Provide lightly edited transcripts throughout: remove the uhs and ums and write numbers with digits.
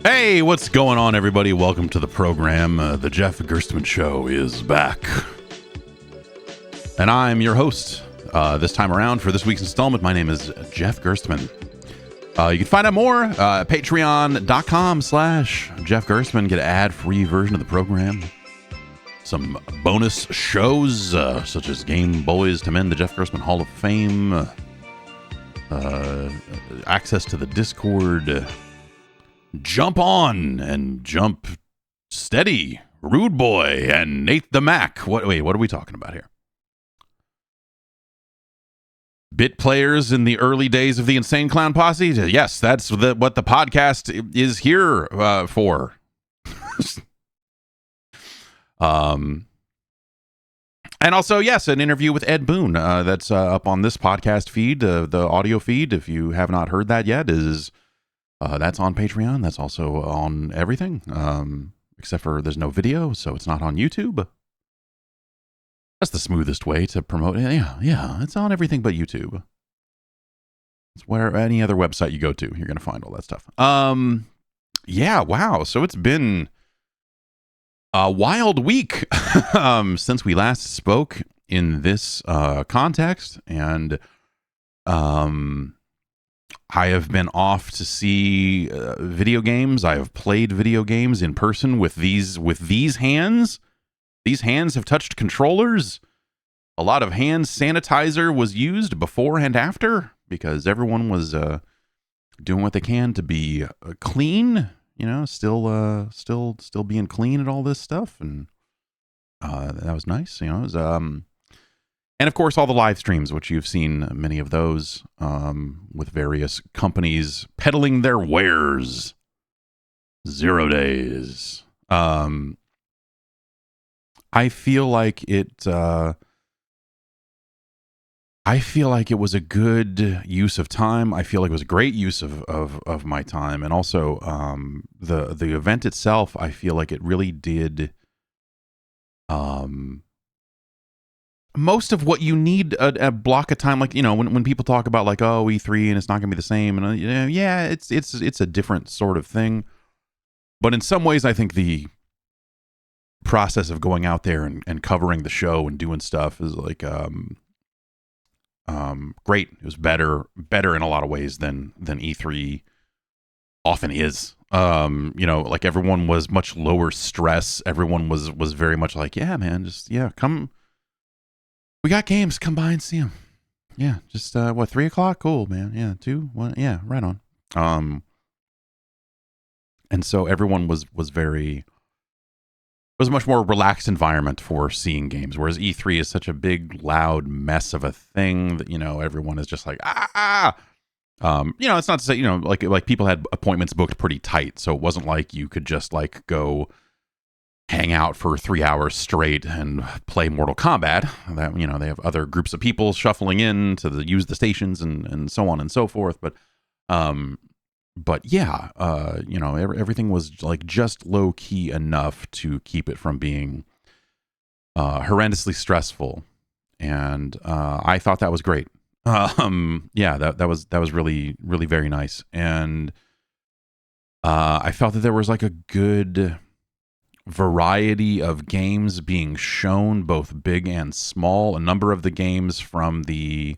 Hey, what's going on, everybody? Welcome to the program. The Jeff Gerstmann Show is back. And I'm your host this time around for this week's installment. My name is Jeff Gerstmann. You can find out more at patreon.com/Jeff Gerstmann. Get an ad-free version of the program. Some bonus shows, such as Game Boys to Men, the Jeff Gerstmann Hall of Fame. Access to the Discord. Jump On and Jump Steady, Rude Boy, and Nate the Mac. What are we talking about here? Bit players in the early days of the Insane Clown Posse? Yes, that's what the podcast is here for. And also, yes, an interview with Ed Boon that's up on this podcast feed, the audio feed. If you have not heard that yet, is that's on Patreon. That's also on everything, except for there's no video, so it's not on YouTube. That's the smoothest way to promote it. Yeah, it's on everything but YouTube. It's where any other website you go to, you're going to find all that stuff. Yeah, wow. So it's been a wild week since we last spoke in this context, and I have been off to see video games. I have played video games in person with these hands. These hands have touched controllers. A lot of hand sanitizer was used before and after because everyone was doing what they can to be clean. You know, still being clean and all this stuff, and that was nice. You know, it was and of course, all the live streams, which you've seen many of those, with various companies peddling their wares. 0 days. I feel like it was a good use of time. I feel like it was a great use of my time, and also the event itself. I feel like it really did. Most of what you need a block of time, like, you know, when people talk about like, oh, E3 and it's not going to be the same, and yeah, it's a different sort of thing. But in some ways, I think the process of going out there and covering the show and doing stuff is like great. It was better in a lot of ways than E3 often is. You know, like everyone was much lower stress. Everyone was very much like, yeah, man, just come. We got games. Come by and see them. Yeah, just 3 o'clock? Cool, man. Yeah, 2, 1. Yeah, right on. And so everyone was very. It was a much more relaxed environment for seeing games, whereas E3 is such a big, loud mess of a thing that, you know, everyone is just like, you know, it's not to say, you know, like people had appointments booked pretty tight, so it wasn't like you could just like go hang out for 3 hours straight and play Mortal Kombat. That, you know, they have other groups of people shuffling in to use the stations and so on and so forth. But yeah, you know, everything was like just low key enough to keep it from being horrendously stressful, and I thought that was great. Yeah, that was really, really very nice, and I felt that there was like a good variety of games being shown, both big and small. A number of the games from the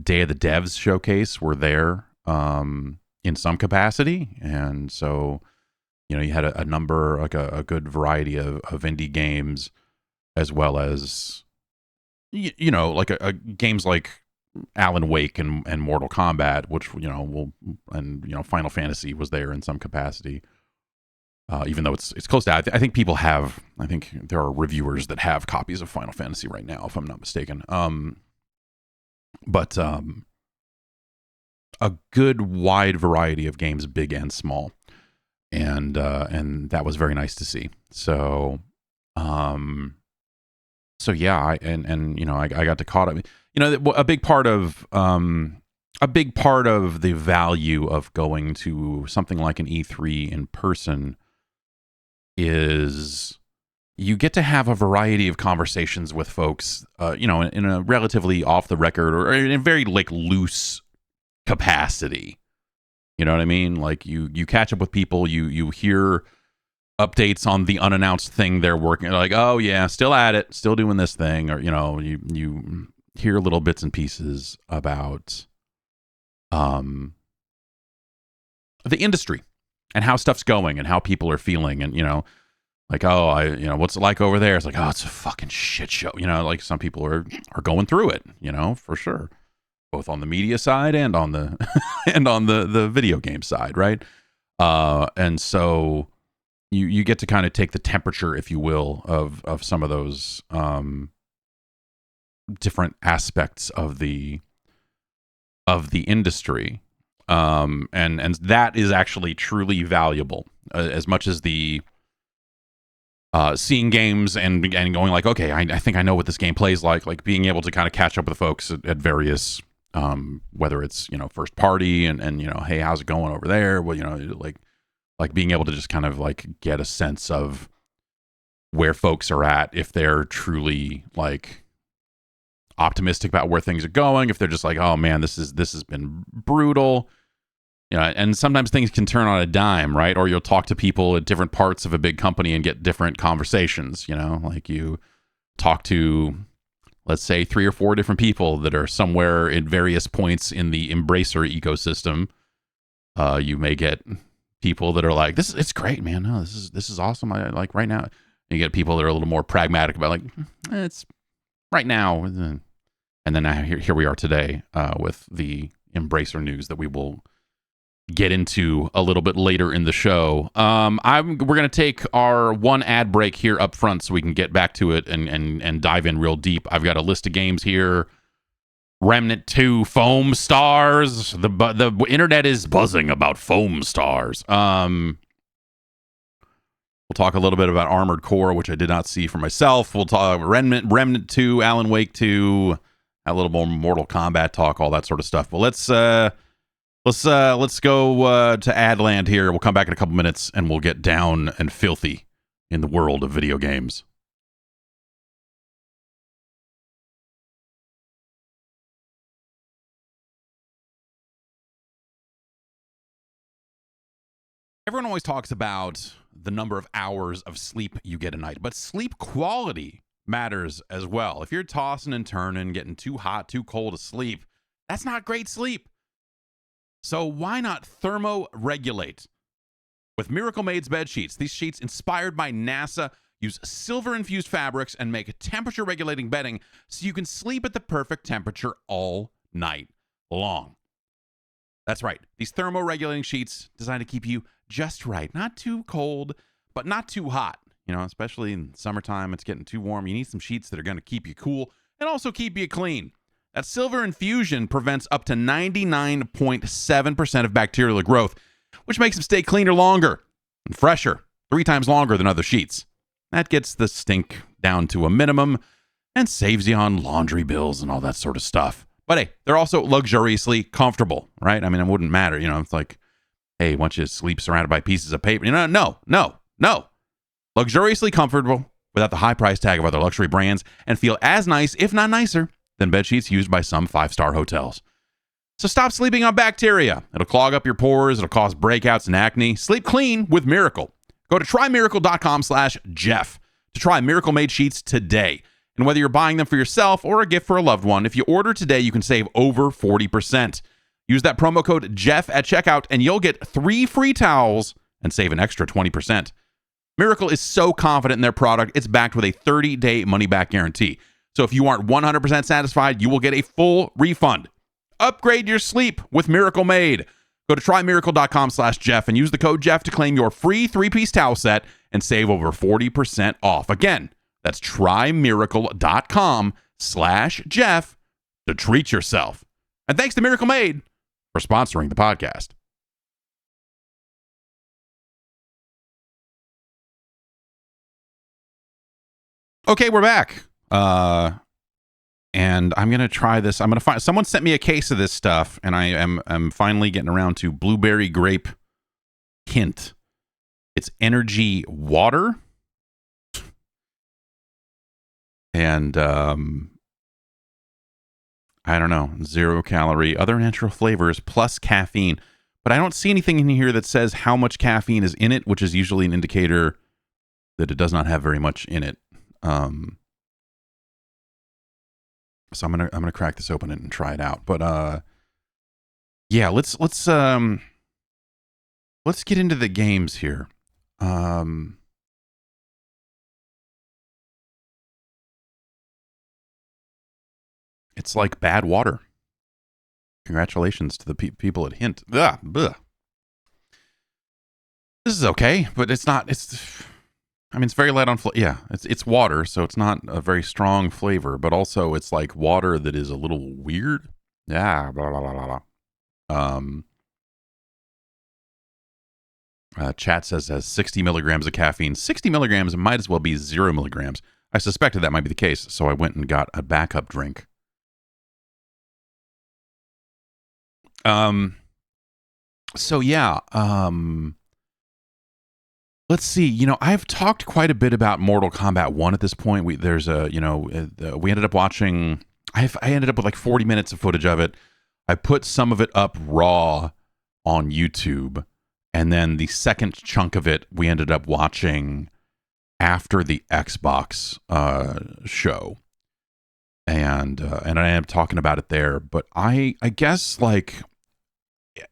Day of the Devs showcase were there in some capacity, and so, you know, you had a number, like a good variety of indie games, as well as you know, like a games like Alan Wake and Mortal Kombat, which, you know, Final Fantasy was there in some capacity. Even though it's close to, I think people have. I think there are reviewers that have copies of Final Fantasy right now, if I'm not mistaken. But a good wide variety of games, big and small, and that was very nice to see. So yeah, and you know, I got to caught up. You know, a big part of the value of going to something like an E3 in person is you get to have a variety of conversations with folks, you know, in a relatively off the record or in a very like loose capacity. You know what I mean? Like you catch up with people, you hear updates on the unannounced thing they're working, like, oh yeah, still at it, still doing this thing, or you hear little bits and pieces about the industry and how stuff's going and how people are feeling, and like, oh, what's it like over there? It's like, oh, it's a fucking shit show. Like some people are going through it, for sure, both on the media side and on the and on the video game side, right? And so you get to kind of take the temperature, if you will, of some of those different aspects of the industry, and that is actually truly valuable, as much as the seeing games and going like, okay, I think I know what this game plays like being able to kind of catch up with the folks at various whether it's first party and hey, how's it going over there? Well, like being able to just kind of like get a sense of where folks are at, if they're truly like optimistic about where things are going, if they're just like, oh man, this has been brutal, and sometimes things can turn on a dime, right? Or you'll talk to people at different parts of a big company and get different conversations, like you talk to, let's say, 3 or 4 different people that are somewhere in various points in the Embracer ecosystem. You may get people that are like, it's great, man. No, this is awesome. I like right now. You get people that are a little more pragmatic about like, it's right now. And then here we are today with the Embracer news that we will get into a little bit later in the show. We're going to take our one ad break here up front so we can get back to it and dive in real deep. I've got a list of games here. Remnant 2, Foamstars. The internet is buzzing about Foamstars. We'll talk a little bit about Armored Core, which I did not see for myself. We'll talk Remnant 2, Alan Wake 2, a little more Mortal Kombat talk, all that sort of stuff. But let's go to Adland here. We'll come back in a couple minutes and we'll get down and filthy in the world of video games. Everyone always talks about the number of hours of sleep you get a night, but sleep quality matters as well. If you're tossing and turning, getting too hot, too cold to sleep, that's not great sleep. So why not thermoregulate with Miracle Made's bed sheets? These sheets, inspired by NASA, use silver-infused fabrics and make temperature-regulating bedding so you can sleep at the perfect temperature all night long. That's right. These thermoregulating sheets designed to keep you just right. Not too cold, but not too hot. Especially in summertime, it's getting too warm. You need some sheets that are going to keep you cool and also keep you clean. That silver infusion prevents up to 99.7% of bacterial growth, which makes them stay cleaner longer and fresher, 3 times longer than other sheets. That gets the stink down to a minimum and saves you on laundry bills and all that sort of stuff. But hey, they're also luxuriously comfortable, right? I mean, it wouldn't matter. It's like, hey, once you sleep surrounded by pieces of paper, no. Luxuriously comfortable without the high price tag of other luxury brands, and feel as nice, if not nicer, than bedsheets used by some 5-star hotels. So stop sleeping on bacteria. It'll clog up your pores. It'll cause breakouts and acne. Sleep clean with Miracle. Go to trymiracle.com/Jeff to try Miracle Made sheets today. And whether you're buying them for yourself or a gift for a loved one, if you order today, you can save over 40%. Use that promo code Jeff at checkout and you'll get 3 free towels and save an extra 20%. Miracle is so confident in their product, it's backed with a 30-day money-back guarantee. So if you aren't 100% satisfied, you will get a full refund. Upgrade your sleep with Miracle Made. Go to trymiracle.com/Jeff and use the code Jeff to claim your free 3-piece towel set and save over 40% off. Again, that's trymiracle.com/Jeff to treat yourself. And thanks to Miracle Made for sponsoring the podcast. Okay, we're back. And I'm going to try this. I'm going to find, someone sent me a case of this stuff, and I'm finally getting around to blueberry grape hint. It's energy water. And, I don't know, 0 calorie, other natural flavors, plus caffeine. but I don't see anything in here that says how much caffeine is in it, which is usually an indicator that it does not have very much in it. So I'm gonna crack this open and try it out. But yeah, let's get into the games here. It's like bad water. Congratulations to the people at Hint. Ugh, bleh. This is okay, but it's not. It's very light on flavor. Yeah, it's water, so it's not a very strong flavor, but also it's like water that is a little weird. Yeah, blah blah blah blah. Chat says has 60 milligrams of caffeine. 60 milligrams might as well be 0 milligrams. I suspected that might be the case, so I went and got a backup drink. So yeah, let's see. I've talked quite a bit about Mortal Kombat 1 at this point. We ended up watching. I ended up with like 40 minutes of footage of it. I put some of it up raw on YouTube, and then the second chunk of it we ended up watching after the Xbox show, and I ended up talking about it there. But I guess like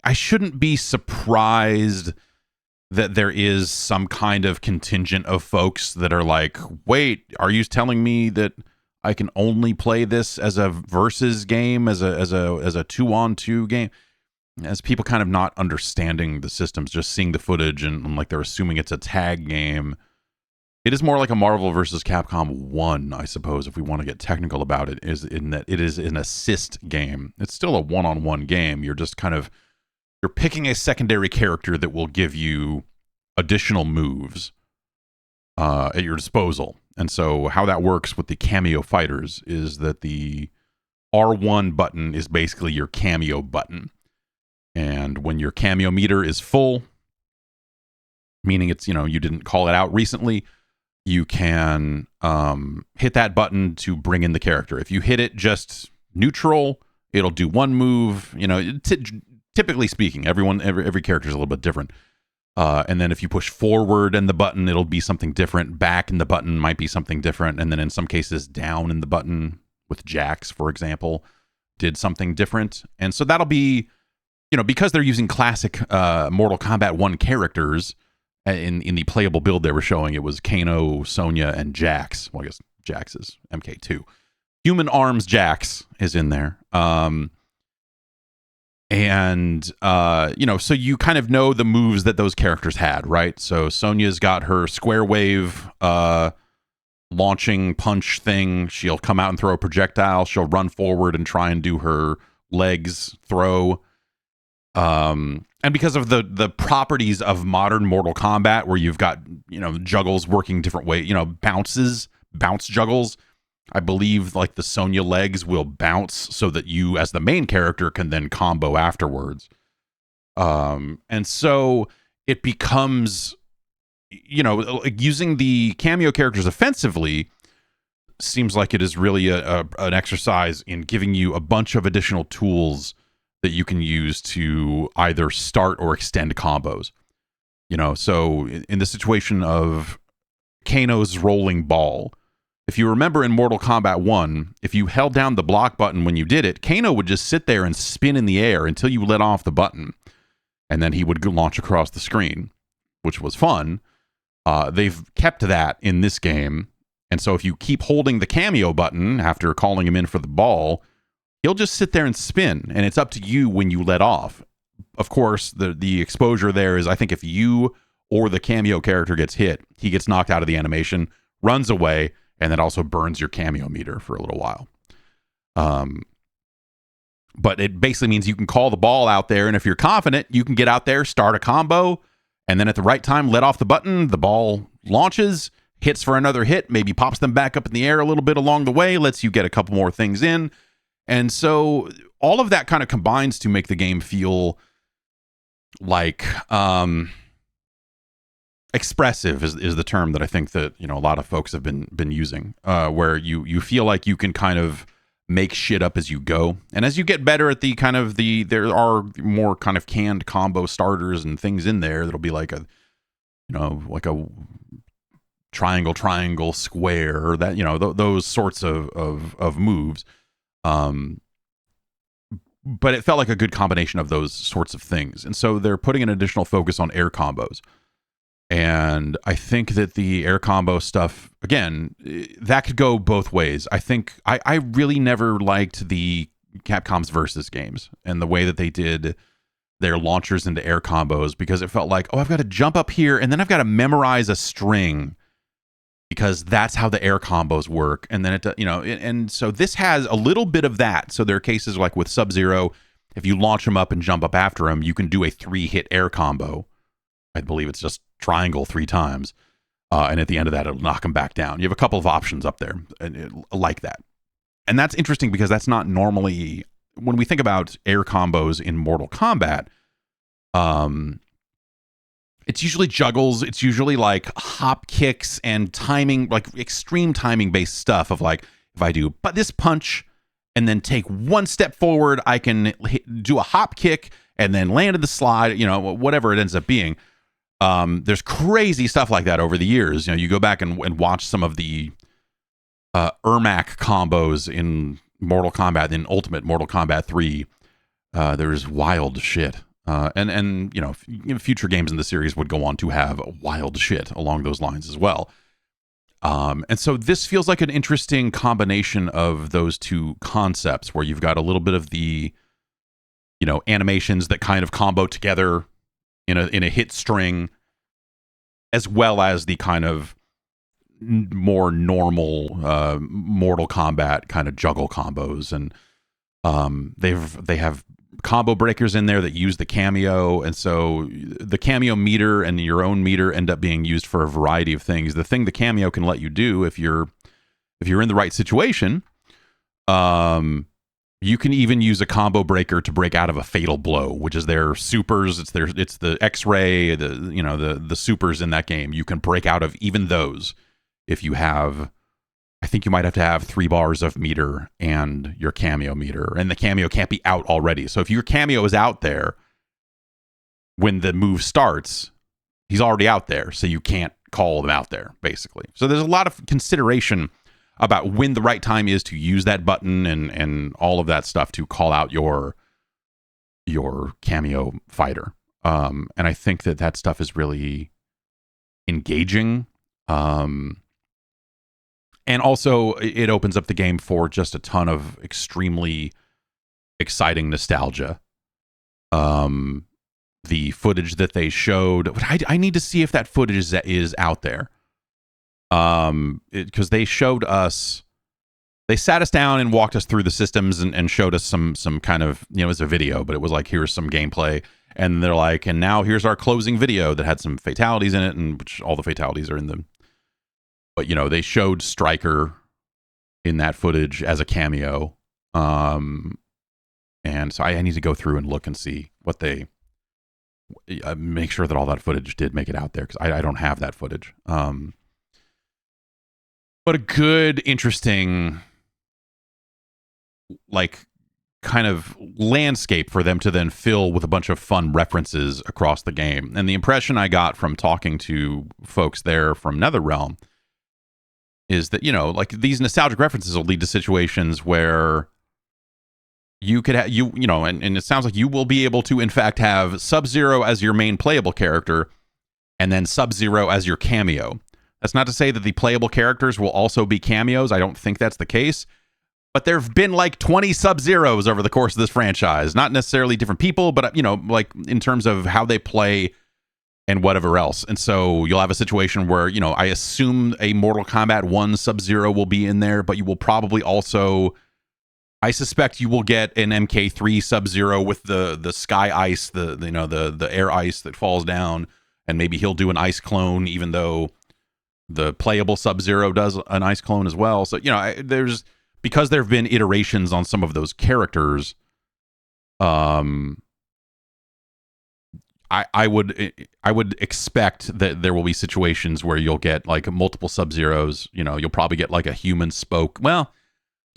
I shouldn't be surprised that there is some kind of contingent of folks that are like, wait, are you telling me that I can only play this as a versus game, as a 2-on-2 game? As people kind of not understanding the systems, just seeing the footage and like they're assuming it's a tag game. It is more like a Marvel versus Capcom 1, I suppose, if we want to get technical about it, is in that it is an assist game. It's still a one-on-one game. You're just kind of you're picking a secondary character that will give you additional moves at your disposal. And so how that works with the cameo fighters is that the R1 button is basically your cameo button. And when your cameo meter is full, meaning it's, you didn't call it out recently, you can hit that button to bring in the character. If you hit it just neutral, it'll do one move. Typically speaking, every character is a little bit different. And then if you push forward in the button, it'll be something different. Back in the button might be something different. And then in some cases, down in the button with Jax, for example, did something different. And so that'll be, because they're using classic Mortal Kombat 1 characters in the playable build they were showing, it was Kano, Sonya, and Jax. Well, I guess Jax is MK2. Human Arms Jax is in there. So you kind of know the moves that those characters had, right? So Sonya's got her square wave launching punch thing. She'll come out and throw a projectile. She'll run forward and try and do her legs throw. And because of the properties of modern Mortal Kombat, where you've got, juggles working different ways, bounce juggles, I believe like the Sonya legs will bounce so that you as the main character can then combo afterwards. And so it becomes, using the cameo characters offensively seems like it is really an exercise in giving you a bunch of additional tools that you can use to either start or extend combos. So in the situation of Kano's rolling ball, if you remember in Mortal Kombat 1, if you held down the block button when you did it, Kano would just sit there and spin in the air until you let off the button. And then he would launch across the screen, which was fun. They've kept that in this game. And so if you keep holding the cameo button after calling him in for the ball, he'll just sit there and spin. And it's up to you when you let off. Of course, the exposure there is, I think if you or the cameo character gets hit, he gets knocked out of the animation, runs away, and that also burns your cameo meter for a little while. But it basically means you can call the ball out there, and if you're confident, you can get out there, start a combo, and then at the right time, let off the button, the ball launches, hits for another hit, maybe pops them back up in the air a little bit along the way, lets you get a couple more things in. And so all of that kind of combines to make the game feel like expressive is the term that I think that a lot of folks have been using, where you feel like you can kind of make shit up as you go. And as you get better at there are more kind of canned combo starters and things in there that'll be like a triangle, square, that, those sorts of moves. But it felt like a good combination of those sorts of things. And so they're putting an additional focus on air combos. And I think that the air combo stuff, again, that could go both ways. I think I really never liked the Capcom's Versus games and the way that they did their launchers into air combos, because it felt like, oh, I've got to jump up here and then I've got to memorize a string because that's how the air combos work. And then and so this has a little bit of that. So there are cases like with Sub-Zero, if you launch him up and jump up after him, you can do a 3-hit air combo. I believe it's just triangle 3 times. And at the end of that, it'll knock him back down. You have a couple of options up there like that. And that's interesting because that's not normally, when we think about air combos in Mortal Kombat, it's usually juggles. It's usually like hop kicks and timing, like extreme timing based stuff of like, if I do this punch and then take 1 step forward, I can do a hop kick and then land in the slide, whatever it ends up being. There's crazy stuff like that over the years. You go back and watch some of the Ermac combos in Mortal Kombat, in Ultimate Mortal Kombat 3. There's wild shit. And future games in the series would go on to have wild shit along those lines as well. And so this feels like an interesting combination of those two concepts, where you've got a little bit of the, animations that kind of combo together in a hit string, as well as the kind of more normal Mortal Kombat kind of juggle combos. And they have combo breakers in there that use the cameo, and so the cameo meter and your own meter end up being used for a variety of things. The thing the cameo can let you do, if you're in the right situation, you can even use a combo breaker to break out of a fatal blow, which is their supers. It's the X-ray, the supers in that game. You can break out of even those if you have, I think you might have to have 3 bars of meter and your cameo meter, and the cameo can't be out already. So if your cameo is out there when the move starts, he's already out there, so you can't call them out there, basically. So there's a lot of consideration about when the right time is to use that button and all of that stuff to call out your cameo fighter. And I think that stuff is really engaging. And also, it opens up the game for just a ton of extremely exciting nostalgia. The footage that they showed, I need to see if that footage is out there. Because they showed us, they sat us down and walked us through the systems and showed us some kind of, it was a video, but it was like, here's some gameplay. And they're like, and now here's our closing video that had some fatalities in it, and which all the fatalities are in the. But, they showed Stryker in that footage as a cameo. And so I need to go through and look and see what they, make sure that all that footage did make it out there, because I don't have that footage. But a good, interesting, like, kind of landscape for them to then fill with a bunch of fun references across the game. And the impression I got from talking to folks there from NetherRealm is that, like, these nostalgic references will lead to situations where you could have, and it sounds like you will be able to, in fact, have Sub-Zero as your main playable character and then Sub-Zero as your cameo. That's not to say that the playable characters will also be cameos. I don't think that's the case. But there have been like 20 Sub-Zeros over the course of this franchise. Not necessarily different people, but, like in terms of how they play and whatever else. And so you'll have a situation where, I assume a Mortal Kombat 1 Sub-Zero will be in there, but you will probably also, I suspect you will get an MK3 Sub-Zero with the sky ice, the air ice that falls down, and maybe he'll do an ice clone, even though the playable Sub-Zero does an ice clone as well. So, because there have been iterations on some of those characters, I would expect that there will be situations where you'll get like multiple Sub-Zeros. You'll probably get like a human spoke. Well,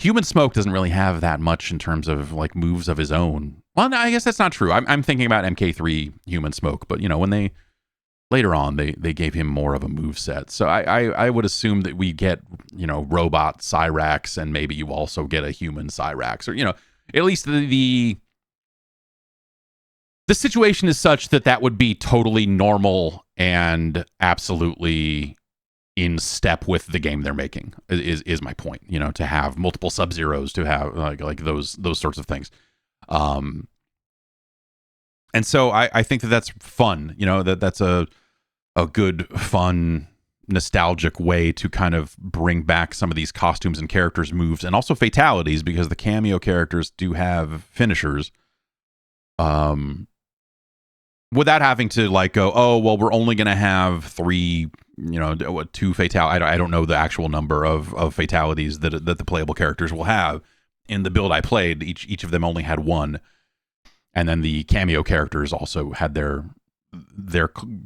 Human Smoke doesn't really have that much in terms of like moves of his own. Well, no, I guess that's not true. I'm thinking about MK3 Human Smoke, but when they later on they gave him more of a move set. So I would assume that we get robot Cyrax, and maybe you also get a human Cyrax, or at least the situation is such that would be totally normal and absolutely in step with the game they're making. Is my point? To have multiple Sub-Zeros, to have like those sorts of things. And so I think that's fun. That's a good, fun, nostalgic way to kind of bring back some of these costumes and characters' moves, and also fatalities, because the cameo characters do have finishers. Without having to like go, oh well, we're only going to have 3, 2 fatality. I don't know the actual number of fatalities that the playable characters will have. In the build I played, each of them only had 1, and then the cameo characters also had their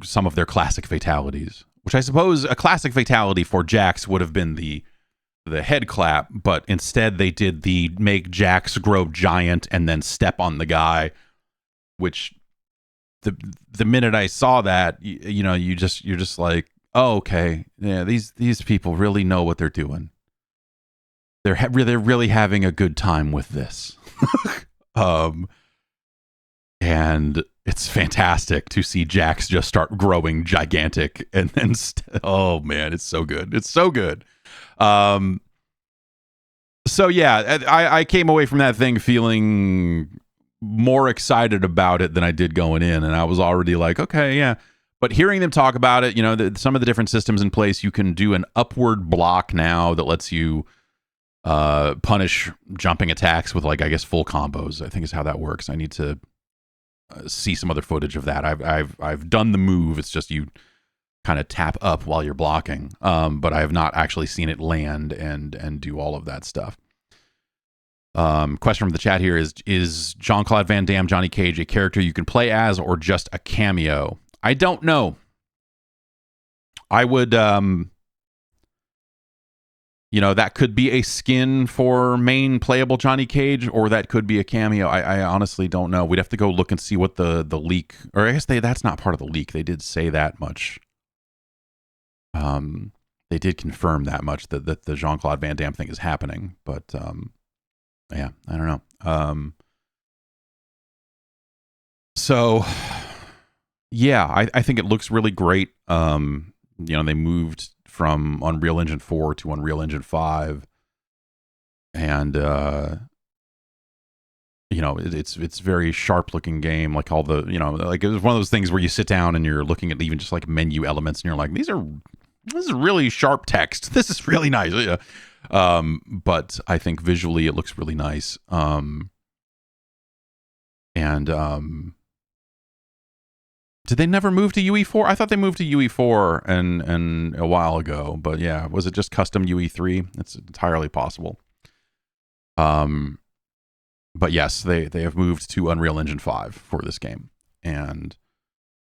some of their classic fatalities, which I suppose a classic fatality for Jax would have been the head clap, but instead they did the make Jax grow giant and then step on the guy, which the minute I saw that, you're just like, oh, okay, yeah, these people really know what they're doing. They're really having a good time with this. And it's fantastic to see Jax just start growing gigantic, and then oh man, it's so good. It's so good. So yeah, I came away from that thing feeling more excited about it than I did going in, and I was already like, okay, yeah. But hearing them talk about it, some of the different systems in place, you can do an upward block now that lets you punish jumping attacks with, like, I guess full combos, I think is how that works. I need to see some other footage of that. I've done the move. It's just you kind of tap up while you're blocking, but I have not actually seen it land and do all of that stuff. Question from the chat here is Jean-Claude Van Damme, Johnny Cage, a character you can play as or just a cameo? I don't know. I would, that could be a skin for main playable Johnny Cage, or that could be a cameo. I honestly don't know. We'd have to go look and see what the leak, or I guess that's not part of the leak. They did say that much. They did confirm that much, that the Jean-Claude Van Damme thing is happening, but yeah, I don't know. So yeah, I think it looks really great. They moved from Unreal Engine 4 to Unreal Engine 5, and it's very sharp looking game. Like all the like, it was one of those things where you sit down and you're looking at even just like menu elements, and you're like, this is really sharp text. This is really nice. Yeah. But I think visually it looks really nice. Did they never move to UE4? I thought they moved to UE4 and a while ago, but yeah, was it just custom UE3? It's entirely possible. But yes, they have moved to Unreal Engine 5 for this game. And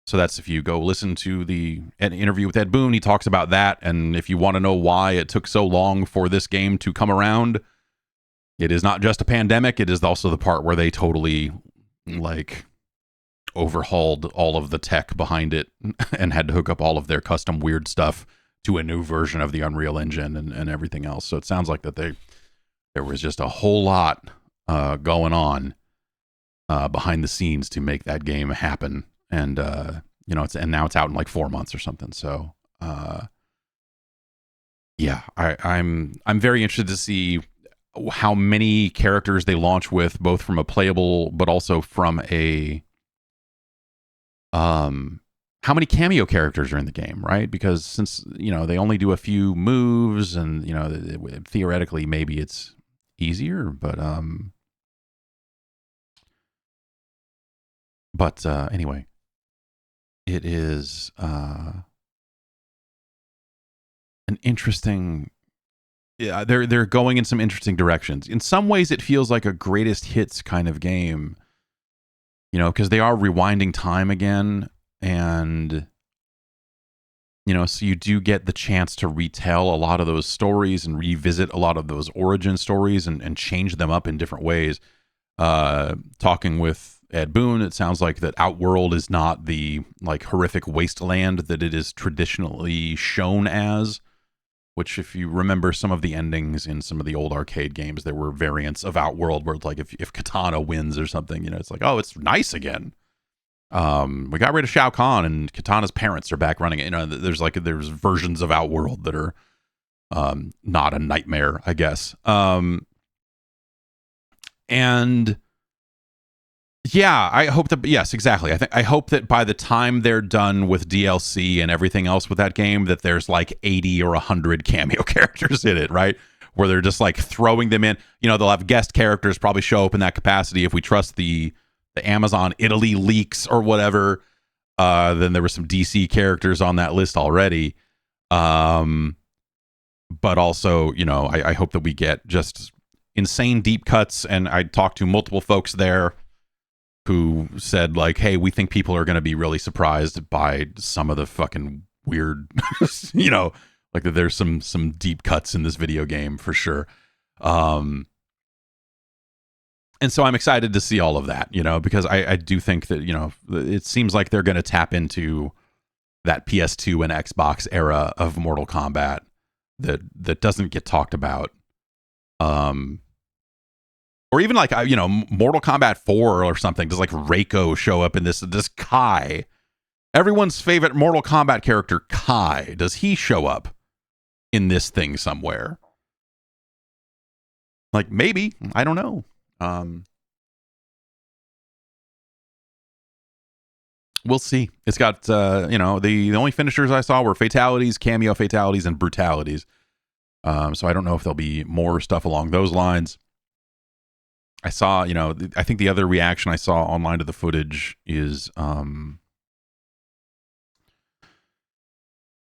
so that's, if you go listen to an interview with Ed Boon, he talks about that. And if you want to know why it took so long for this game to come around, it is not just a pandemic. It is also the part where they totally like overhauled all of the tech behind it and had to hook up all of their custom weird stuff to a new version of the Unreal Engine and everything else. So it sounds like that there was just a whole lot going on behind the scenes to make that game happen. And and now it's out in like 4 months or something. So yeah, I'm very interested to see how many characters they launch with, both from a playable but also from a how many cameo characters are in the game, right? Because since they only do a few moves, and theoretically maybe it's easier, but anyway, it is an interesting. Yeah, they're going in some interesting directions. In some ways, it feels like a greatest hits kind of game, because they are rewinding time again, and So you do get the chance to retell a lot of those stories and revisit a lot of those origin stories and change them up in different ways. Talking with Ed Boon, it sounds like that Outworld is not the like horrific wasteland that it is traditionally shown as, which if you remember some of the endings in some of the old arcade games, there were variants of Outworld where it's like if Katana wins or something, it's like, oh, it's nice again. We got rid of Shao Kahn and Katana's parents are back running it. There's versions of Outworld that are not a nightmare, I guess. And yeah, I hope that, yes, exactly. I hope that by the time they're done with DLC and everything else with that game, that there's like 80 or 100 cameo characters in it, right? Where they're just like throwing them in. They'll have guest characters probably show up in that capacity if we trust the Amazon Italy leaks or whatever. Then there were some DC characters on that list already. But also, I hope that we get just insane deep cuts. And I talked to multiple folks there who said like, hey, we think people are going to be really surprised by some of the fucking weird, like that there's some deep cuts in this video game for sure. And so I'm excited to see all of that, because I do think that, it seems like they're going to tap into that PS2 and Xbox era of Mortal Kombat that doesn't get talked about. Or even like, Mortal Kombat 4 or something. Does like Reiko show up in this Kai? Everyone's favorite Mortal Kombat character, Kai. Does he show up in this thing somewhere? Like maybe, I don't know. We'll see. It's got the only finishers I saw were fatalities, cameo fatalities, and brutalities. So I don't know if there'll be more stuff along those lines. I saw, I think the other reaction I saw online to the footage is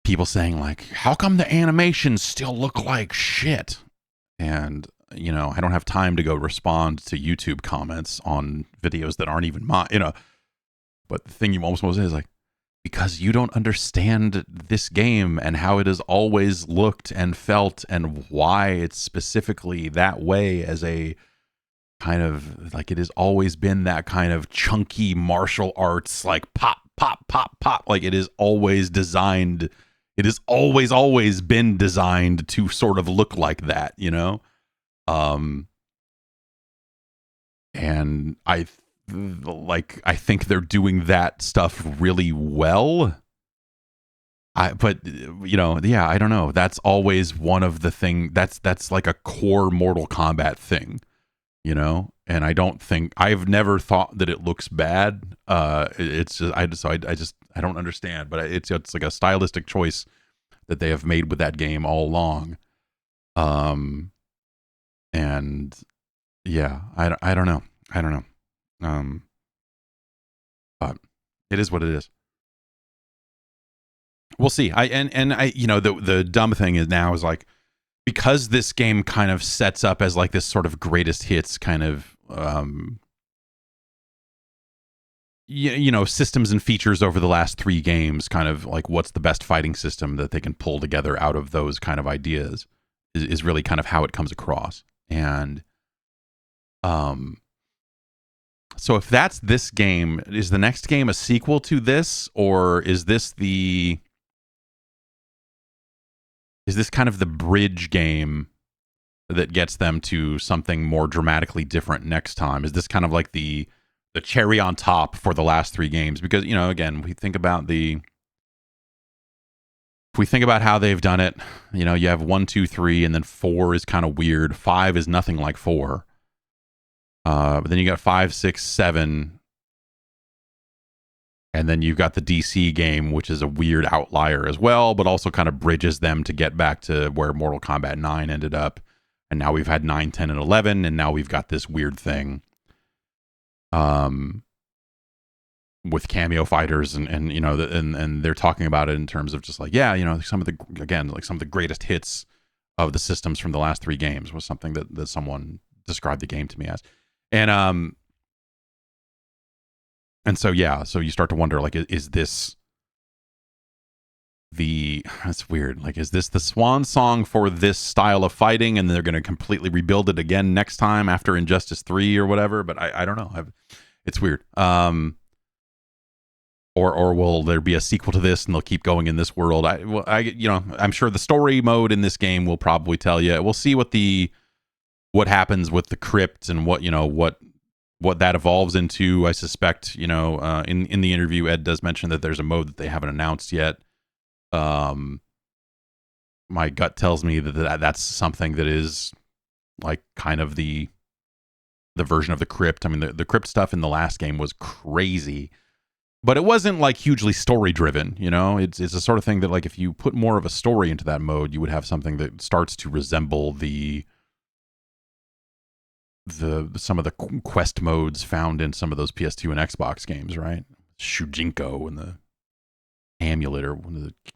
people saying like, how come the animations still look like shit? And I don't have time to go respond to YouTube comments on videos that aren't even mine, But the thing you almost want to say is like, because you don't understand this game and how it has always looked and felt and why it's specifically that way as a kind of like it has always been that kind of chunky martial arts, like pop, pop, pop, pop. Like it is always designed. It has always been designed to sort of look like that, And I think they're doing that stuff really well. I don't know. That's always one of the thing that's like a core Mortal Kombat thing, and I've never thought that it looks bad. It's just I don't understand, but it's like a stylistic choice that they have made with that game all along. And yeah, I don't know. But it is what it is. We'll see. The dumb thing is now is like, because this game kind of sets up as like this sort of greatest hits kind of systems and features over the last 3 games, kind of like what's the best fighting system that they can pull together out of those kind of ideas is really kind of how it comes across. And so if that's this game, is the next game a sequel to this, or is this kind of the bridge game that gets them to something more dramatically different next time? Is this kind of like the cherry on top for the last 3 games? Because, again, we think about how they've done it, you have 1, 2, 3, and then 4 is kind of weird. 5 is nothing like 4. But then you got 5, 6, 7, and then you've got the DC game, which is a weird outlier as well, but also kind of bridges them to get back to where Mortal Kombat 9 ended up. And now we've had 9, 10, and 11, and now we've got this weird thing with cameo fighters, and and they're talking about it in terms of just like, some of the greatest hits of the systems from the last 3 games was something that someone described the game to me as. And so, yeah, so you start to wonder, like, is this it's weird. Like, is this the swan song for this style of fighting, and they're going to completely rebuild it again next time after Injustice 3 or whatever? But I don't know. It's weird. Or will there be a sequel to this and they'll keep going in this world? I'm sure the story mode in this game will probably tell you. We'll see what happens with the crypt and what that evolves into. I suspect, in the interview, Ed does mention that there's a mode that they haven't announced yet. My gut tells me that's something that is like kind of the version of the crypt. I mean, the crypt stuff in the last game was crazy, but it wasn't like hugely story driven. It's a sort of thing that, like, if you put more of a story into that mode, you would have something that starts to resemble some of the quest modes found in some of those PS2 and Xbox games, right? Shujinko and the Amulet, or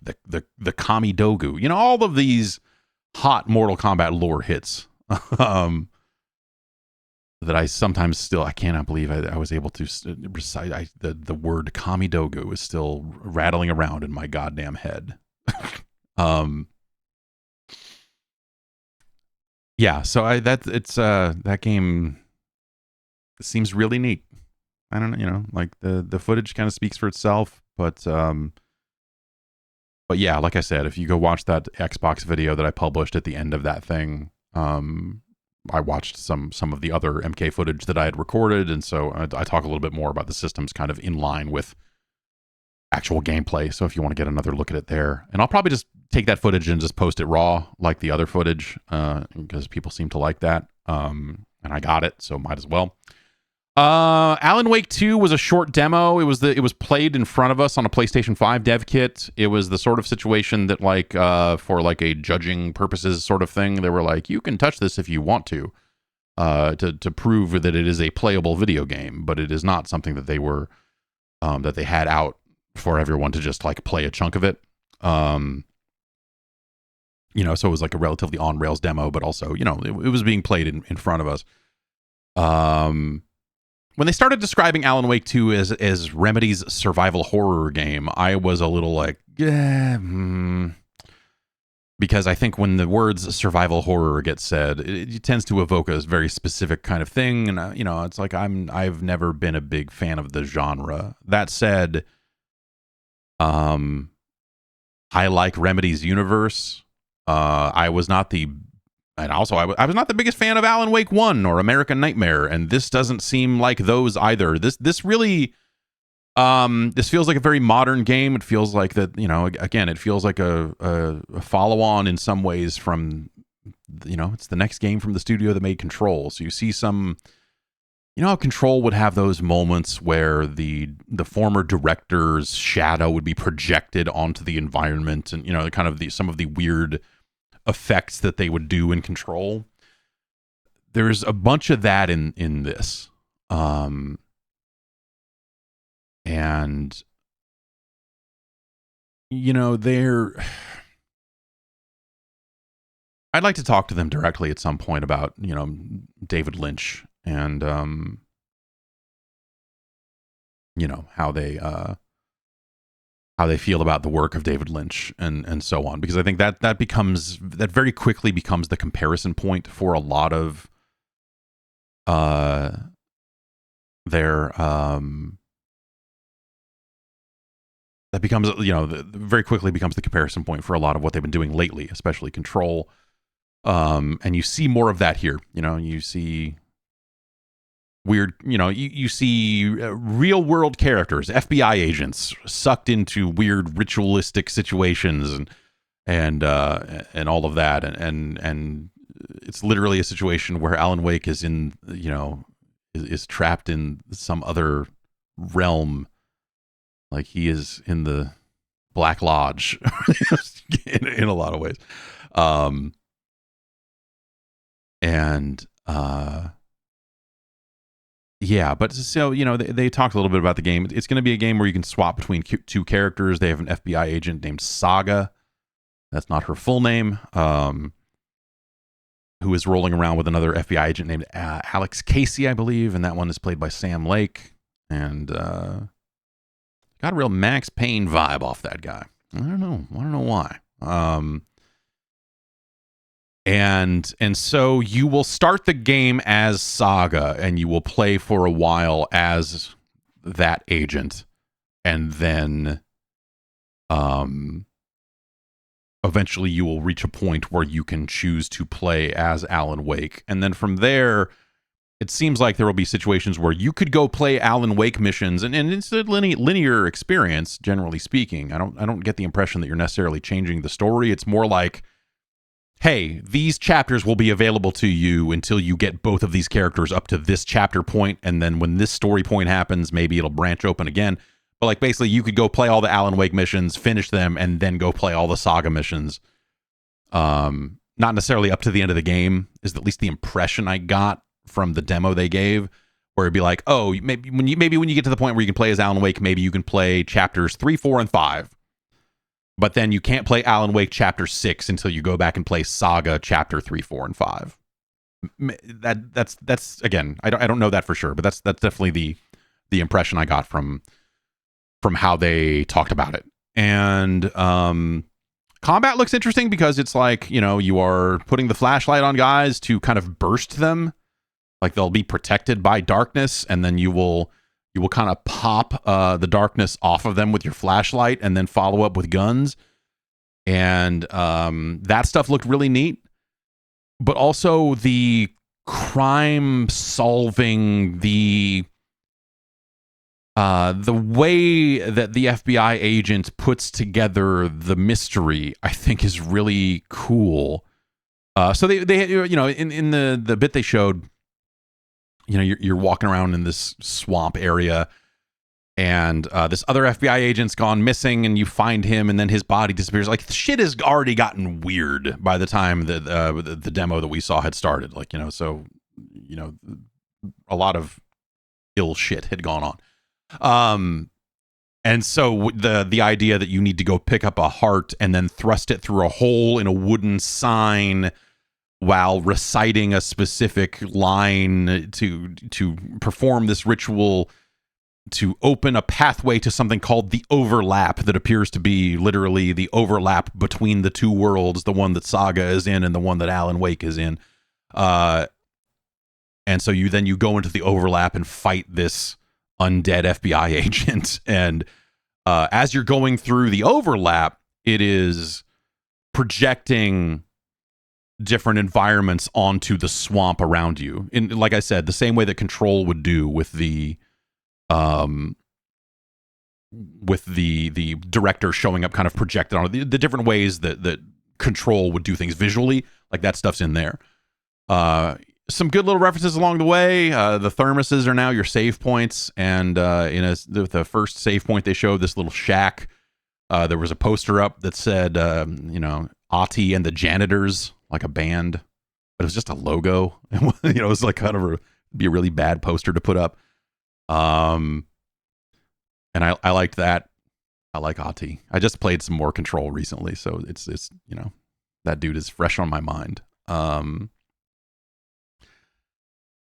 the Kami Dogu. All of these hot Mortal Kombat lore hits that I sometimes I cannot believe I was able to recite. The word Kami Dogu is still rattling around in my goddamn head. Yeah, so that game seems really neat. I don't know, like the footage kind of speaks for itself, but yeah, like I said, if you go watch that Xbox video that I published at the end of that thing, I watched some of the other MK footage that I had recorded, and so I talk a little bit more about the systems kind of in line with actual gameplay. So if you want to get another look at it there, and I'll probably just take that footage and just post it raw like the other footage, because people seem to like that, and I got it, so might as well. Alan Wake 2 was a short demo. It was played in front of us on a PlayStation 5 dev kit. It was the sort of situation that, like, for like a judging purposes sort of thing, they were like, you can touch this if you want to prove that it is a playable video game, but it is not something that they were that they had out for everyone to just like play a chunk of it. So it was like a relatively on rails demo, but also, it was being played in front of us. When they started describing Alan Wake 2 as Remedy's survival horror game, I was a little like, because I think when the words survival horror get said, it tends to evoke a very specific kind of thing, and it's like I've never been a big fan of the genre. That said, I like Remedy's universe. I was not the biggest fan of Alan Wake 1 or American Nightmare, and this doesn't seem like those either. This really, this feels like a very modern game. It feels like that, again, it feels like a follow-on in some ways from, it's the next game from the studio that made Control. So you see some, how Control would have those moments where the former director's shadow would be projected onto the environment, and, kind of some of the weird effects that they would do in Control. There's a bunch of that in this, and I'd like to talk to them directly at some point about David Lynch and how they feel about the work of David Lynch and so on, because I think that very quickly becomes the comparison point for a lot of their very quickly becomes the comparison point for a lot of what they've been doing lately, especially Control. And you see more of that here. You see weird, you see real world characters, FBI agents sucked into weird ritualistic situations and all of that. And it's literally a situation where Alan Wake is is trapped in some other realm. Like, he is in the Black Lodge in a lot of ways. Yeah, but so, they talked a little bit about the game. It's going to be a game where you can swap between two characters. They have an FBI agent named Saga. That's not her full name. Who is rolling around with another FBI agent named Alex Casey, I believe. And that one is played by Sam Lake. And got a real Max Payne vibe off that guy. I don't know why. And so you will start the game as Saga, and you will play for a while as that agent, and then eventually you will reach a point where you can choose to play as Alan Wake. And then from there, it seems like there will be situations where you could go play Alan Wake missions, and it's a linear experience, generally speaking. I don't get the impression that you're necessarily changing the story. It's more like, hey, these chapters will be available to you until you get both of these characters up to this chapter point, and then when this story point happens, maybe it'll branch open again. But like basically you could go play all the Alan Wake missions, finish them, and then go play all the Saga missions. Not necessarily up to the end of the game, is at least the impression I got from the demo they gave, where it'd be like, oh, maybe when you get to the point where you can play as Alan Wake, maybe you can play chapters 3, 4, and 5. But then you can't play Alan Wake Chapter 6 until you go back and play Saga Chapter 3, 4, and 5. That's again, I don't know that for sure, but that's definitely the impression I got from how they talked about it. And combat looks interesting because it's like, you are putting the flashlight on guys to kind of burst them. Like they'll be protected by darkness, and then you will kind of pop the darkness off of them with your flashlight and then follow up with guns. And that stuff looked really neat. But also the crime solving, the way that the FBI agent puts together the mystery, I think is really cool. So they in the bit they showed, you're walking around in this swamp area, and this other FBI agent's gone missing, and you find him, and then his body disappears. Like, shit has already gotten weird by the time that the demo that we saw had started. Like, so a lot of ill shit had gone on. And so the idea that you need to go pick up a heart and then thrust it through a hole in a wooden sign while reciting a specific line to perform this ritual to open a pathway to something called the overlap, that appears to be literally the overlap between the two worlds, the one that Saga is in and the one that Alan Wake is in. And so you go into the overlap and fight this undead FBI agent. And as you're going through the overlap, it is projecting different environments onto the swamp around you. In, like I said, the same way that Control would do with the director showing up kind of projected on the different ways that Control would do things visually. Like, that stuff's in there. Some good little references along the way. The thermoses are now your save points, and the first save point they showed, this little shack, there was a poster up that said Ati and the Janitors, like a band, but it was just a logo. It was like kind of be a really bad poster to put up. And I liked that. I like Ati. I just played some more Control recently, so it's that dude is fresh on my mind.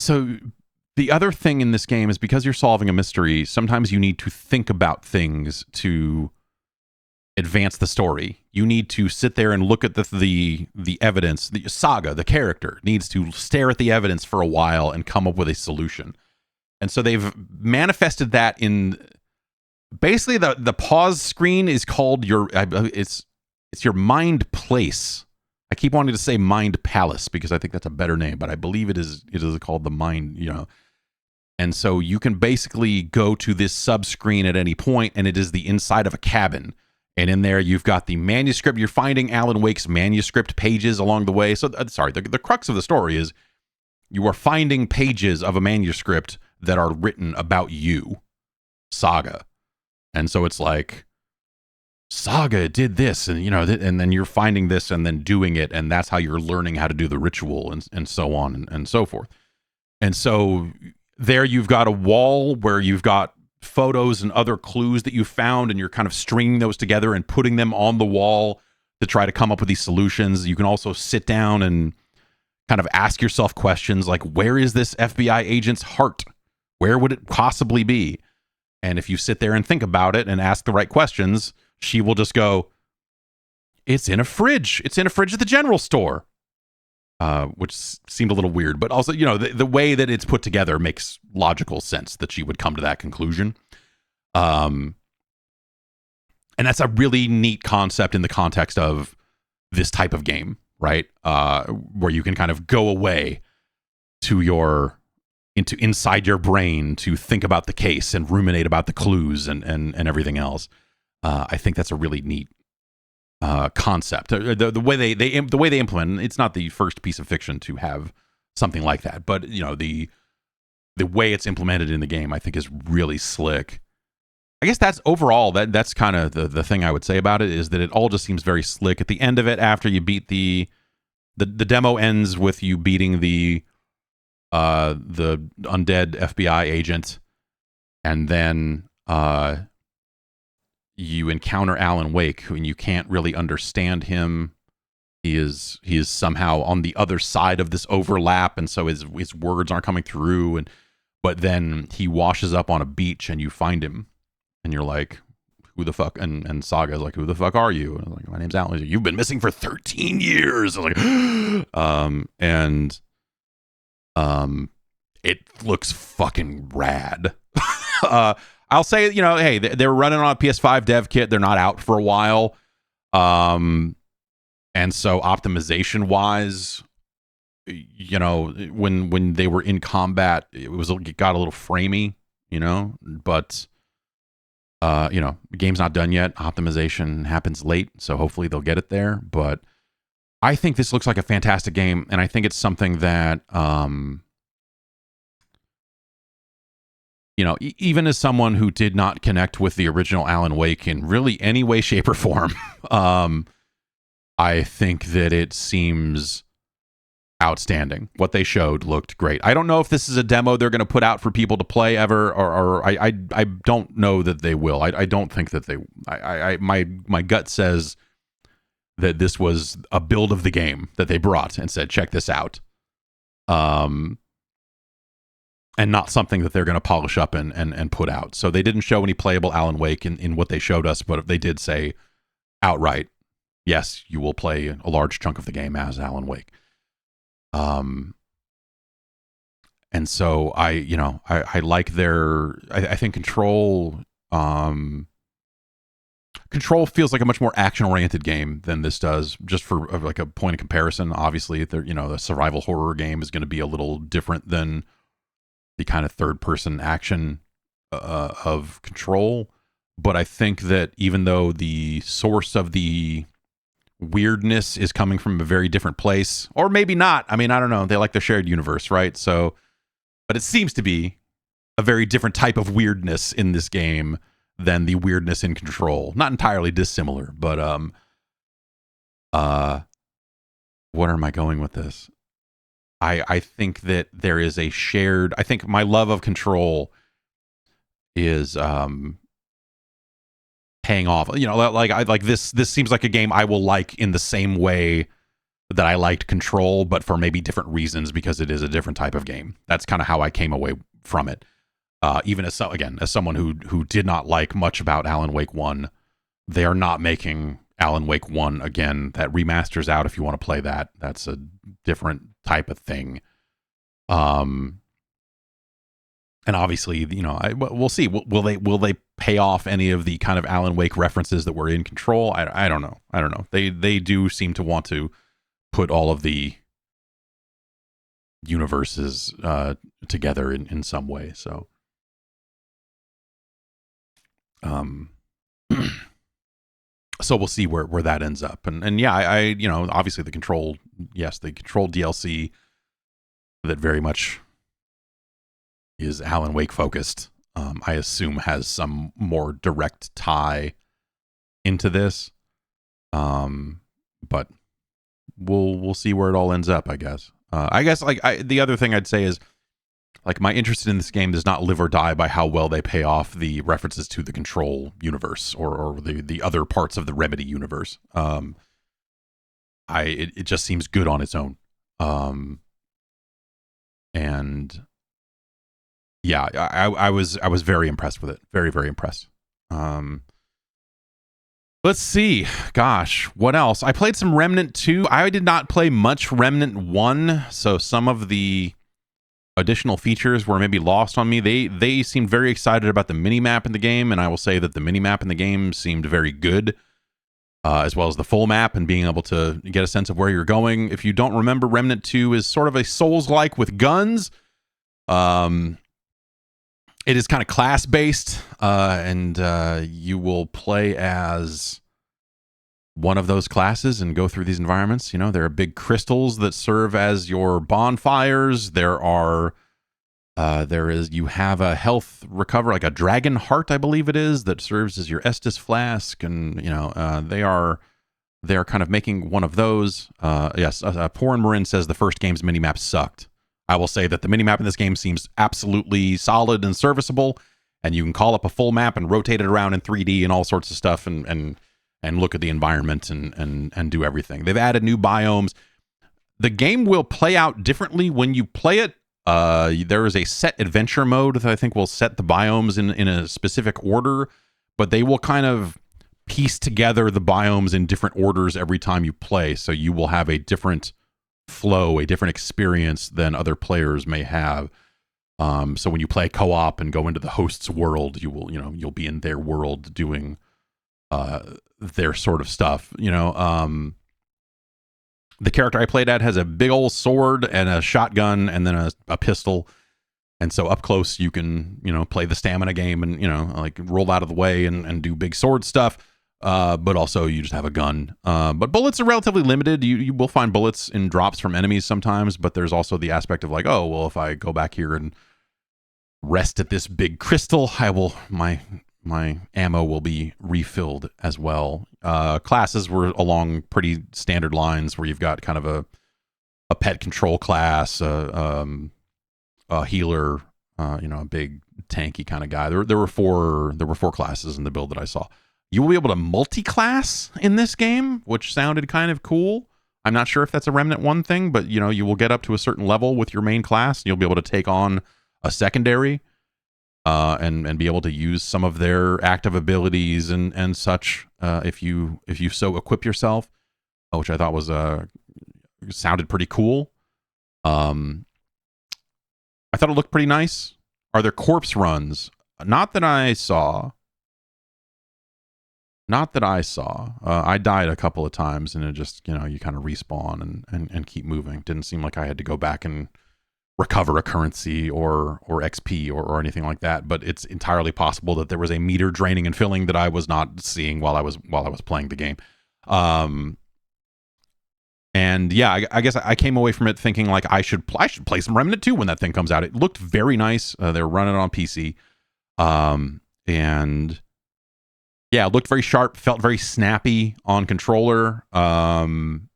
So the other thing in this game is, because you're solving a mystery, sometimes you need to think about things to advance the story. You need to sit there and look at the evidence. The Saga, the character, needs to stare at the evidence for a while and come up with a solution. And so they've manifested that in basically the pause screen is called it's your mind place. I keep wanting to say Mind Palace because I think that's a better name, but I believe it is called the Mind, And so you can basically go to this sub-screen at any point, and it is the inside of a cabin. And in there, you've got the manuscript. You're finding Alan Wake's manuscript pages along the way. So, the crux of the story is you are finding pages of a manuscript that are written about you, Saga. And so it's like, Saga did this, and and then you're finding this and then doing it, and that's how you're learning how to do the ritual, and so on and so forth. And so there you've got a wall where you've got photos and other clues that you found, and you're kind of stringing those together and putting them on the wall to try to come up with these solutions. You can also sit down and kind of ask yourself questions like, where is this FBI agent's heart? Where would it possibly be? And if you sit there and think about it and ask the right questions, she will just go, it's in a fridge. It's in a fridge at the general store. Which seemed a little weird, but also, the way that it's put together makes logical sense that she would come to that conclusion. And that's a really neat concept in the context of this type of game, right? Where you can kind of go away to inside your brain to think about the case and ruminate about the clues and everything else. I think that's a really neat concept. The way they implement, it's not the first piece of fiction to have something like that, but the way it's implemented in the game, I think, is really slick. I guess that's overall that's kind of the thing I would say about it, is that it all just seems very slick. At the end of it, after you beat the demo ends with you beating the undead FBI agent, and then you encounter Alan Wake, and you can't really understand him. He is somehow on the other side of this overlap, and so his words aren't coming through. But then he washes up on a beach, and you find him, and you're like, "Who the fuck?" And Saga's like, "Who the fuck are you?" And I'm like, "My name's Alan." He's like, "You've been missing for 13 years." I was like, it looks fucking rad. I'll say, hey, they were running on a PS5 dev kit. They're not out for a while. And so optimization wise, when they were in combat, it got a little framey, but the game's not done yet. Optimization happens late, so hopefully they'll get it there. But I think this looks like a fantastic game, and I think it's something that even as someone who did not connect with the original Alan Wake in really any way, shape, or form, I think that it seems outstanding. What they showed looked great. I don't know if this is a demo they're going to put out for people to play ever, or I don't know that they will. I don't think that they. My gut says that this was a build of the game that they brought and said, check this out. And not something that they're going to polish up and put out. So they didn't show any playable Alan Wake in what they showed us, but they did say outright, yes, you will play a large chunk of the game as Alan Wake. And so I like I think Control feels like a much more action-oriented game than this does, just for like a point of comparison. Obviously, the survival horror game is going to be a little different than the kind of third-person action of Control. But I think that even though the source of the weirdness is coming from a very different place, or maybe not. I mean, I don't know. They like the shared universe, right? So, but it seems to be a very different type of weirdness in this game than the weirdness in Control. Not entirely dissimilar, but what am I going with this? I think that there is a shared. I think my love of Control is paying off. Like this seems like a game I will like in the same way that I liked Control, but for maybe different reasons, because it is a different type of game. That's kind of how I came away from it. Even as someone who did not like much about Alan Wake 1, they are not making Alan Wake 1 again. That remaster's out if you want to play that. That's a different type of thing. And obviously, we'll see. Will they pay off any of the kind of Alan Wake references that were in Control? I don't know. They do seem to want to put all of the universes together in some way. So, so we'll see where that ends up. And yeah, I obviously the Control DLC that very much is Alan Wake focused, I assume has some more direct tie into this. But we'll see where it all ends up, I guess. The other thing I'd say is, like, my interest in this game does not live or die by how well they pay off the references to the Control universe or the other parts of the Remedy universe. It just seems good on its own. And yeah, I was very impressed with it. Very, very impressed. But Let's see. Gosh, what else? I played some Remnant 2. I did not play much Remnant 1, so some of the additional features were maybe lost on me. They seemed very excited about the mini-map in the game, and I will say that the mini-map in the game seemed very good, as well as the full map and being able to get a sense of where you're going. If you don't remember, Remnant 2 is sort of a Souls-like with guns. It is kind of class-based, and you will play as one of those classes and go through these environments. You know, there are big crystals that serve as your bonfires. You have a health recover, like a dragon heart, I believe it is, that serves as your Estus flask, and they are kind of making one of those. Yes, Porin Marin says the first game's minimap sucked. I will say that the minimap in this game seems absolutely solid and serviceable, and you can call up a full map and rotate it around in 3D and all sorts of stuff, and look at the environment and do everything. They've added new biomes. The game will play out differently when you play it. There is a set adventure mode that I think will set the biomes in a specific order, but they will kind of piece together the biomes in different orders every time you play, so you will have a different flow, a different experience than other players may have. So when you play co-op and go into the host's world, you'll be in their world doing their sort of stuff. The character I played at has a big old sword and a shotgun and then a pistol. And so up close you can, play the stamina game and, like roll out of the way and do big sword stuff. But also you just have a gun. But bullets are relatively limited. You will find bullets in drops from enemies sometimes, but there's also the aspect of like, oh, well, if I go back here and rest at this big crystal, my ammo will be refilled as well. Classes were along pretty standard lines where you've got kind of a pet control class, a healer, a big tanky kind of guy. There were four classes in the build that I saw. You will be able to multi-class in this game, which sounded kind of cool. I'm not sure if that's a Remnant 1 thing, but you will get up to a certain level with your main class, and you'll be able to take on a secondary, and be able to use some of their active abilities and such, if you so equip yourself, which I thought was sounded pretty cool. I thought it looked pretty nice. Are there corpse runs? Not that I saw. I died a couple of times, and it just, you kind of respawn and keep moving. Didn't seem like I had to go back and recover a currency or XP or anything like that. But it's entirely possible that there was a meter draining and filling that I was not seeing while I was playing the game. And yeah, I guess I came away from it thinking like I should play some Remnant 2 when that thing comes out. It looked very nice. They were running on PC, and yeah, it looked very sharp, felt very snappy on controller. And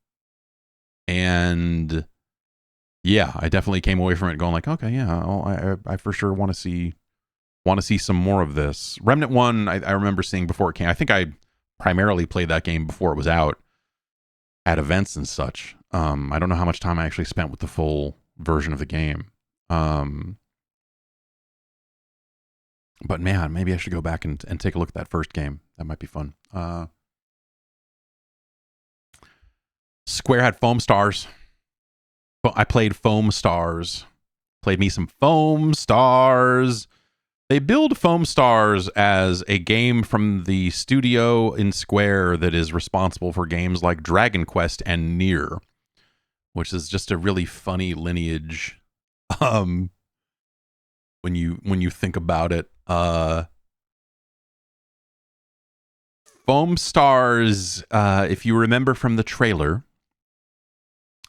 yeah, I definitely came away from it going like, okay, yeah, I for sure want to see some more of this. Remnant 1, I remember seeing before it came. I think I primarily played that game before it was out at events and such. I don't know how much time I actually spent with the full version of the game. But man, maybe I should go back and take a look at that first game. That might be fun. Square had Foamstars. I played Foamstars. Played me some Foamstars. They build Foamstars as a game from the studio in Square that is responsible for games like Dragon Quest and Nier, which is just a really funny lineage. When you think about it. Foamstars, if you remember from the trailer,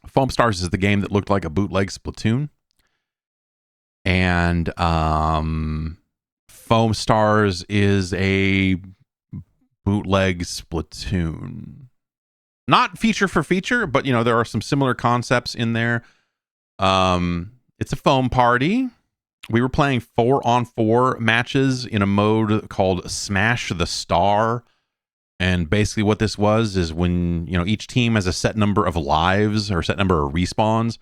Foamstars is the game that looked like a bootleg Splatoon. And Foamstars is a bootleg Splatoon. Not feature for feature, but there are some similar concepts in there. It's a foam party. We were playing 4-on-4 matches in a mode called Smash the Star. And basically what this was is when, each team has a set number of lives or set number of respawns.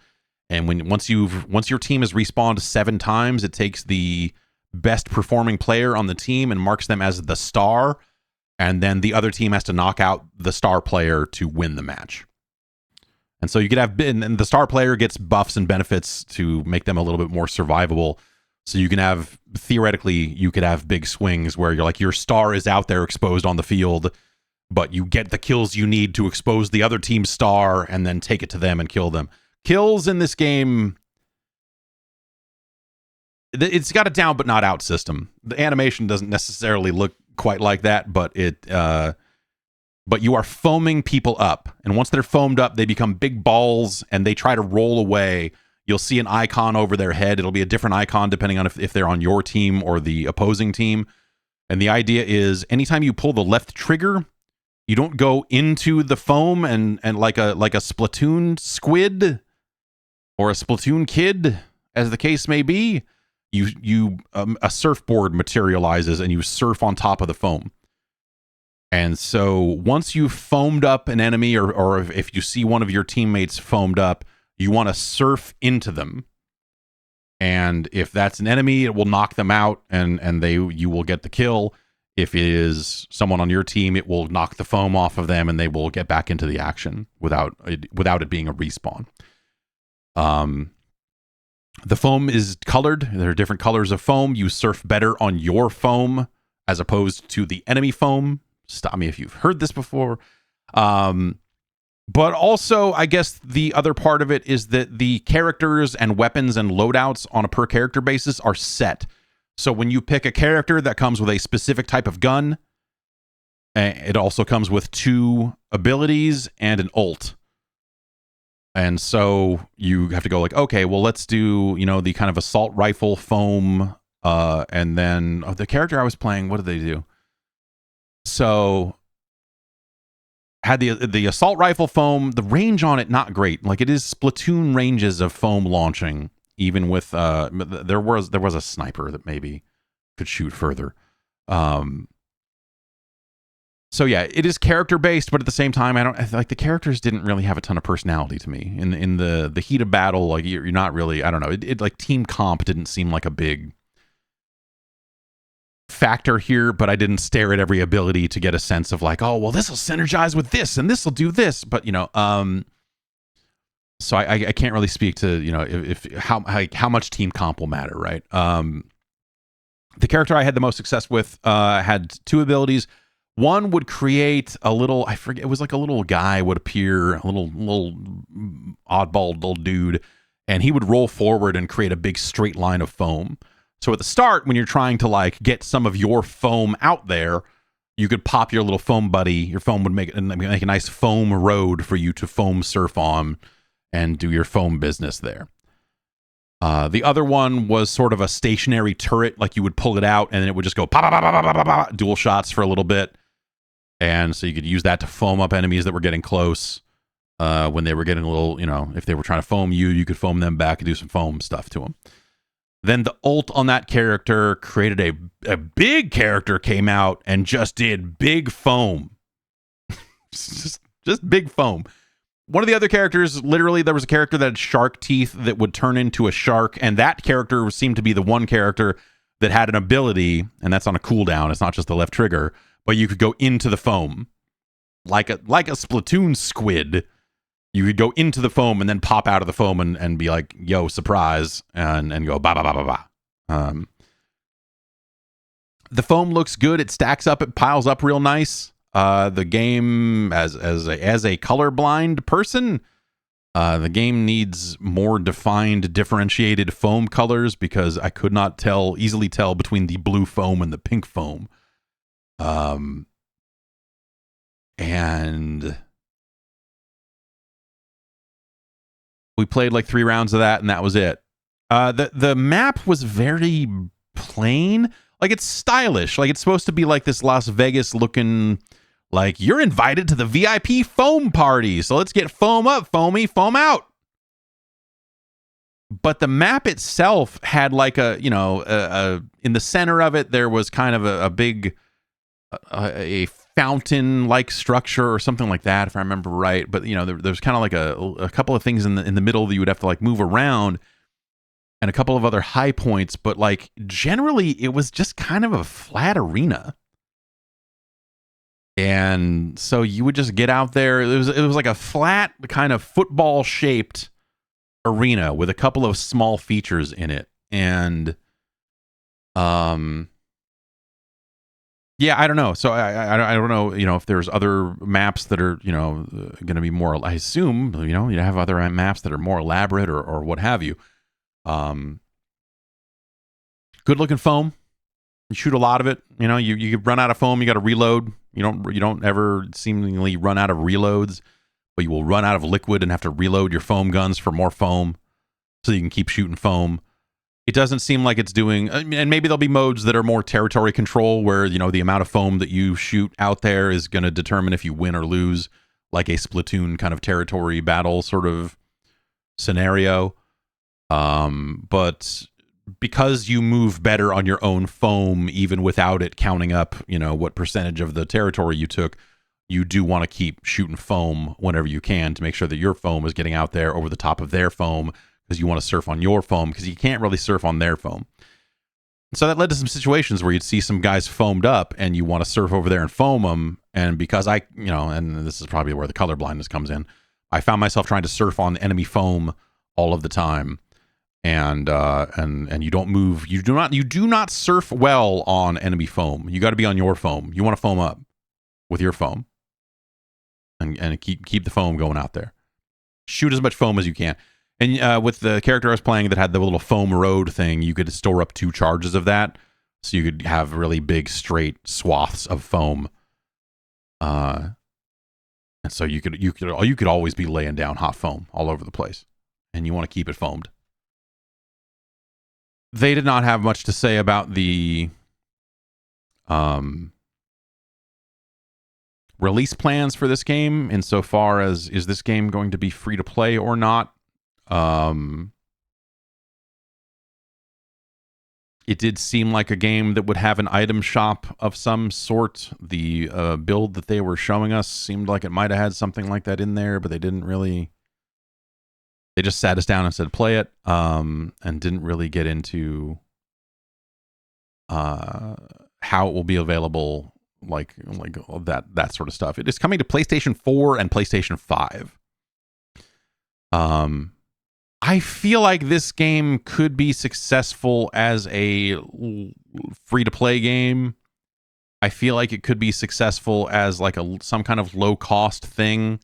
And once your team has respawned 7 times, it takes the best performing player on the team and marks them as the star. and then the other team has to knock out the star player to win the match. And so you could have and the star player gets buffs and benefits to make them a little bit more survivable. So you can have, theoretically, you could have big swings where you're like, your star is out there exposed on the field, but you get the kills you need to expose the other team's star and then take it to them and kill them. Kills in this game, it's got a down but not out system. The animation doesn't necessarily look quite like that, but but you are foaming people up. And once they're foamed up, they become big balls and they try to roll away. You'll see an icon over their head. It'll be a different icon depending on if they're on your team or the opposing team. And the idea is anytime you pull the left trigger, you don't go into the foam and like a Splatoon squid or a Splatoon kid, as the case may be. A surfboard materializes and you surf on top of the foam. And so once you've foamed up an enemy, or if you see one of your teammates foamed up, you want to surf into them. And if that's an enemy, it will knock them out and you will get the kill. If it is someone on your team, it will knock the foam off of them and they will get back into the action without it being a respawn. The foam is colored. There are different colors of foam. You surf better on your foam as opposed to the enemy foam. Stop me if you've heard this before. But also, I guess the other part of it is that the characters and weapons and loadouts on a per character basis are set. So when you pick a character that comes with a specific type of gun, it also comes with 2 abilities and an ult. And so you have to go like, okay, well, let's do, the kind of assault rifle foam. And then the character I was playing, what did they do? So had the assault rifle foam, the range on it, not great. Like it is Splatoon ranges of foam launching, even with, there was a sniper that maybe could shoot further. So yeah, it is character based, but at the same time, the characters didn't really have a ton of personality to me in the heat of battle. Like you're not really, I don't know. It like team comp didn't seem like a big factor here, but I didn't stare at every ability to get a sense of like, oh, well, this will synergize with this and this will do this. But so I can't really speak to, if how much team comp will matter, right? The character I had the most success with had 2 abilities. One would create a little, I forget, it was like a little guy would appear, a little oddball little dude, and he would roll forward and create a big straight line of foam. So at the start, when you're trying to like get some of your foam out there, you could pop your little foam buddy. Your foam would make a nice foam road for you to foam surf on and do your foam business there. The other one was sort of a stationary turret, like you would pull it out and then it would just go pop, pop, pop, pop, pop, pop, dual shots for a little bit. And so you could use that to foam up enemies that were getting close. When they were getting a little, if they were trying to foam you, you could foam them back and do some foam stuff to them. Then the ult on that character created a big character came out and just did big foam. just big foam. One of the other characters, literally, there was a character that had shark teeth that would turn into a shark, and that character seemed to be the one character that had an ability, and that's on a cooldown. It's not just the left trigger, but you could go into the foam like a Splatoon squid. You could go into the foam and then pop out of the foam and be like, yo, surprise, and go ba ba ba ba ba. The foam looks good. It stacks up. It piles up real nice. The game, as a colorblind person, the game needs more defined, differentiated foam colors because I could not easily tell between the blue foam and the pink foam. And we played like 3 rounds of that, and that was it. The map was very plain. Like, it's stylish. Like, it's supposed to be like this Las Vegas looking, like, you're invited to the VIP foam party. So let's get foam up, foamy, foam out. But the map itself had like in the center of it, there was kind of a big, a fountain-like structure or something like that, if I remember right. But, there's kind of like a couple of things in the middle that you would have to like move around, and a couple of other high points. But like generally, it was just kind of a flat arena. And so you would just get out there. It was like a flat kind of football shaped arena with a couple of small features in it. And yeah, I don't know. So I don't know, if there's other maps that are, going to be more, I assume, you have other maps that are more elaborate or what have you. Good looking foam. You shoot a lot of it. You run out of foam, you got to reload. You don't ever seemingly run out of reloads, but you will run out of liquid and have to reload your foam guns for more foam so you can keep shooting foam. It doesn't seem like it's doing, and maybe there'll be modes that are more territory control where, the amount of foam that you shoot out there is going to determine if you win or lose, like a Splatoon kind of territory battle sort of scenario. But because you move better on your own foam, even without it counting up, what percentage of the territory you took, you do want to keep shooting foam whenever you can to make sure that your foam is getting out there over the top of their foam, because you want to surf on your foam, because you can't really surf on their foam. So that led to some situations where you'd see some guys foamed up and you want to surf over there and foam them. And because and this is probably where the color blindness comes in, I found myself trying to surf on enemy foam all of the time. And you don't move. You do not surf well on enemy foam. You got to be on your foam. You want to foam up with your foam and keep the foam going out there. Shoot as much foam as you can. And with the character I was playing that had the little foam road thing, you could store up 2 charges of that, so you could have really big straight swaths of foam. And so you could always be laying down hot foam all over the place, and you want to keep it foamed. They did not have much to say about the release plans for this game, insofar as, is this game going to be free to play or not? It did seem like a game that would have an item shop of some sort. The build that they were showing us seemed like it might have had something like that in there, but they didn't really. They just sat us down and said, play it, and didn't really get into how it will be available, like that sort of stuff. It is coming to PlayStation 4 and PlayStation 5. I feel like this game could be successful as a free-to-play game. I feel like it could be successful as like some kind of low-cost thing.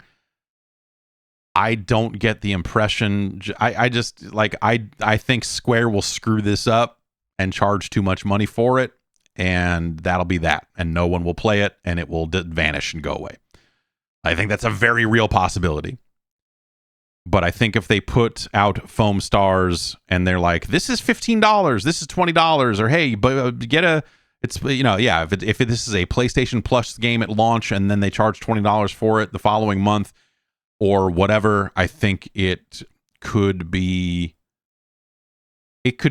I don't get the impression. I just like I think Square will screw this up and charge too much money for it, and that'll be that, and no one will play it, and it will vanish and go away. I think that's a very real possibility. But I think if they put out Foamstars and they're like, this is $15, this is $20, or hey, but get a, it's, if this is a PlayStation Plus game at launch and then they charge $20 for it the following month or whatever, I think it could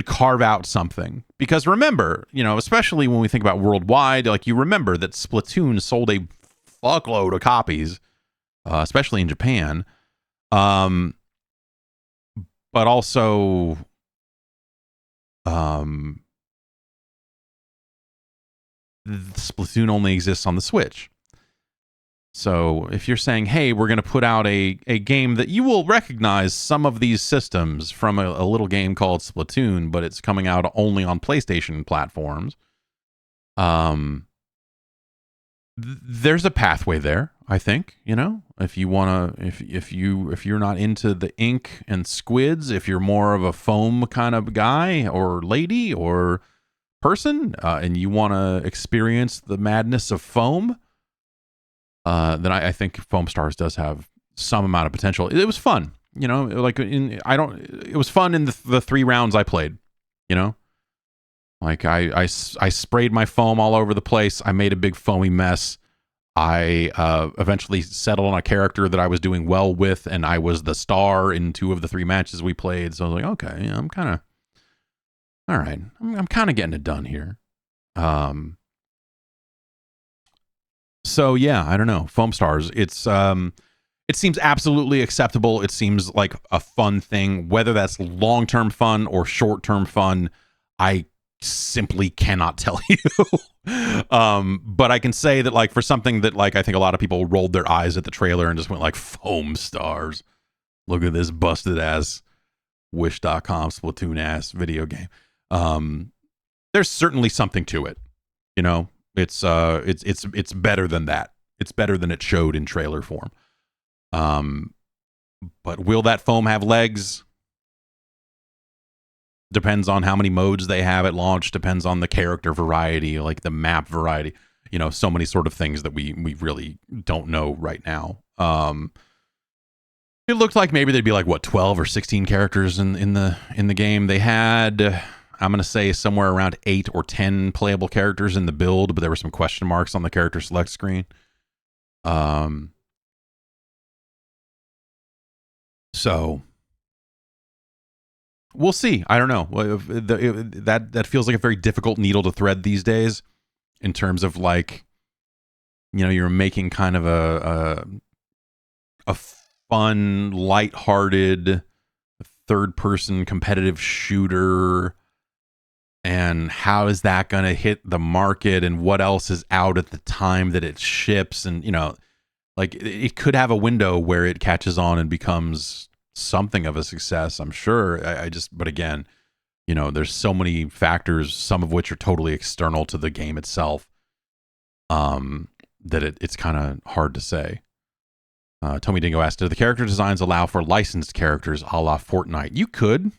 carve out something. Because remember, especially when we think about worldwide, like, you remember that Splatoon sold a fuckload of copies, especially in Japan. But also, Splatoon only exists on the Switch. So if you're saying, hey, we're going to put out a game that you will recognize some of these systems from a little game called Splatoon, but it's coming out only on PlayStation platforms, there's a pathway there, I think. If you want to, if you're not into the ink and squids, if you're more of a foam kind of guy or lady or person, and you want to experience the madness of foam, then I think Foamstars does have some amount of potential. It was fun, it was fun in the 3 rounds I played, Like I sprayed my foam all over the place. I made a big foamy mess. I eventually settled on a character that I was doing well with, and I was the star in 2 of the 3 matches we played. So I was like, okay, I'm kind of all right. I'm kind of getting it done here. So yeah, I don't know. Foamstars. It seems absolutely acceptable. It seems like a fun thing, whether that's long-term fun or short-term fun. I simply cannot tell you. But I can say that, like, for something that, like, I think a lot of people rolled their eyes at the trailer and just went like, Foamstars, look at this busted ass Wish.com Splatoon ass video game. There's certainly something to it. You know, it's better than that. It's better than it showed in trailer form. But will that foam have legs? Depends on how many modes they have at launch. Depends on the character variety, like the map variety. You know, so many sort of things that we really don't know right now. It looked like maybe they'd be like, what, 12 or 16 characters in the game. They had, I'm going to say, somewhere around 8 or 10 playable characters in the build, but there were some question marks on the character select screen. So we'll see. I don't know. That feels like a very difficult needle to thread these days, in terms of, like, you know, you're making kind of a fun, lighthearted, third-person competitive shooter, and how is that going to hit the market, and what else is out at the time that it ships, and, you know, like, it could have a window where it catches on and becomes something of a success, I'm sure. But again, you know, there's so many factors, some of which are totally external to the game itself, that it's kind of hard to say. Tommy Dingo asked, do the character designs allow for licensed characters a la Fortnite? You could.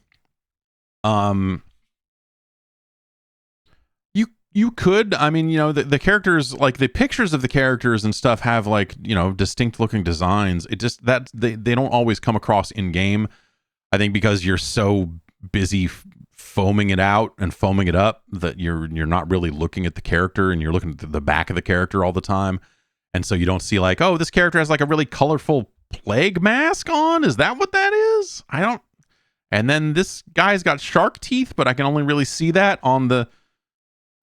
You could. I mean, you know, the characters, like the pictures of the characters and stuff have, like, you know, distinct looking designs. It just, that they don't always come across in game. I think because you're so busy foaming it out and foaming it up that you're not really looking at the character, and you're looking at the back of the character all the time. And so you don't see, like, oh, this character has like a really colorful plague mask on. Is that what that is? I don't. And then this guy's got shark teeth, but I can only really see that on the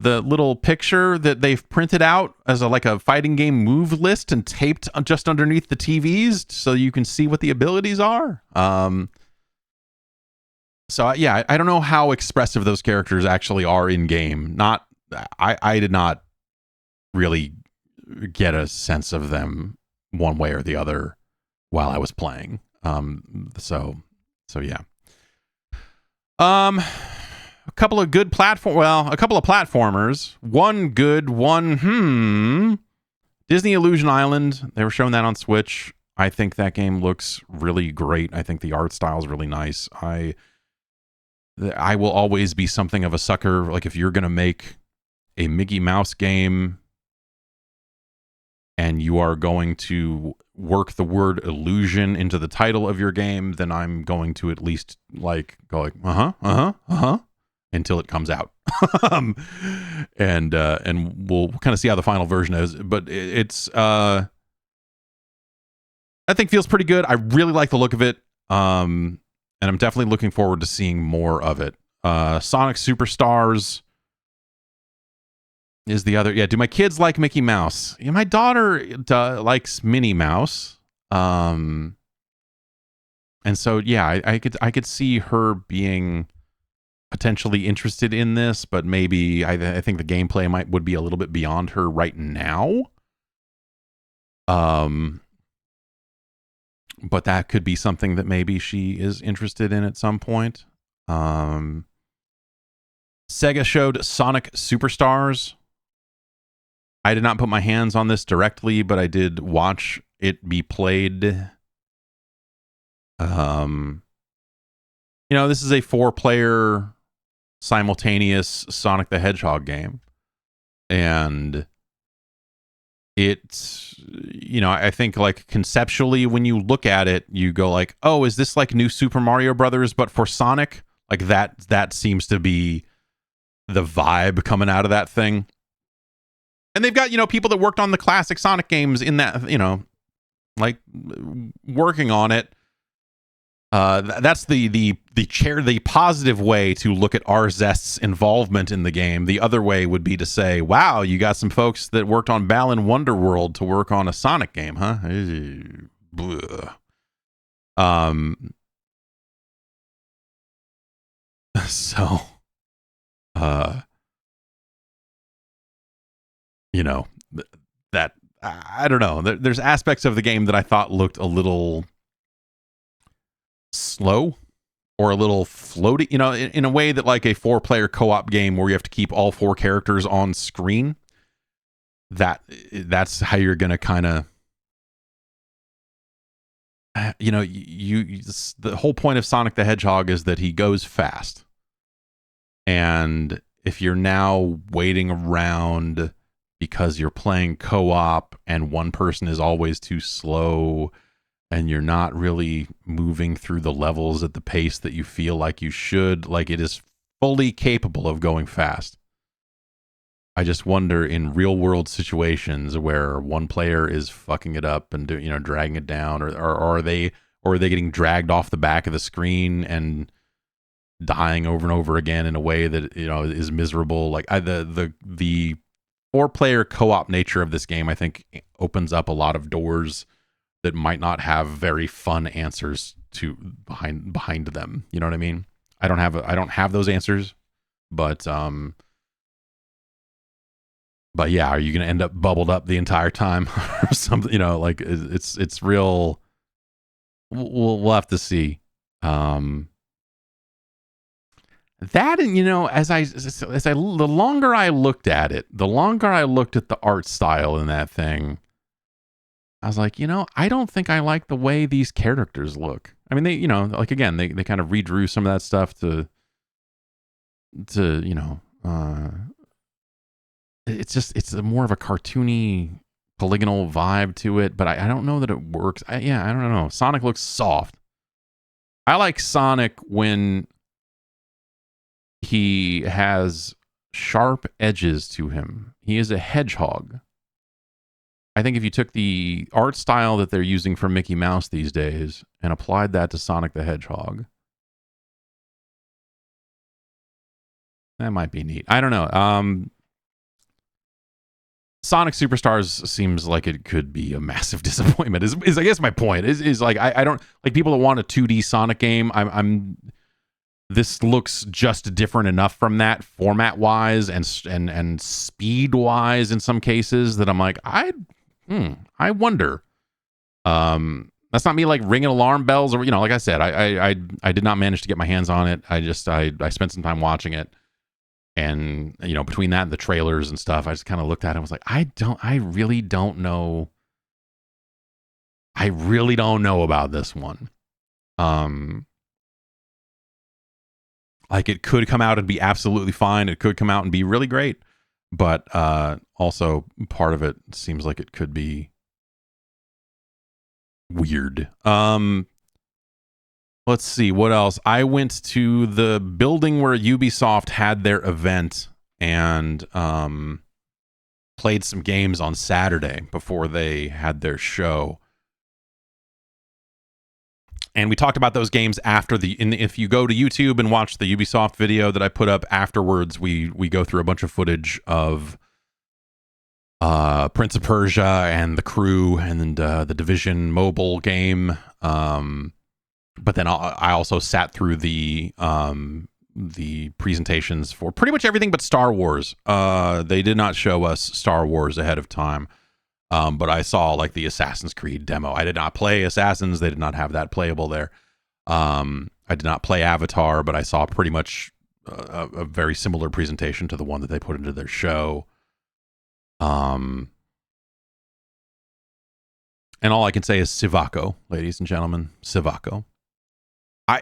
little picture that they've printed out as a fighting game move list and taped just underneath the TVs so you can see what the abilities are. So yeah, I don't know how expressive those characters actually are in game. I did not really get a sense of them one way or the other while I was playing. So yeah. A couple of platformers. One good, one Disney Illusion Island. They were showing that on Switch. I think that game looks really great. I think the art style is really nice. I will always be something of a sucker. Like, if you're going to make a Mickey Mouse game and you are going to work the word illusion into the title of your game, then I'm going to at least go until it comes out. And we'll kind of see how the final version is, but it's I think feels pretty good. I really like the look of it. And I'm definitely looking forward to seeing more of it. Sonic Superstars is the other. Yeah, do my kids like Mickey Mouse? Yeah, my daughter likes Minnie Mouse. And so yeah, I could see her being potentially interested in this, but maybe I think the gameplay would be a little bit beyond her right now. But that could be something that maybe she is interested in at some point. Sega showed Sonic Superstars. I did not put my hands on this directly, but I did watch it be played. You know, this is a 4-player simultaneous Sonic the Hedgehog game. And it's, you know, I think, like, conceptually, when you look at it, you go like, oh, is this like New Super Mario Brothers but for Sonic? Like, that seems to be the vibe coming out of that thing. And they've got, you know, people that worked on the classic Sonic games in that, you know, like, working on it. That's the positive way to look at RZest's involvement in the game. The other way would be to say, wow, you got some folks that worked on Balan Wonderworld to work on a Sonic game, huh? So you know, that I don't know. There's aspects of the game that I thought looked a little slow or a little floaty, you know, in a way that like a 4-player co-op game where you have to keep all 4 characters on screen. That's how you're going to kind of, you know, the whole point of Sonic the Hedgehog is that he goes fast. And if you're now waiting around because you're playing co-op and one person is always too slow and you're not really moving through the levels at the pace that you feel like you should, like it is fully capable of going fast. I just wonder in real world situations where one player is fucking it up and dragging it down, or are they getting dragged off the back of the screen and dying over and over again in a way that is miserable. Like the 4-player co-op nature of this game, I think, opens up a lot of doors that might not have very fun answers to behind them. You know what I mean? I don't have those answers, but yeah, are you going to end up bubbled up the entire time or something? Like it's real. We'll have to see. That, and the longer I looked at it, the longer I looked at the art style in that thing, I was like, I don't think I like the way these characters look. I mean, they kind of redrew some of that stuff to it's more of a cartoony, polygonal vibe to it, but I don't know that it works. I don't know. Sonic looks soft. I like Sonic when he has sharp edges to him. He is a hedgehog. I think if you took the art style that they're using for Mickey Mouse these days and applied that to Sonic the Hedgehog, that might be neat. I don't know. Sonic Superstars seems like it could be a massive disappointment. Is I guess my point is like I don't like people that want a 2D Sonic game. This looks just different enough from that format wise and speed wise in some cases that I'm like I wonder. That's not me like ringing alarm bells or like I said I did not manage to get my hands on it. I spent some time watching it. And, between that and the trailers and stuff, I just kind of looked at it and was like, I really don't know. I really don't know about this one. Like it could come out and be absolutely fine. It could come out and be really great. But also part of it seems like it could be weird. Let's see, what else? I went to the building where Ubisoft had their event and played some games on Saturday before they had their show. And we talked about those games after if you go to YouTube and watch the Ubisoft video that I put up afterwards, we go through a bunch of footage of Prince of Persia and The Crew and the Division mobile game. But then I also sat through the presentations for pretty much everything but Star Wars. They did not show us Star Wars ahead of time, but I saw like the Assassin's Creed demo. I did not play Assassins; they did not have that playable there. I did not play Avatar, but I saw pretty much a very similar presentation to the one that they put into their show. And all I can say is Sivako, ladies and gentlemen, Sivako. I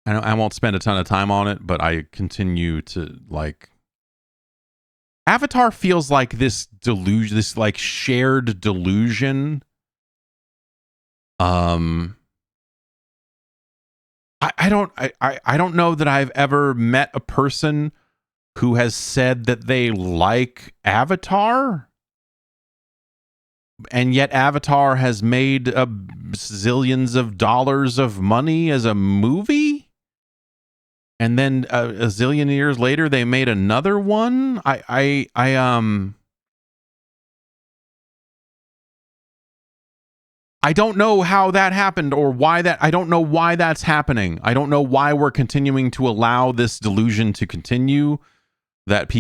won't spend a ton of time on it, but I continue to like. Avatar feels like this delusion, this like shared delusion. I don't know that I've ever met a person who has said that they like Avatar. And yet Avatar has made zillions of dollars of money as a movie. And then a zillion years later, they made another one. I don't know how that happened or why that. I don't know why that's happening. I don't know why we're continuing to allow this delusion to continue. that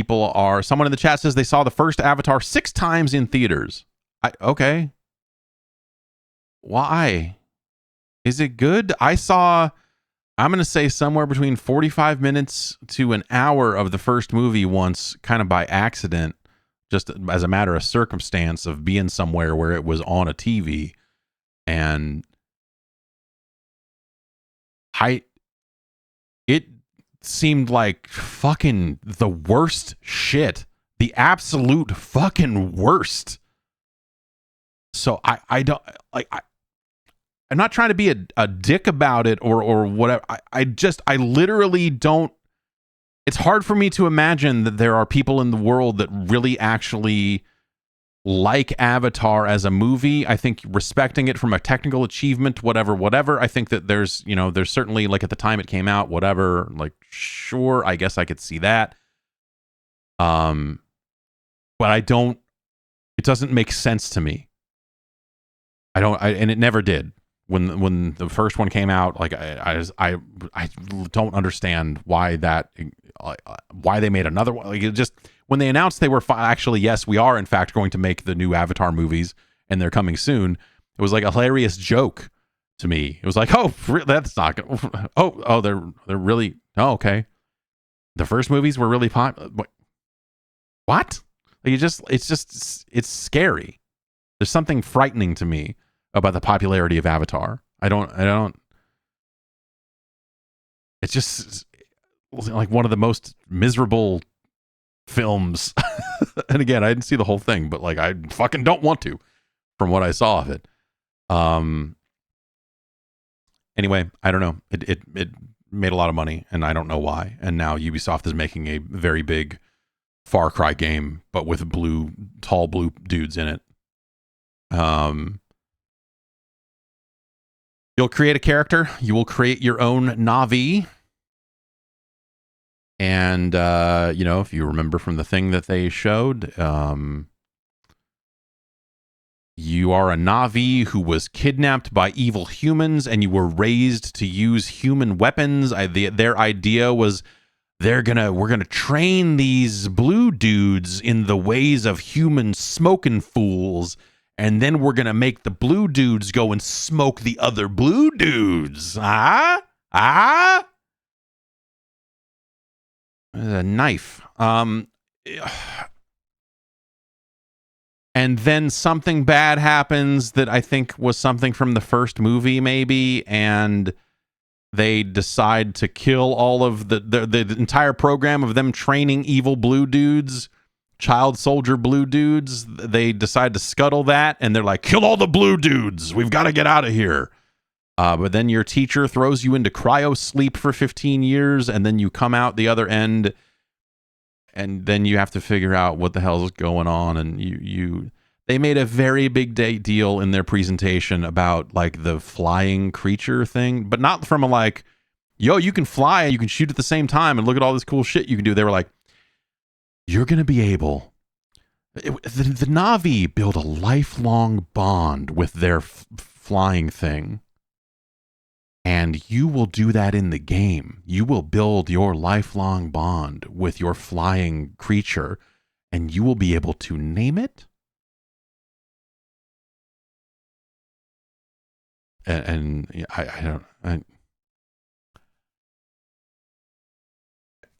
someone in the chat says they saw the first Avatar 6 times in theaters. Okay. Why? Is it good? I'm going to say somewhere between 45 minutes to an hour of the first movie once, kind of by accident, just as a matter of circumstance of being somewhere where it was on a TV. And it seemed like fucking the worst shit. The absolute fucking worst. So I don't like, I'm not trying to be a dick about it or whatever. I literally don't. It's hard for me to imagine that there are people in the world that really actually like Avatar as a movie. I think respecting it from a technical achievement, whatever. I think that there's certainly, like, at the time it came out, whatever, like, sure, I guess I could see that. But it doesn't make sense to me. And it never did. When the first one came out, like, I don't understand why they made another one. Like, it just, when they announced they were actually, yes, we are in fact going to make the new Avatar movies and they're coming soon, it was like a hilarious joke to me. It was like, oh, that's not gonna, oh, they're really, oh, okay. The first movies were really popular. What? Like, it's scary. There's something frightening to me about the popularity of Avatar. I don't. It's just like one of the most miserable films. And again, I didn't see the whole thing, but, like, I fucking don't want to, from what I saw of it. Anyway, I don't know. It made a lot of money, and I don't know why. And now Ubisoft is making a very big Far Cry game, but with tall blue dudes in it. You'll create a character. You will create your own Na'vi. And, if you remember from the thing that they showed, you are a Na'vi who was kidnapped by evil humans, and you were raised to use human weapons. Their idea was we're gonna train these blue dudes in the ways of human smoking fools, and then we're gonna make the blue dudes go and smoke the other blue dudes. A knife. And then something bad happens that I think was something from the first movie, maybe, and they decide to kill all of the entire program of them training evil blue dudes, child soldier blue dudes. They decide to scuttle that, and they're like, kill all the blue dudes. We've got to get out of here. But then your teacher throws you into cryo sleep for 15 years, and then you come out the other end, and then you have to figure out what the hell is going on. And they made a very big deal in their presentation about, like, the flying creature thing, but not from a, like, yo, you can fly and you can shoot at the same time and look at all this cool shit you can do. They were like, you're going to be able... The Na'vi build a lifelong bond with their flying thing. And you will do that in the game. You will build your lifelong bond with your flying creature, and you will be able to name it. And I don't.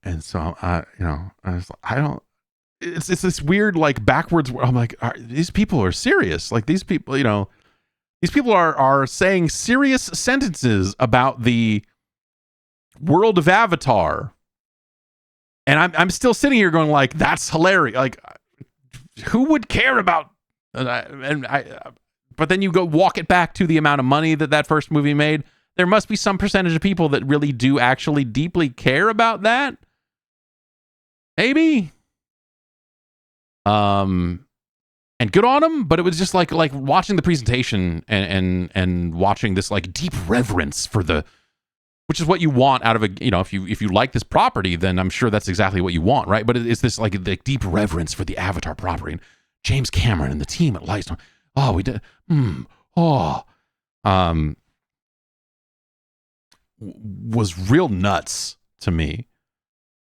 And so I don't. It's this weird, like, backwards. I'm like, these people are serious. Like, these people, these people are saying serious sentences about the world of Avatar, and I'm still sitting here going, like, that's hilarious. Like, who would care about? But then you go walk it back to the amount of money that first movie made. There must be some percentage of people that really do actually deeply care about that. Maybe. And good on them, but it was just like watching the presentation and watching this, like, deep reverence for which is what you want out of a, if you like this property, then I'm sure that's exactly what you want, right? But it's this, like, the deep reverence for the Avatar property, and James Cameron and the team at Lightstone. Oh, we did. Was real nuts to me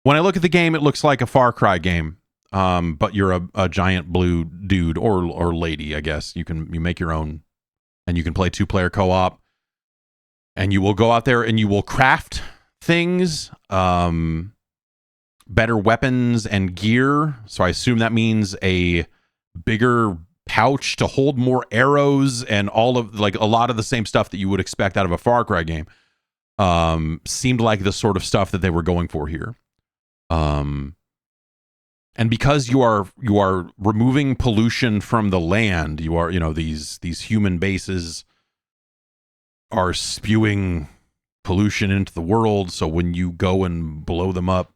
When I look at the game, it looks like a Far Cry game. But you're a giant blue dude or lady, I guess. You make your own, and you can play 2-player co-op. And you will go out there and you will craft things, better weapons and gear. So I assume that means a bigger pouch to hold more arrows and all of like a lot of the same stuff that you would expect out of a Far Cry game. Seemed like the sort of stuff that they were going for here. And because you are removing pollution from the land, you are, these human bases are spewing pollution into the world. So when you go and blow them up,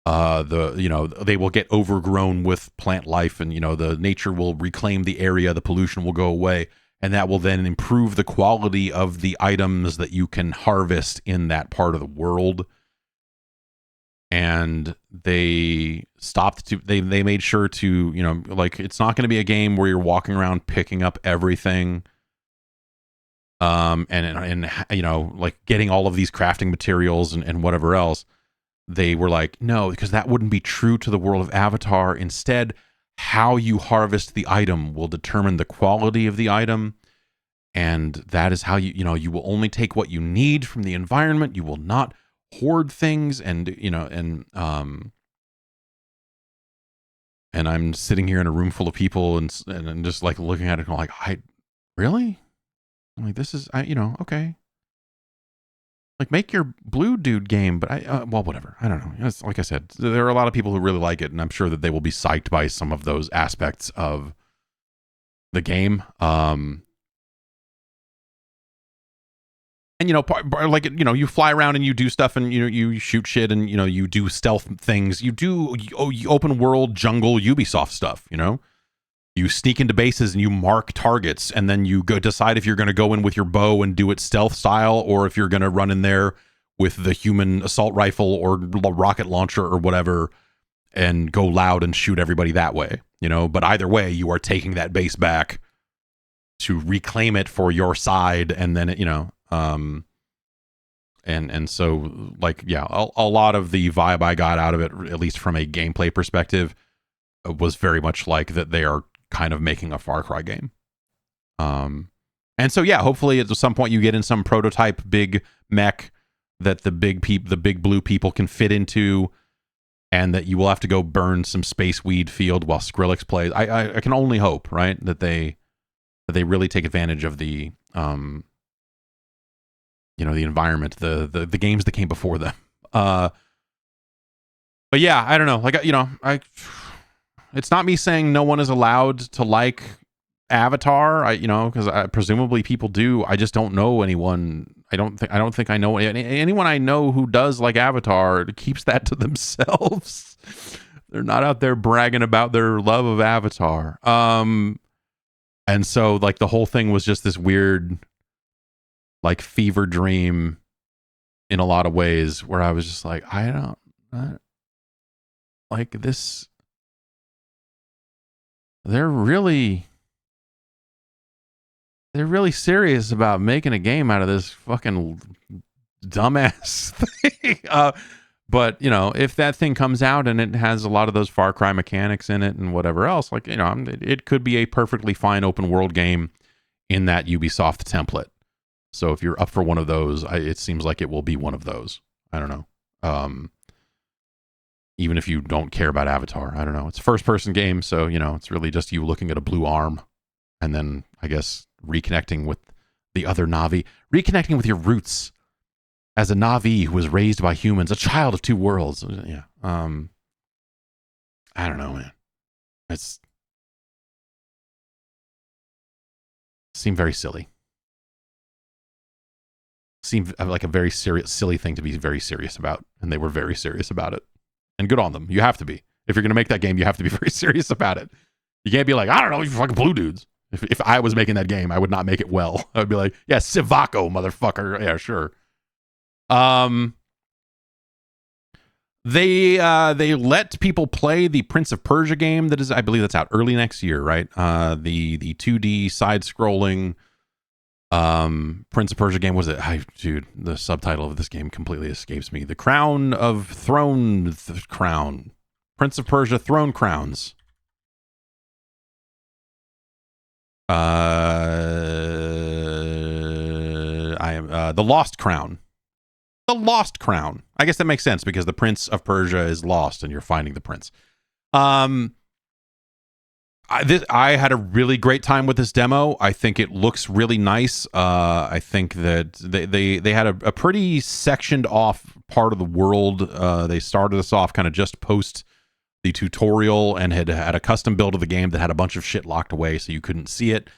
they will get overgrown with plant life, and the nature will reclaim the area, the pollution will go away, and that will then improve the quality of the items that you can harvest in that part of the world. And they made sure to, it's not going to be a game where you're walking around picking up everything. And getting all of these crafting materials and whatever else. They were like, no, because that wouldn't be true to the world of Avatar. Instead, how you harvest the item will determine the quality of the item. And that is how you will only take what you need from the environment. You will not hoard things. And I'm sitting here in a room full of people and just like looking at it and like, really? I'm like, this is, okay. Like, make your blue dude game, but whatever. I don't know. It's, like I said, there are a lot of people who really like it, and I'm sure that they will be psyched by some of those aspects of the game. And, you fly around and you do stuff and, you shoot shit and, you do stealth things. You open world jungle Ubisoft stuff, You sneak into bases and you mark targets, and then you go decide if you're going to go in with your bow and do it stealth style, or if you're going to run in there with the human assault rifle or rocket launcher or whatever and go loud and shoot everybody that way, But either way, you are taking that base back to reclaim it for your side, and then and so a lot of the vibe I got out of it, at least from a gameplay perspective, was very much like that they are kind of making a Far Cry game. And so hopefully at some point you get in some prototype big mech that the big blue people can fit into, and that you will have to go burn some space weed field while Skrillex plays. I can only hope, right, that they really take advantage of the the environment, the games that came before them. But yeah, I don't know. It's not me saying no one is allowed to like Avatar, because presumably people do. I just don't know anyone. I don't think I know anyone I know who does like Avatar keeps that to themselves. They're not out there bragging about their love of Avatar. And so like the whole thing was just this weird like fever dream in a lot of ways, where I was just like, I don't like this. They're really serious about making a game out of this fucking dumbass thing. But if that thing comes out and it has a lot of those Far Cry mechanics in it and whatever else, like, it could be a perfectly fine open world game in that Ubisoft template. So if you're up for one of those, it seems like it will be one of those. I don't know. Even if you don't care about Avatar, I don't know. It's a first-person game, so, it's really just you looking at a blue arm and then, I guess, reconnecting with the other Na'vi. Reconnecting with your roots as a Na'vi who was raised by humans, a child of two worlds. Yeah. I don't know, man. It seemed very silly. Seemed like a very silly thing to be very serious about, and they were very serious about it. And good on them. You have to be. If you're going to make that game, you have to be very serious about it. You can't be like, I don't know, you fucking blue dudes. If I was making that game, I would not make it well. I would be like, yeah, Sivako, motherfucker. Yeah, sure. They let people play the Prince of Persia game that is, I believe that's out early next year, right? The 2D side-scrolling Prince of Persia game was it? Dude, the subtitle of this game completely escapes me. The Crown of Throne Crown. Prince of Persia Throne Crowns. I am the Lost Crown. The Lost Crown. I guess that makes sense because the Prince of Persia is lost and you're finding the prince. I had a really great time with this demo. I think it looks really nice. I think that they had a pretty sectioned off part of the world. They started us off kind of just post the tutorial and had a custom build of the game that had a bunch of shit locked away so you couldn't see it.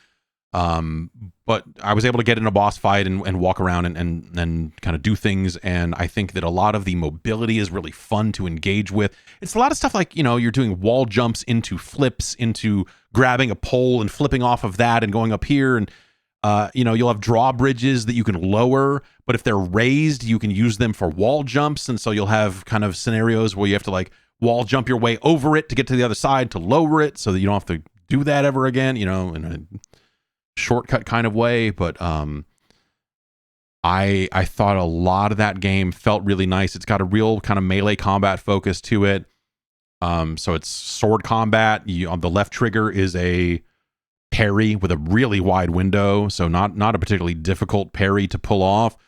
But I was able to get in a boss fight and walk around and kind of do things. And I think that a lot of the mobility is really fun to engage with. It's a lot of stuff like, you're doing wall jumps into flips, into grabbing a pole and flipping off of that and going up here. And, you'll have drawbridges that you can lower, but if they're raised, you can use them for wall jumps. And so you'll have kind of scenarios where you have to like wall jump your way over it to get to the other side to lower it so that you don't have to do that ever again, in a shortcut kind of way. But I thought a lot of that game felt really nice. It's got a real kind of melee combat focus to it. So it's sword combat. On the left trigger is a parry with a really wide window, so not a particularly difficult parry to pull off.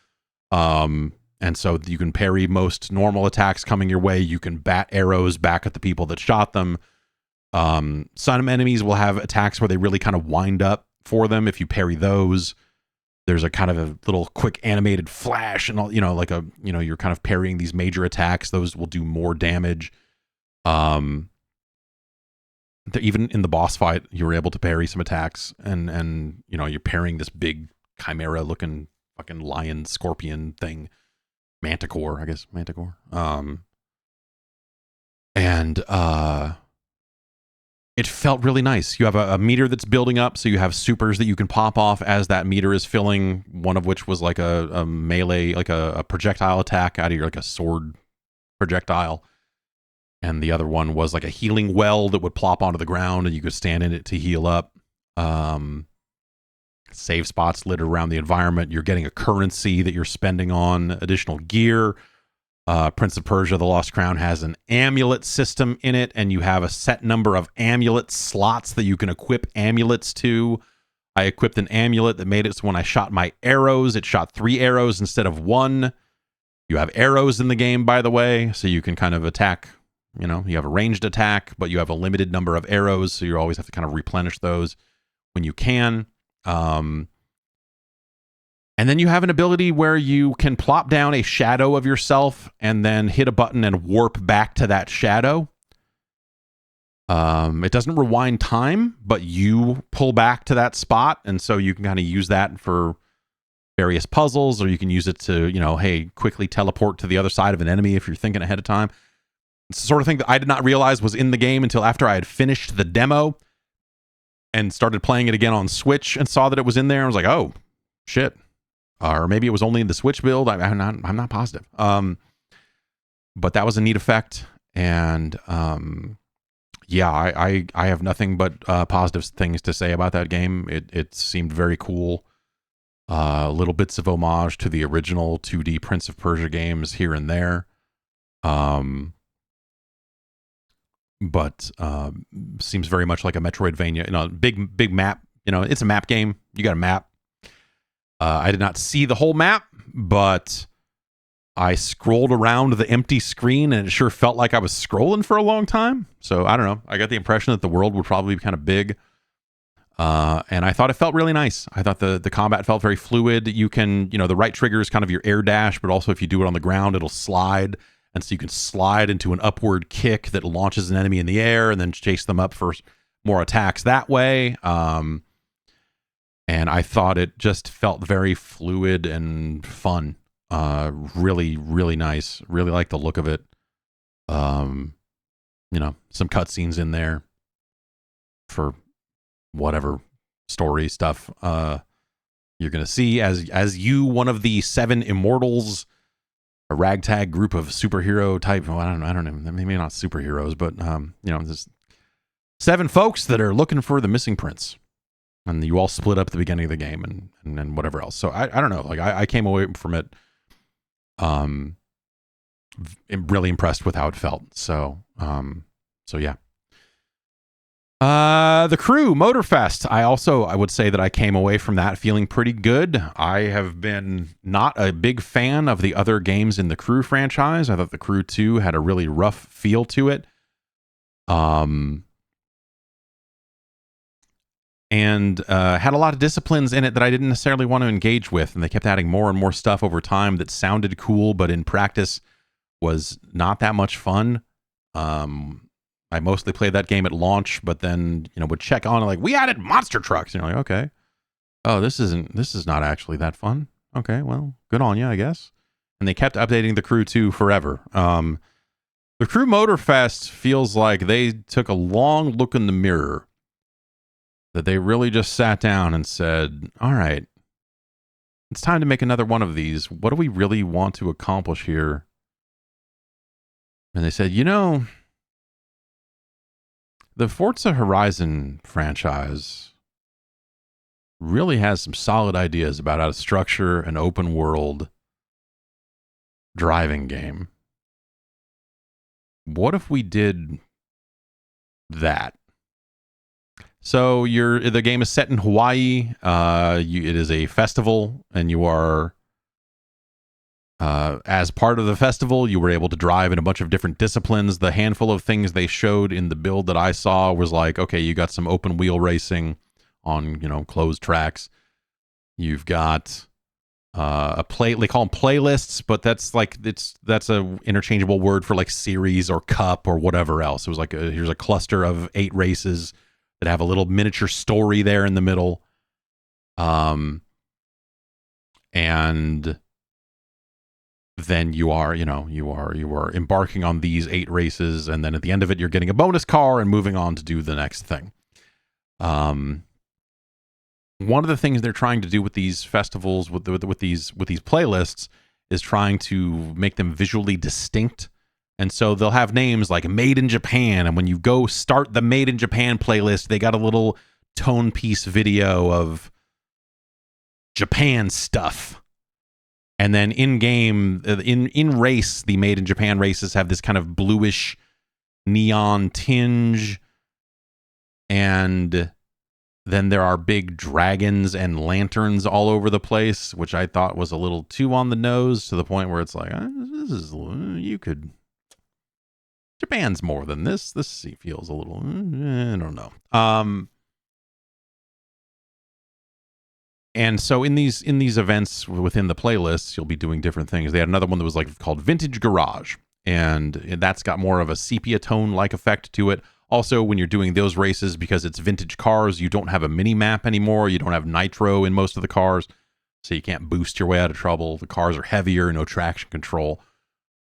And so you can parry most normal attacks coming your way. You can bat arrows back at the people that shot them. Some enemies will have attacks where they really kind of wind up for them. If you parry those, there's a kind of a little quick animated flash and all, you're kind of parrying these major attacks. Those will do more damage. Even in the boss fight, you were able to parry some attacks and you're parrying this big chimera looking fucking lion scorpion thing. Manticore. It felt really nice. You have a meter that's building up, so you have supers that you can pop off as that meter is filling, one of which was like a melee, like a projectile attack out of your, like a sword projectile. And the other one was like a healing well that would plop onto the ground and you could stand in it to heal up. Save spots littered around the environment. You're getting a currency that you're spending on additional gear. Prince of Persia, The Lost Crown has an amulet system in it, and you have a set number of amulet slots that you can equip amulets to. I equipped an amulet that made it so when I shot my arrows, it shot 3 arrows instead of 1. You have arrows in the game, by the way, so you can kind of attack. You have a ranged attack, but you have a limited number of arrows, so you always have to kind of replenish those when you can. And then you have an ability where you can plop down a shadow of yourself and then hit a button and warp back to that shadow. It doesn't rewind time, but you pull back to that spot. And so you can kind of use that for various puzzles, or you can use it to, hey, quickly teleport to the other side of an enemy if you're thinking ahead of time. It's the sort of thing that I did not realize was in the game until after I had finished the demo and started playing it again on Switch and saw that it was in there. I was like, oh, shit. Or maybe it was only in the Switch build. I'm not positive. But that was a neat effect. And yeah, I have nothing but positive things to say about that game. It seemed very cool. Little bits of homage to the original 2D Prince of Persia games here and there. But seems very much like a Metroidvania. Big map. It's a map game. You got a map. I did not see the whole map, but I scrolled around the empty screen and it sure felt like I was scrolling for a long time. So I don't know. I got the impression that the world would probably be kind of big. And I thought it felt really nice. I thought the combat felt very fluid. You can, the right trigger is kind of your air dash, but also if you do it on the ground, it'll slide. And so you can slide into an upward kick that launches an enemy in the air and then chase them up for more attacks that way. And I thought it just felt very fluid and fun. Really, really nice. Really like the look of it. Some cutscenes in there for whatever story stuff you're going to see as you, one of the 7 immortals, a ragtag group of superhero type. Well, I don't know. Maybe not superheroes, but there's 7 folks that are looking for the missing prince. and you all split up at the beginning of the game, and whatever else. So I don't know. Like I came away from it, really impressed with how it felt. So yeah. The Crew Motorfest. I would say that I came away from that feeling pretty good. I have been not a big fan of the other games in the Crew franchise. I thought the Crew 2 had a really rough feel to it. And had a lot of disciplines in it that I didn't necessarily want to engage with, and they kept adding more and more stuff over time that sounded cool, but in practice was not that much fun. I mostly played that game at launch, but then, would check on like, we added monster trucks. And you're like, okay. Oh, this is not actually that fun. Okay, well, good on you, I guess. And they kept updating the Crew 2 forever. The Crew Motorfest feels like they took a long look in the mirror, that they really just sat down and said, all right, it's time to make another one of these. What do we really want to accomplish here? And they said, the Forza Horizon franchise really has some solid ideas about how to structure an open world driving game. What if we did that? So the game is set in Hawaii. It is a festival, and you are, as part of the festival, you were able to drive in a bunch of different disciplines. The handful of things they showed in the build that I saw was like, okay, you got some open wheel racing on, closed tracks. You've got they call them playlists, but that's a interchangeable word for like series or cup or whatever else. It was like here's a cluster of 8 races that have a little miniature story there in the middle. And then you are embarking on these 8 races, and then at the end of it, you're getting a bonus car and moving on to do the next thing. One of the things they're trying to do with these festivals, with these playlists, is trying to make them visually distinct. And so they'll have names like Made in Japan, and when you go start the Made in Japan playlist, they got a little tone piece video of Japan stuff. And then in-game, in race, the Made in Japan races have this kind of bluish neon tinge. And then there are big dragons and lanterns all over the place, which I thought was a little too on the nose, to the point where it's like, Japan's more than this. This feels a little, I don't know. And so in these events within the playlists, you'll be doing different things. They had another one that was like called Vintage Garage, and that's got more of a sepia tone like effect to it. Also, when you're doing those races, because it's vintage cars, you don't have a mini map anymore. You don't have nitro in most of the cars, so you can't boost your way out of trouble. The cars are heavier, no traction control,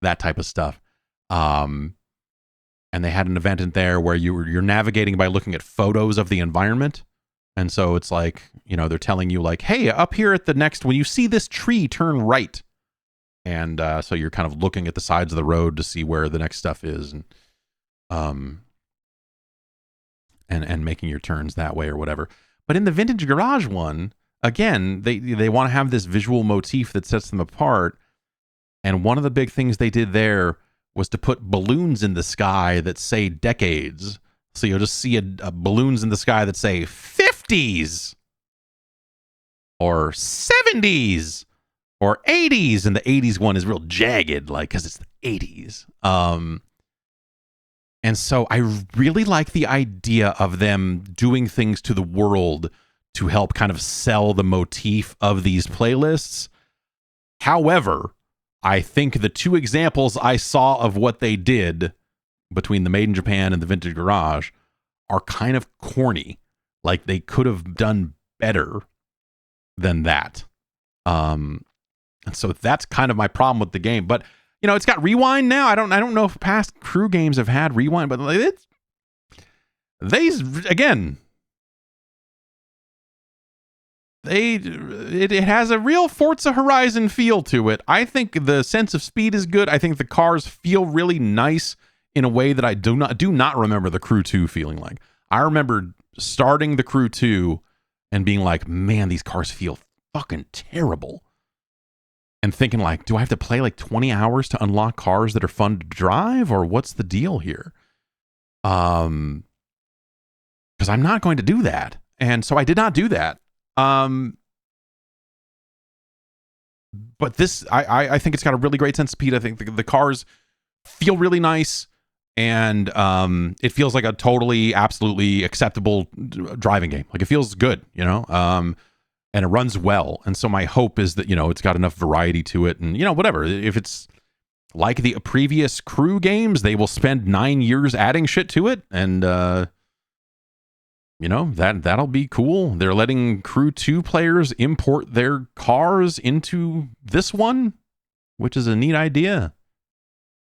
that type of stuff. And they had an event in there where you're navigating by looking at photos of the environment. And so it's like, they're telling you like, hey, up here at the next, when you see this tree, turn right. And so you're kind of looking at the sides of the road to see where the next stuff is, and making your turns that way or whatever. But in the Vintage Garage one, again, they want to have this visual motif that sets them apart. And one of the big things they did there was to put balloons in the sky that say decades. So you'll just see a balloons in the sky that say 50s or 70s or 80s. And the 80s one is real jagged, like, because it's the 80s. And so I really like the idea of them doing things to the world to help kind of sell the motif of these playlists. However, I think the 2 examples I saw of what they did between the Made in Japan and the Vintage Garage are kind of corny. Like, they could have done better than that. And so that's kind of my problem with the game. But it's got rewind now. I don't know if past Crew games have had rewind, but it has a real Forza Horizon feel to it. I think the sense of speed is good. I think the cars feel really nice in a way that I do not remember the Crew 2 feeling like. I remember starting the Crew 2 and being like, man, these cars feel fucking terrible. And thinking like, do I have to play like 20 hours to unlock cars that are fun to drive, or what's the deal here? Because I'm not going to do that. And so I did not do that. But this, I think it's got a really great sense of speed. I think the cars feel really nice, and it feels like a totally, absolutely acceptable driving game. Like, it feels good, you know, and it runs well. And so my hope is that, you know, it's got enough variety to it, and, you know, whatever. If it's like the previous Crew games, they will spend 9 years adding shit to it, and you know, that'll be cool. They're letting Crew 2 players import their cars into this one, which is a neat idea.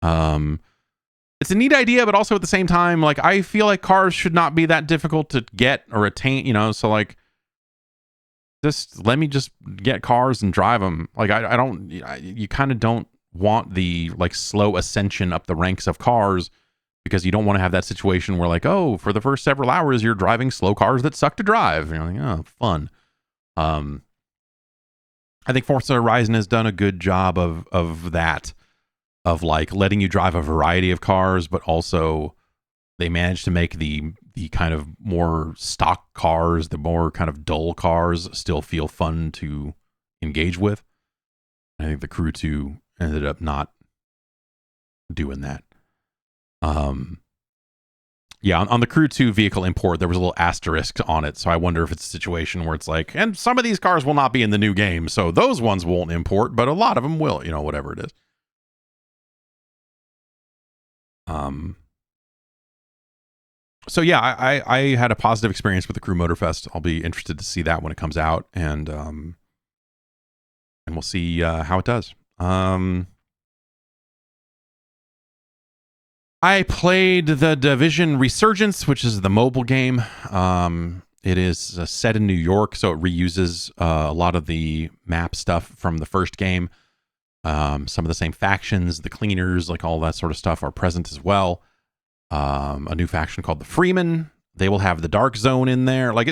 It's a neat idea, but also at the same time, like, I feel like cars should not be that difficult to get or attain, you know, so like, just let me just get cars and drive them. Like, you kind of don't want the like slow ascension up the ranks of cars, because you don't want to have that situation where like, oh, for the first several hours you're driving slow cars that suck to drive. And you're like, oh, fun. I think Forza Horizon has done a good job of that, of like letting you drive a variety of cars, but also they managed to make the kind of more stock cars, the more kind of dull cars, still feel fun to engage with. I think the Crew 2 ended up not doing that. Yeah, on the Crew 2 vehicle import, there was a little asterisk on it, so I wonder if it's a situation where it's like, and some of these cars will not be in the new game, so those ones won't import, but a lot of them will, you know, whatever it is. So yeah, I had a positive experience with the Crew Motorfest. I'll be interested to see that when it comes out, and we'll see how it does. I played The Division Resurgence, which is the mobile game. It is set in New York, so it reuses a lot of the map stuff from the first game. Some of the same factions, the cleaners, like all that sort of stuff are present as well. A new faction called the Freemen. They will have the Dark Zone in there. Like,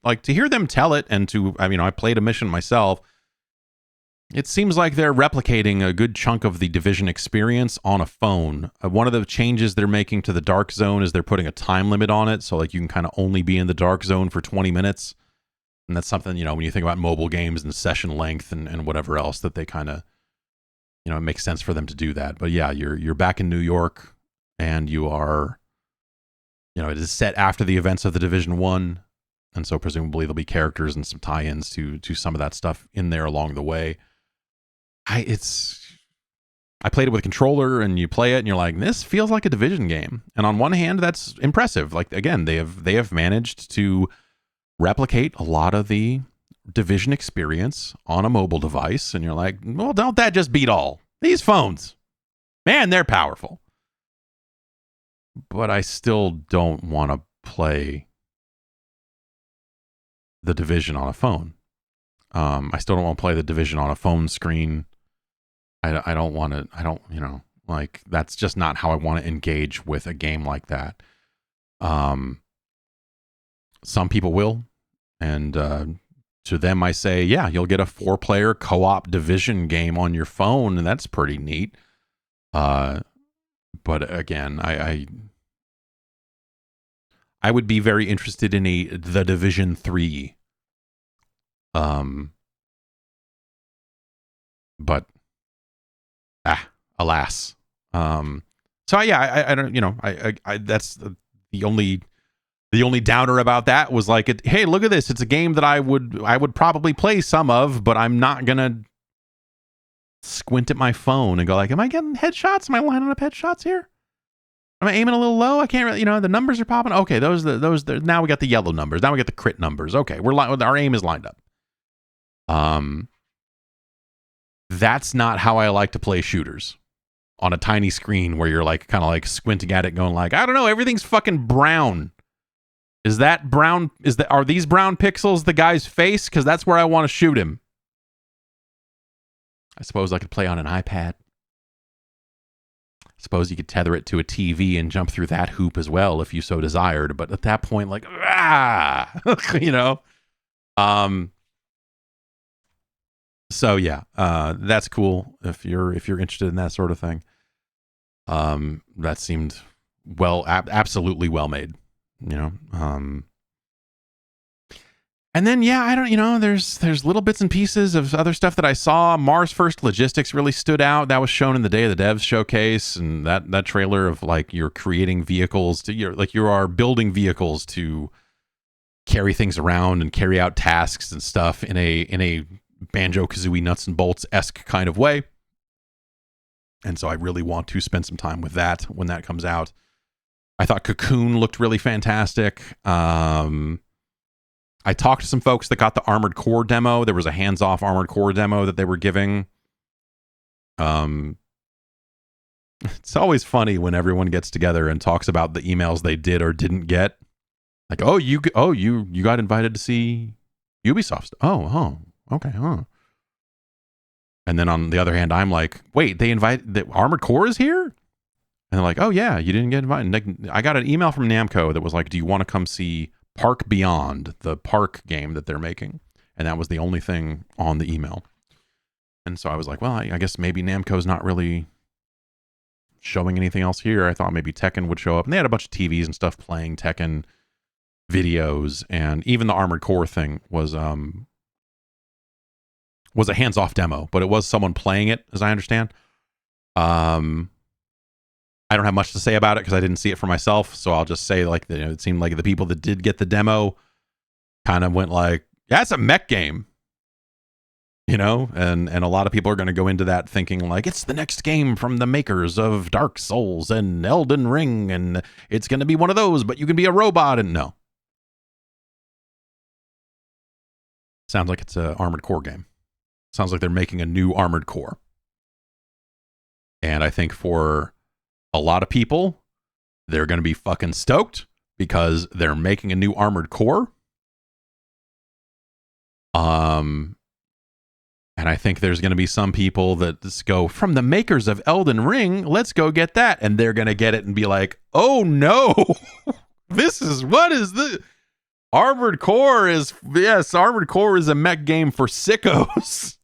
like, to hear them tell it, and to, I mean, I played a mission myself. It seems like they're replicating a good chunk of the Division experience on a phone. One of the changes they're making to the Dark Zone is they're putting a time limit on it. So like, you can kind of only be in the Dark Zone for 20 minutes. And that's something, you know, when you think about mobile games and session length and whatever else, that they kind of, you know, it makes sense for them to do that. But yeah, you're back in New York, and you are, you know, it is set after the events of the Division 1. And so presumably there'll be characters and some tie-ins to some of that stuff in there along the way. I played it with a controller, and you play it and you're like, this feels like a Division game. And on one hand, that's impressive. Like, again, they have managed to replicate a lot of the Division experience on a mobile device. And you're like, well, don't that just beat all? These phones, man, they're powerful. But I still don't want to play the Division on a phone. I still don't want to play the Division on a phone screen. I don't want to, you know, like, that's just not how I want to engage with a game like that. Some people will, and to them I say, yeah, you'll get a 4-player co-op Division game on your phone, and that's pretty neat. But again, I would be very interested in The Division 3. But alas. So yeah, I don't, you know, I that's the only downer about that was like, hey, look at this. It's a game that I would probably play some of, but I'm not gonna squint at my phone and go like, am I getting headshots? Am I lining up headshots here? Am I aiming a little low? I can't really, you know, the numbers are popping. Okay, those now we got the yellow numbers. Now we got the crit numbers. Okay, our aim is lined up. That's not how I like to play shooters on a tiny screen where you're like kind of like squinting at it, going like, I don't know, everything's fucking brown. Is that brown? Are these brown pixels the guy's face? Because that's where I want to shoot him. I suppose I could play on an iPad. I suppose you could tether it to a TV and jump through that hoop as well if you so desired. But at that point, like, you know, Um, so yeah, that's cool if you're interested in that sort of thing. That seemed absolutely well made, you know. And then yeah, I don't, there's little bits and pieces of other stuff that I saw. Mars First Logistics really stood out. That was shown in the Day of the Devs showcase, and that trailer of like you're creating vehicles you are building vehicles to carry things around and carry out tasks and stuff in a Banjo-Kazooie nuts and bolts-esque kind of way. And so I really want to spend some time with that when that comes out. I thought Cocoon looked really fantastic. I talked to some folks that got the Armored Core demo. There was a hands-off Armored Core demo that they were giving. It's always funny when everyone gets together and talks about the emails they did or didn't get. Like, you got invited to see Ubisoft. Okay, huh. And then on the other hand, I'm like, wait, the Armored Core is here? And they're like, oh yeah, you didn't get invited. Like, I got an email from Namco that was like, do you want to come see Park Beyond, the Park game that they're making? And that was the only thing on the email. And so I was like, well, I guess maybe Namco's not really showing anything else here. I thought maybe Tekken would show up. And they had a bunch of TVs and stuff playing Tekken videos, and even the Armored Core thing was a hands-off demo, but it was someone playing it, as I understand. I don't have much to say about it because I didn't see it for myself, so I'll just say like it seemed like the people that did get the demo kind of went like, yeah, it's a mech game, and a lot of people are going to go into that thinking like it's the next game from the makers of Dark Souls and Elden Ring, and it's going to be one of those, but you can be a robot. And no, sounds like it's an Armored Core game. Sounds like they're making a new Armored Core. And I think for a lot of people, they're going to be fucking stoked because they're making a new Armored Core. And I think there's going to be some people that just go, from the makers of Elden Ring, let's go get that. And they're going to get it and be like, oh no, what is this? Armored Core is a mech game for sickos.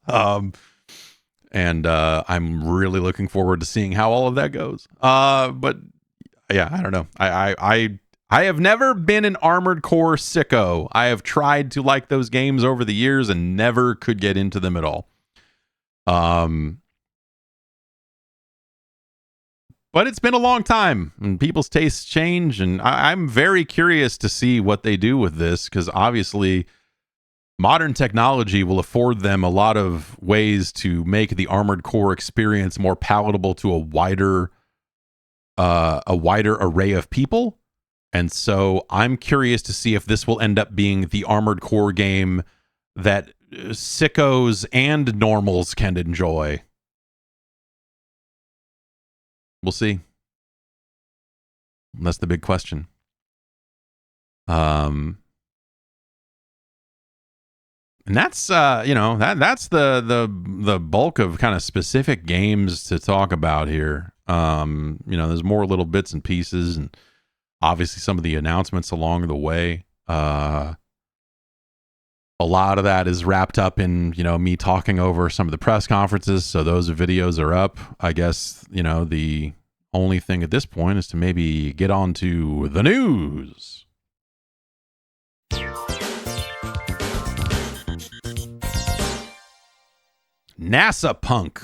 And I'm really looking forward to seeing how all of that goes. But yeah, I don't know. I have never been an Armored Core sicko. I have tried to like those games over the years and never could get into them at all. But it's been a long time, and people's tastes change, and I'm very curious to see what they do with this, because obviously modern technology will afford them a lot of ways to make the Armored Core experience more palatable to a wider array of people. And so I'm curious to see if this will end up being the Armored Core game that sickos and normals can enjoy. We'll see. That's the big question. And that's that's the bulk of kind of specific games to talk about here. There's more little bits and pieces, and obviously some of the announcements along the way. A lot of that is wrapped up in me talking over some of the press conferences, so those videos are up. I guess the only thing at this point is to maybe get on to the news. NASA punk.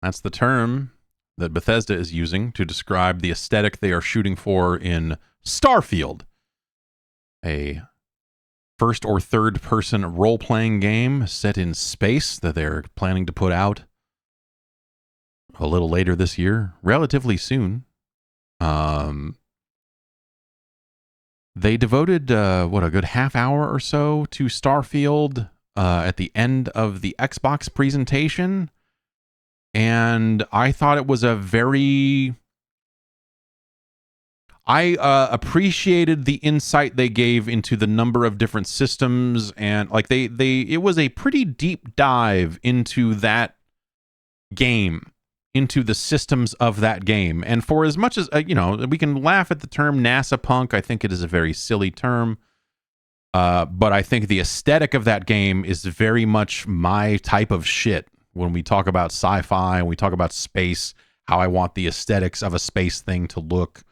That's the term that Bethesda is using to describe the aesthetic they are shooting for in Starfield, a first or third person role-playing game set in space that they're planning to put out a little later this year, relatively soon. They devoted a good half hour or so to Starfield at the end of the Xbox presentation, and I thought it was I appreciated the insight they gave into the number of different systems, and like it was a pretty deep dive into that game, into the systems of that game. And for as much as we can laugh at the term NASA punk, I think it is a very silly term. But I think the aesthetic of that game is very much my type of shit. When we talk about sci-fi, when we talk about space, how I want the aesthetics of a space thing to look,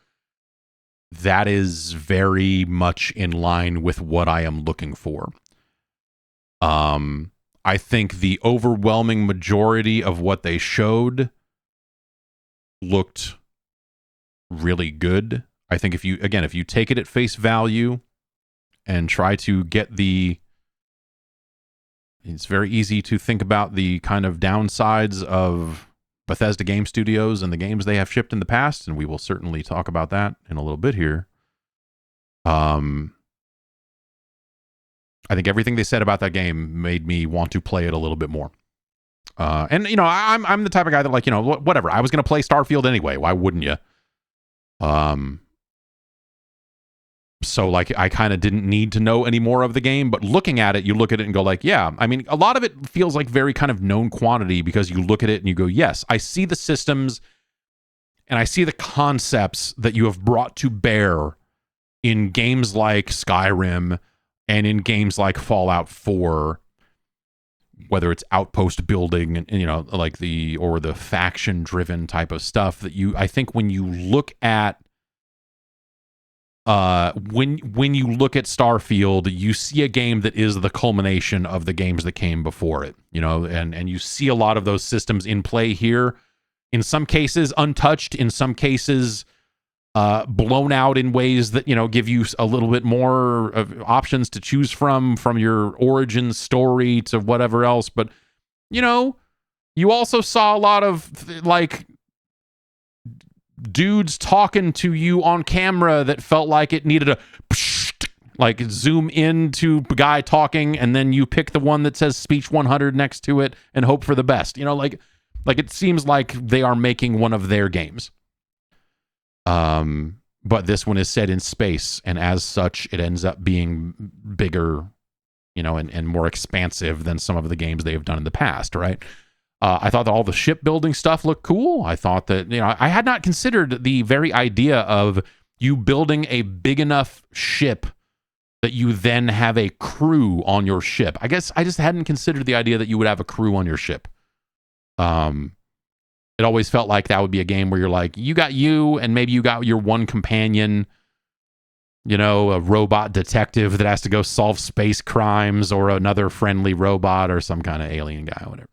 that is very much in line with what I am looking for. I think the overwhelming majority of what they showed looked really good. I think if you take it at face value and try to get it's very easy to think about the kind of downsides of Bethesda Game Studios and the games they have shipped in the past, and we will certainly talk about that in a little bit here. I think everything they said about that game made me want to play it a little bit more. And you know, I'm the type of guy that, like, you know, whatever. I was going to play Starfield anyway. Why wouldn't you? So like, I kind of didn't need to know any more of the game, but looking at it, you look at it and go like, yeah, I mean, a lot of it feels like very kind of known quantity, because you look at it and you go, yes, I see the systems and I see the concepts that you have brought to bear in games like Skyrim and in games like Fallout 4, whether it's outpost building and you know, like the faction driven type of stuff that I think when you look at when you look at Starfield, you see a game that is the culmination of the games that came before it, you know, and you see a lot of those systems in play here. In some cases untouched, in some cases blown out in ways that, you know, give you a little bit more of options to choose from your origin story to whatever else. But, you know, you also saw a lot of like dudes talking to you on camera that felt like it needed a like zoom into a guy talking, and then you pick the one that says speech 100 next to it and hope for the best. You know, like it seems like they are making one of their games. But this one is set in space, and as such, it ends up being bigger, you know, and more expansive than some of the games they have done in the past, right? I thought that all the shipbuilding stuff looked cool. I thought that, you know, I had not considered the very idea of you building a big enough ship that you then have a crew on your ship. I guess I just hadn't considered the idea that you would have a crew on your ship. It always felt like that would be a game where you're like, you got you, and maybe you got your one companion, you know, a robot detective that has to go solve space crimes, or another friendly robot, or some kind of alien guy, or whatever.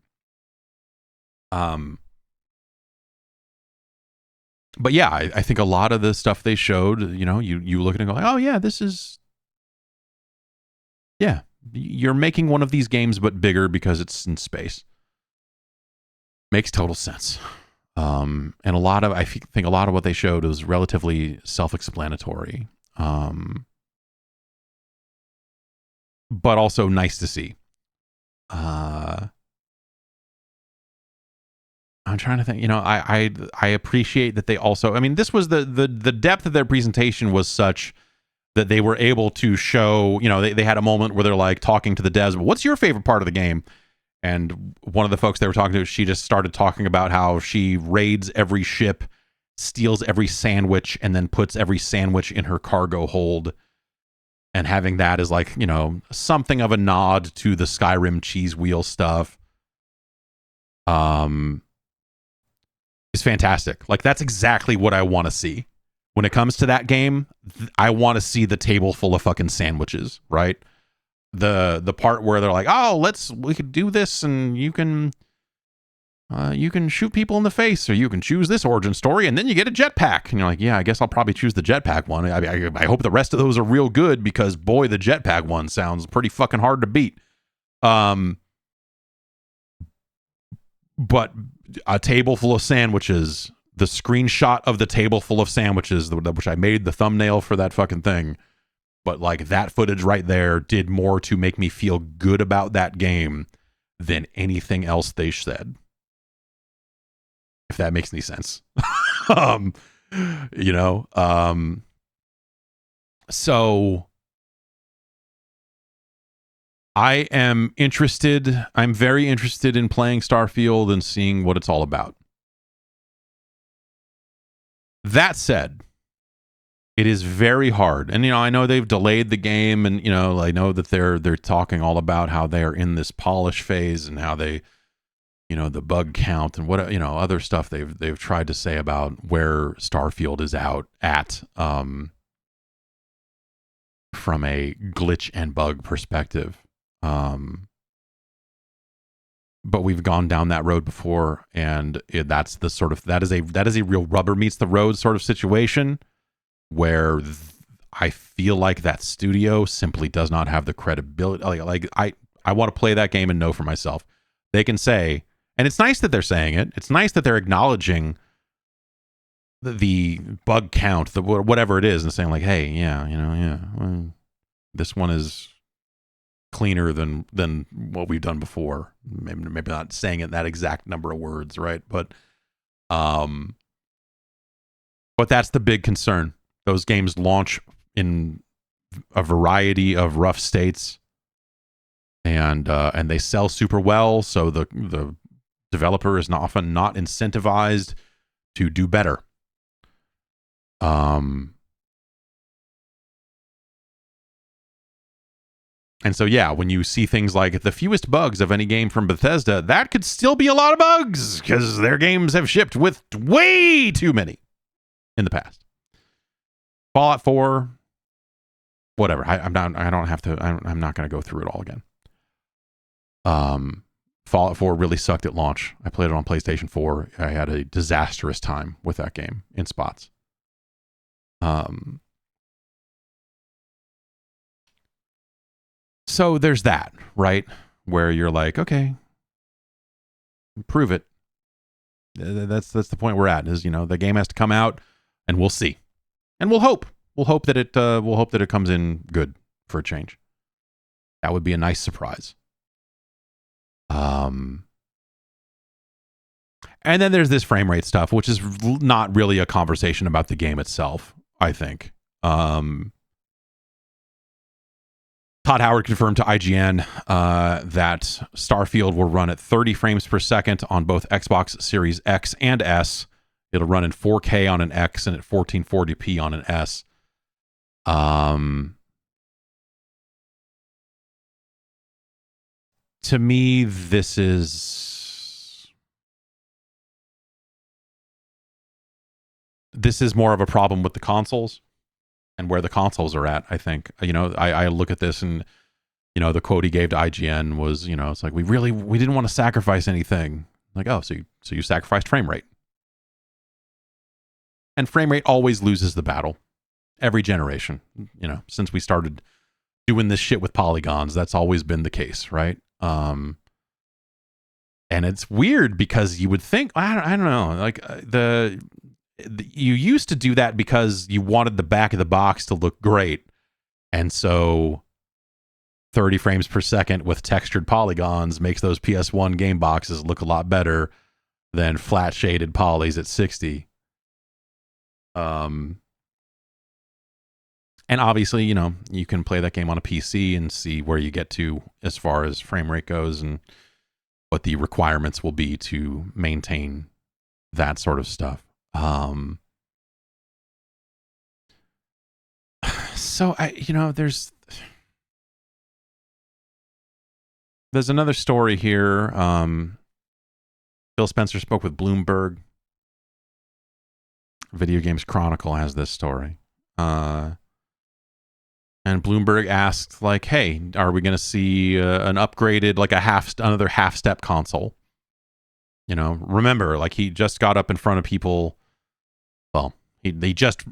But yeah, I think a lot of the stuff they showed, you know, you look at it and go, oh yeah, this is, yeah, you're making one of these games but bigger because it's in space. Makes total sense. And I think a lot of what they showed was relatively self-explanatory, but also nice to see. I'm trying to think, you know, I appreciate that they also, I mean, this was the depth of their presentation was such that they were able to show, you know, they had a moment where they're like talking to the devs, what's your favorite part of the game? And one of the folks they were talking to, she just started talking about how she raids every ship, steals every sandwich, and then puts every sandwich in her cargo hold. And having that as, like, you know, something of a nod to the Skyrim cheese wheel stuff. Is fantastic. Like, that's exactly what I want to see. When it comes to that game, I want to see the table full of fucking sandwiches, right? The part where they're like, oh, we could do this, and you can shoot people in the face, or you can choose this origin story, and then you get a jetpack. And you're like, yeah, I guess I'll probably choose the jetpack one. I hope the rest of those are real good, because boy, the jetpack one sounds pretty fucking hard to beat. But a table full of sandwiches, the screenshot of the table full of sandwiches, which I made the thumbnail for that fucking thing. But like, that footage right there did more to make me feel good about that game than anything else they said. If that makes any sense. You know, so I am interested. I'm very interested in playing Starfield and seeing what it's all about. That said, It is very hard. And, I know they've delayed the game, and, I know that they're talking all about how they are in this polish phase and how they, the bug count and what, other stuff they've tried to say about where Starfield is out at, from a glitch and bug perspective. But we've gone down that road before, and that is a real rubber meets the road sort of situation where I feel like that studio simply does not have the credibility. I want to play that game and know for myself. They can say, and it's nice that they're saying it. It's nice that they're acknowledging the bug count, the whatever it is, and saying like, hey, this one is cleaner than what we've done before. Maybe not saying it in that exact number of words, right? But that's the big concern. Those games launch in a variety of rough states, and they sell super well, so the developer is often not incentivized to do better. And so, when you see things like the fewest bugs of any game from Bethesda, that could still be a lot of bugs because their games have shipped with way too many in the past. Fallout 4, whatever. I'm not going to go through it all again. Fallout 4 really sucked at launch. I played it on PlayStation 4. I had a disastrous time with that game in spots. So there's that, right? Where you're like, okay, prove it. That's the point we're at. Is the game has to come out, and we'll see, and we'll hope that it comes in good for a change. That would be a nice surprise. And then there's this frame rate stuff, which is not really a conversation about the game itself, I think. Todd Howard confirmed to IGN that Starfield will run at 30 frames per second on both Xbox Series X and S. It'll run in 4K on an X and at 1440p on an S. To me, this is more of a problem with the consoles and where the consoles are at. I think, I look at this, and, the quote he gave to IGN was, it's like, we didn't want to sacrifice anything. Like, oh, so you sacrificed frame rate. And frame rate always loses the battle every generation. Since we started doing this shit with polygons, that's always been the case, right? And it's weird because you would think, I don't know, like you used to do that because you wanted the back of the box to look great. And so 30 frames per second with textured polygons makes those PS1 game boxes look a lot better than flat shaded polys at 60. And obviously, you can play that game on a PC and see where you get to as far as frame rate goes and what the requirements will be to maintain that sort of stuff. So there's another story here. Phil Spencer spoke with Bloomberg. Video Games Chronicle has this story. And Bloomberg asked, like, hey, are we going to see an upgraded, like another half-step console? Remember, like, he just got up in front of people. Well, they just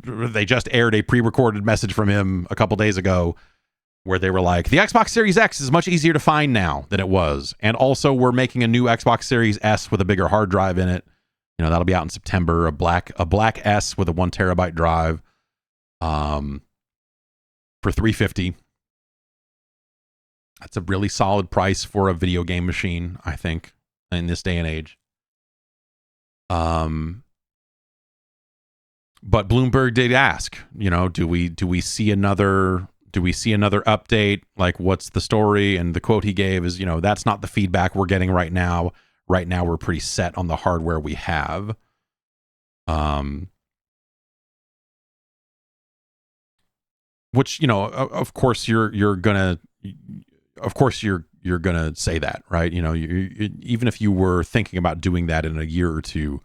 aired a pre-recorded message from him a couple days ago where they were like, the Xbox Series X is much easier to find now than it was. And also, we're making a new Xbox Series S with a bigger hard drive in it. That'll be out in September. A black S with a 1 terabyte drive. For $350. That's a really solid price for a video game machine, I think, in this day and age. But Bloomberg did ask, do we see another update? Like, what's the story? And the quote he gave is, that's not the feedback we're getting right now. Right now, we're pretty set on the hardware we have. which, of course you're gonna say that, right? Even if you were thinking about doing that in a year or two,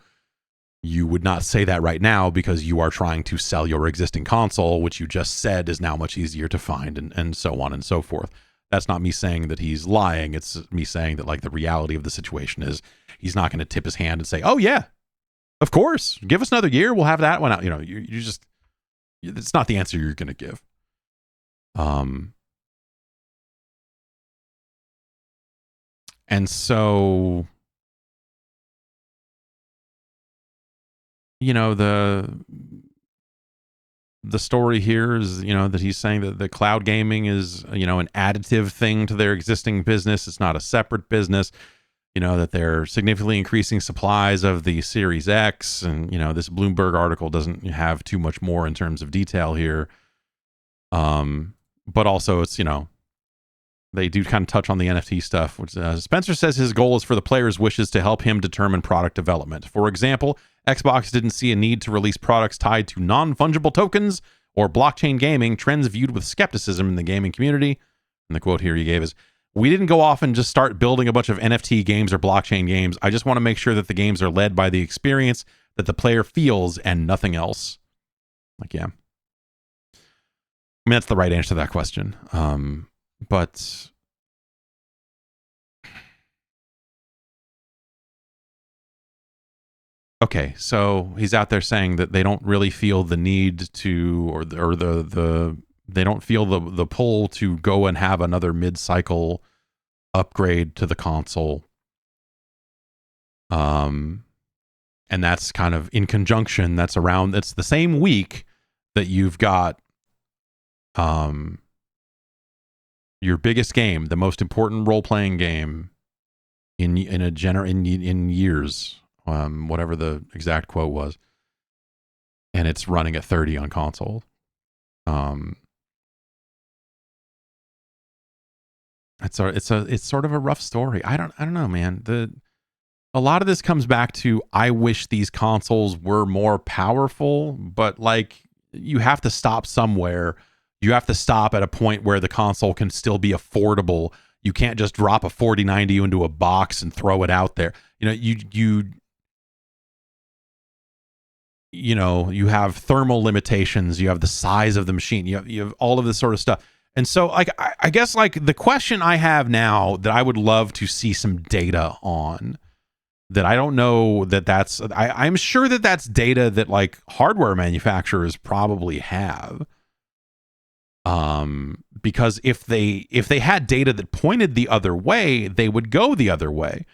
you would not say that right now because you are trying to sell your existing console, which you just said is now much easier to find, and so on and so forth. That's not me saying that he's lying. It's me saying that, like, the reality of the situation is he's not going to tip his hand and say, oh yeah, of course, give us another year, we'll have that one out. You just, it's not the answer you're going to give. And so, the story here is, that he's saying that the cloud gaming is, an additive thing to their existing business. It's not a separate business, that they're significantly increasing supplies of the Series X. And, this Bloomberg article doesn't have too much more in terms of detail here. But also it's, they do kind of touch on the NFT stuff, which Spencer says his goal is for the player's wishes to help him determine product development. For example, Xbox didn't see a need to release products tied to non-fungible tokens or blockchain gaming, trends viewed with skepticism in the gaming community. And the quote here he gave is, "We didn't go off and just start building a bunch of NFT games or blockchain games. I just want to make sure that the games are led by the experience that the player feels and nothing else." Like, yeah. I mean, that's the right answer to that question. But okay, so he's out there saying that they don't really feel the need to, or they don't feel the pull to go and have another mid-cycle upgrade to the console. And that's kind of in conjunction. That's the same week that you've got your biggest game, the most important role-playing game in years, whatever the exact quote was, and it's running at 30 on console. It's sort of a rough story. I don't know, man. A lot of this comes back to, I wish these consoles were more powerful, but like, you have to stop somewhere. You have to stop at a point where the console can still be affordable. You can't just drop a 4090 into a box and throw it out there. You have thermal limitations. You have the size of the machine. You have all of this sort of stuff. And so, like, I guess, like, the question I have now that I would love to see some data on, that I don't know that's, I'm sure that's data that, like, hardware manufacturers probably have. Because if they had data that pointed the other way, they would go the other way.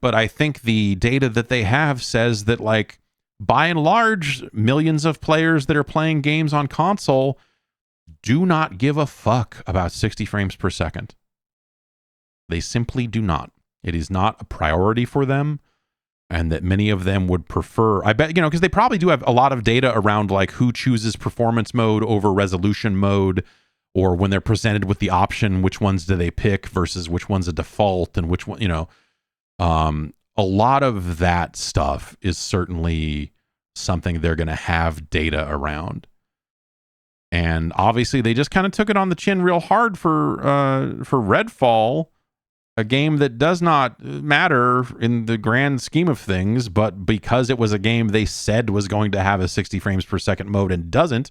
But I think the data that they have says that, like, by and large, millions of players that are playing games on console do not give a fuck about 60 frames per second. They simply do not. It is not a priority for them, and that many of them would prefer, I bet, because they probably do have a lot of data around, like, who chooses performance mode over resolution mode, or when they're presented with the option, which ones do they pick versus which one's a default, and which one, a lot of that stuff is certainly something they're going to have data around. And obviously they just kind of took it on the chin real hard for Redfall, a game that does not matter in the grand scheme of things, but because it was a game they said was going to have a 60 frames per second mode and doesn't,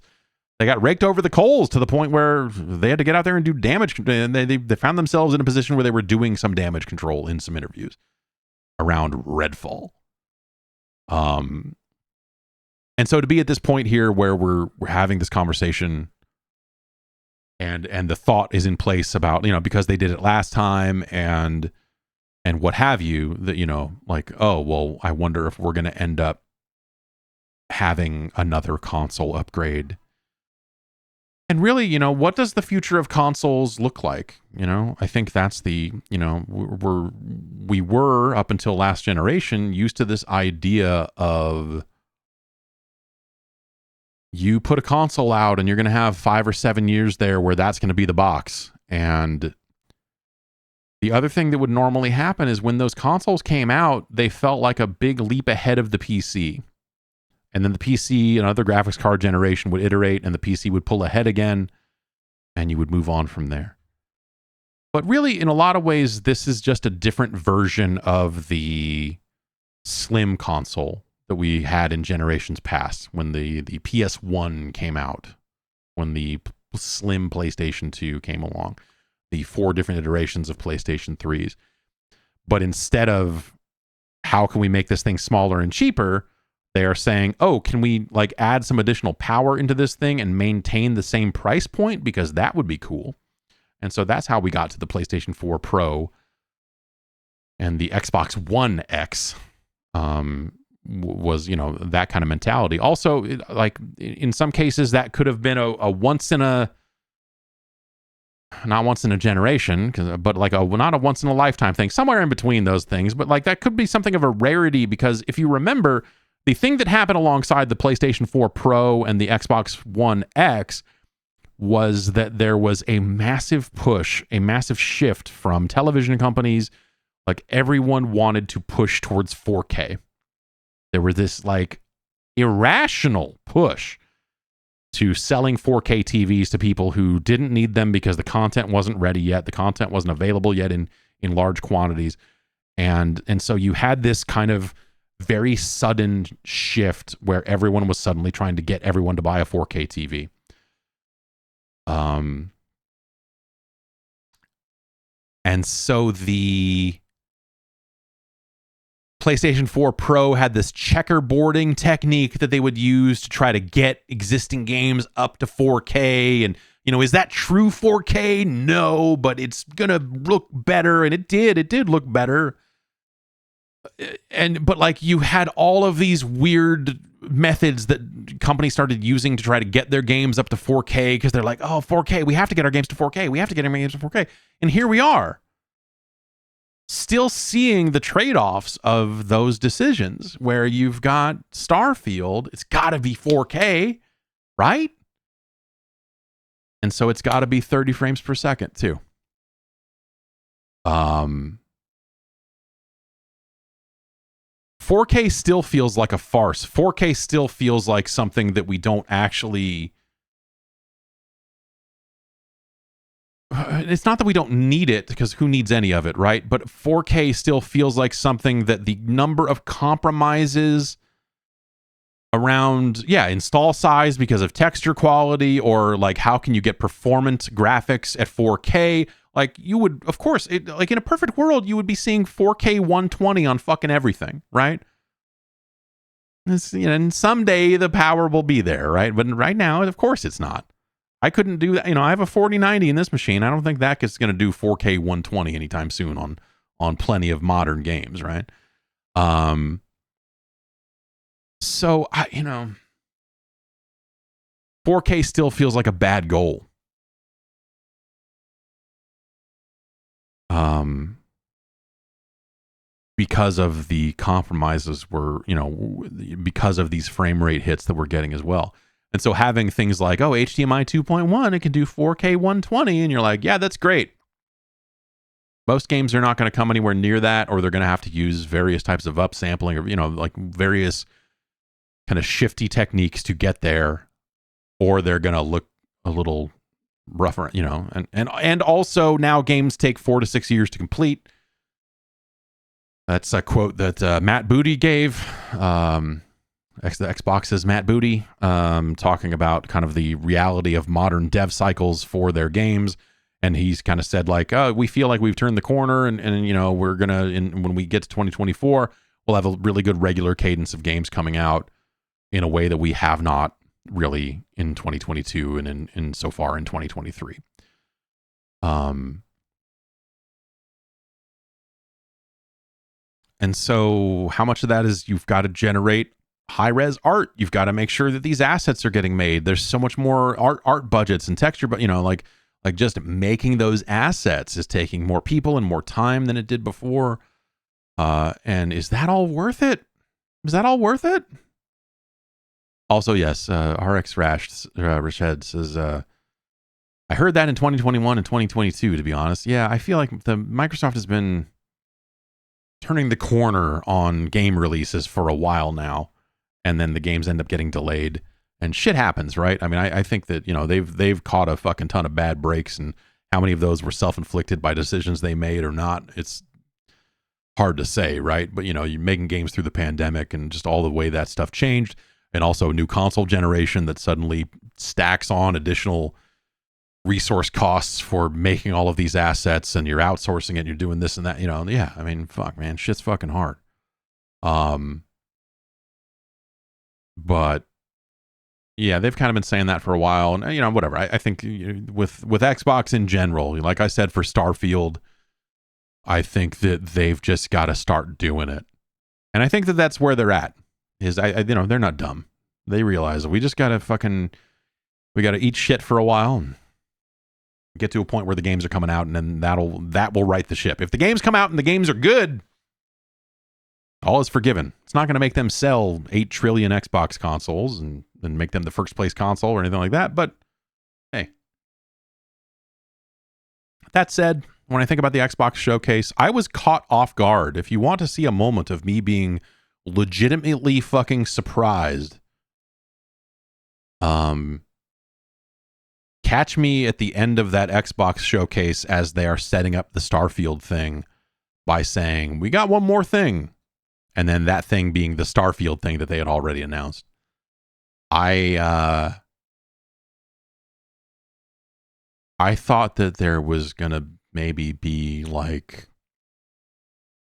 they got raked over the coals to the point where they had to get out there and do damage. And they found themselves in a position where they were doing some damage control in some interviews around Redfall. And so to be at this point here where we're having this conversation, and the thought is in place about, because they did it last time and what have you, that, like, oh, well, I wonder if we're going to end up having another console upgrade. And really, what does the future of consoles look like? I think that's the, we were up until last generation used to this idea of, you put a console out and you're going to have 5 or 7 years there where that's going to be the box. And the other thing that would normally happen is when those consoles came out, they felt like a big leap ahead of the PC. And then the PC, another graphics card generation, would iterate and the PC would pull ahead again. and you would move on from there. But really, in a lot of ways, this is just a different version of the slim console that we had in generations past, when the PS1 came out, when the slim PlayStation 2 came along, the 4 different iterations of PlayStation 3s. But instead of how can we make this thing smaller and cheaper, they are saying, oh, can we like add some additional power into this thing and maintain the same price point? Because that would be cool. And so that's how we got to the PlayStation 4 Pro and the Xbox One X. Was, you know, that kind of mentality. Also, like in some cases, that could have been a once in a, not once in a generation, but like not a once in a lifetime thing, somewhere in between those things. But like that could be something of a rarity, because if you remember, the thing that happened alongside the PlayStation 4 Pro and the Xbox One X was that there was a massive push, a massive shift from television companies. Like everyone wanted to push towards 4K. There was this like irrational push to selling 4K TVs to people who didn't need them because the content wasn't ready yet. The content wasn't available yet in large quantities. And so you had this kind of very sudden shift where everyone was suddenly trying to get everyone to buy a 4K TV. And so the PlayStation 4 Pro had this checkerboarding technique that they would use to try to get existing games up to 4K. And, you know, is that true 4K? No, but it's going to look better. And it did look better. But like you had all of these weird methods that companies started using to try to get their games up to 4K, because they're like, oh, 4K, we have to get our games to 4K. We have to get our games to 4K. And here we are, still seeing the trade-offs of those decisions, where you've got Starfield, it's got to be 4K, right? And so it's got to be 30 frames per second too. 4K still feels like a farce. 4K still feels like something that we don't actually... It's not that we don't need it, because who needs any of it, right? But 4K still feels like something that the number of compromises around, install size because of texture quality, or like how can you get performant graphics at 4K? Like you would, of course, like in a perfect world, you would be seeing 4K 120 on fucking everything, right? And someday the power will be there, right? But right now, of course, it's not. I couldn't do that. I have a 4090 in this machine. I don't think that is going to do 4K 120 anytime soon on plenty of modern games, right? So 4K still feels like a bad goal. Because of the compromises because of these frame rate hits that we're getting as well. And so having things like, HDMI 2.1, it can do 4K 120, and you're like, yeah, that's great. Most games are not going to come anywhere near that, or they're going to have to use various types of upsampling, or, like various kind of shifty techniques to get there, or they're going to look a little rougher, and also now games take 4 to 6 years to complete. That's a quote that Matt Booty gave. The Xbox's Matt Booty, talking about kind of the reality of modern dev cycles for their games. And he's kind of said like, we feel like we've turned the corner, and we're going to, when we get to 2024, we'll have a really good regular cadence of games coming out in a way that we have not really in 2022 and in so far in 2023. And so how much of that is you've got to generate high-res art? You've got to make sure that these assets are getting made. There's so much more art budgets and texture, but like just making those assets is taking more people and more time than it did before. And is that all worth it? Is that all worth it? Also, yes, RX Rashed says, I heard that in 2021 and 2022, to be honest. Yeah, I feel like Microsoft has been turning the corner on game releases for a while now, and then the games end up getting delayed, And shit happens, right? I mean, I think that, you know, they've caught a fucking ton of bad breaks, and how many of those were self-inflicted by decisions they made or not, it's hard to say, right? But, you know, you're making games through the pandemic and just all the way that stuff changed, and also a new console generation that suddenly stacks on additional resource costs for making all of these assets, and you're outsourcing it and you're doing this and that, you know. Yeah, I mean, fuck, man, shit's fucking hard. But yeah, they've kind of been saying that for a while, and, you know, whatever. I think with Xbox in general, like I said, for Starfield, I think that they've just got to start doing it, and I think that that's where they're at. Is you know, they're not dumb. They realize we just gotta we gotta eat shit for a while and get to a point where the games are coming out, and then that will right the ship. If the games come out and the games are good, all is forgiven. It's not going to make them sell 8 trillion Xbox consoles and make them the first place console or anything like that. But hey, that said, when I think about the Xbox showcase, I was caught off guard. If you want to see a moment of me being legitimately fucking surprised, catch me at the end of that Xbox showcase as they are setting up the Starfield thing by saying, we got one more thing. And then that thing being the Starfield thing that they had already announced. I thought that there was going to maybe be like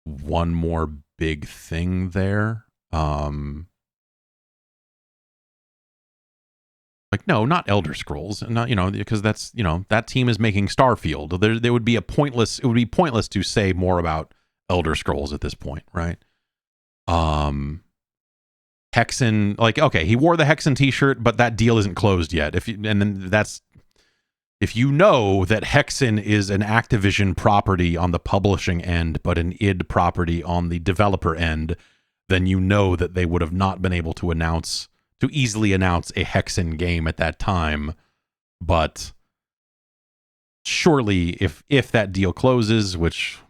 one more big thing there. Like, no, not Elder Scrolls, not, you know, because that's, you know, that team is making Starfield. There would be it would be pointless to say more about Elder Scrolls at this point, right? Hexen, like, okay, he wore the Hexen t-shirt, but that deal isn't closed yet. If you know that Hexen is an Activision property on the publishing end, but an id property on the developer end, then you know that they would have not been able to easily announce a Hexen game at that time. But surely if that deal closes, which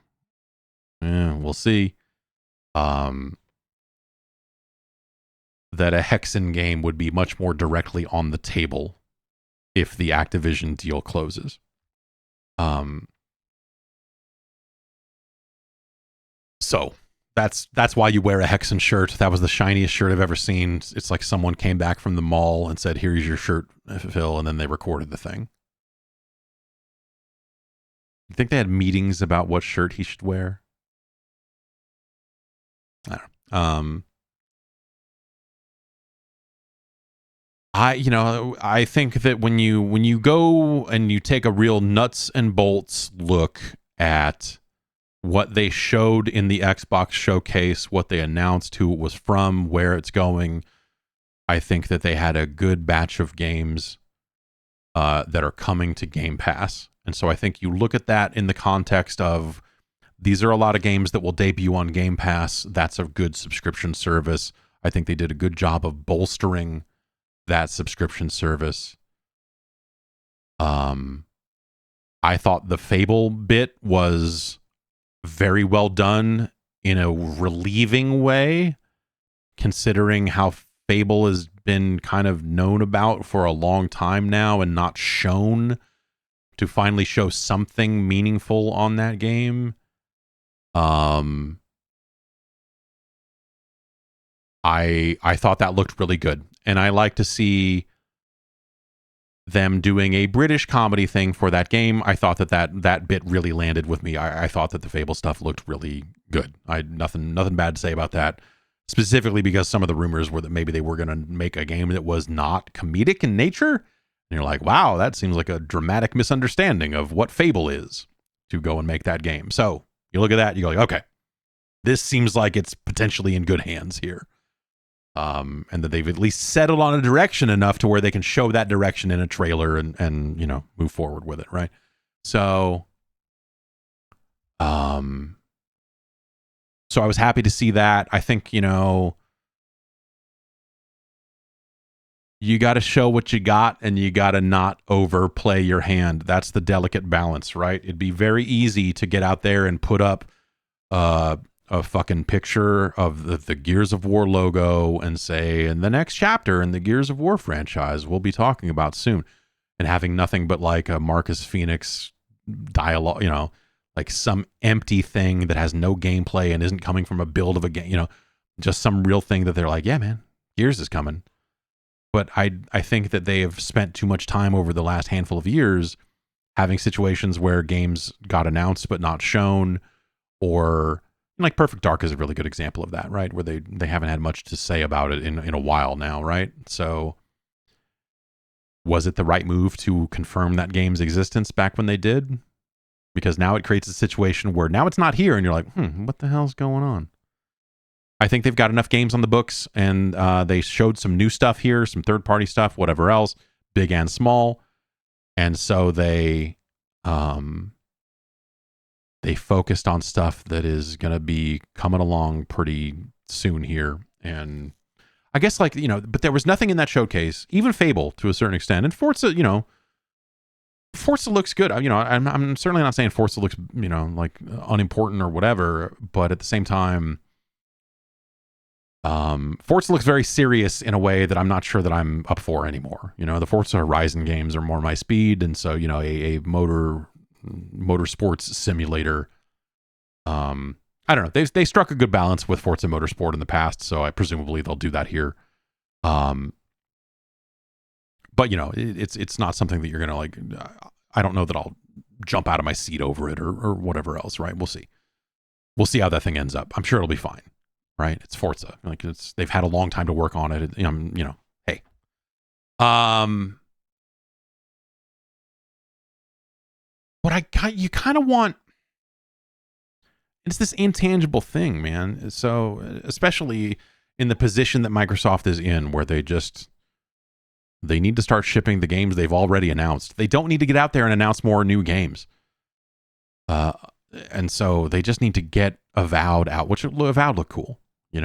we'll see, that a Hexen game would be much more directly on the table if the Activision deal closes. So that's why you wear a Hexen shirt. That was the shiniest shirt I've ever seen. It's like someone came back from the mall and said, "Here's your shirt, Phil," and then they recorded the thing. You think they had meetings about what shirt he should wear? I don't know. I think that when you go and you take a real nuts and bolts look at what they showed in the Xbox showcase, what they announced, who it was from, where it's going, I think that they had a good batch of games that are coming to Game Pass. And so I think you look at that in the context of, these are a lot of games that will debut on Game Pass. That's a good subscription service. I think they did a good job of bolstering that subscription service. I thought the Fable bit was very well done in a relieving way, considering how Fable has been kind of known about for a long time now and not shown. To finally show something meaningful on that game, I thought that looked really good. And I like to see them doing a British comedy thing for that game. I thought that bit really landed with me. I thought that the Fable stuff looked really good. I had nothing bad to say about that, specifically because some of the rumors were that maybe they were going to make a game that was not comedic in nature. And you're like, wow, that seems like a dramatic misunderstanding of what Fable is, to go and make that game. So you look at that, you go like, okay, this seems like it's potentially in good hands here. And that they've at least settled on a direction enough to where they can show that direction in a trailer and you know, move forward with it, right? So I was happy to see that. I think, you know, you got to show what you got, and you got to not overplay your hand. That's the delicate balance, right? It'd be very easy to get out there and put up a a fucking picture of the Gears of War logo and say, in the next chapter in the Gears of War franchise, we'll be talking about soon, and having nothing but like a Marcus Phoenix dialogue, like some empty thing that has no gameplay and isn't coming from a build of a game, just some real thing that they're like, yeah, man, Gears is coming. But I think that they have spent too much time over the last handful of years having situations where games got announced but not shown, or like Perfect Dark is a really good example of that, right? Where they haven't had much to say about it in a while now, right? So was it the right move to confirm that game's existence back when they did? Because now it creates a situation where now it's not here and you're like, what the hell's going on? I think they've got enough games on the books, and they showed some new stuff here, some third-party stuff, whatever else, big and small. And so they focused on stuff that is going to be coming along pretty soon here. And I guess but there was nothing in that showcase, even Fable to a certain extent. And Forza, Forza looks good. I'm certainly not saying Forza looks, like unimportant or whatever, but at the same time, Forza looks very serious in a way that I'm not sure that I'm up for anymore. The Forza Horizon games are more my speed, and so a motorsports simulator. I don't know. They struck a good balance with Forza Motorsport in the past, so I presumably they'll do that here. But it's not something that you're gonna like. I don't know that I'll jump out of my seat over it or whatever else. Right? We'll see. We'll see how that thing ends up. I'm sure it'll be fine. Right? It's Forza. Like they've had a long time to work on it. Hey. But you kind of want, it's this intangible thing, man. So especially in the position that Microsoft is in, where they need to start shipping the games they've already announced. They don't need to get out there and announce more new games. And so they just need to get Avowed out, which Avowed look cool. They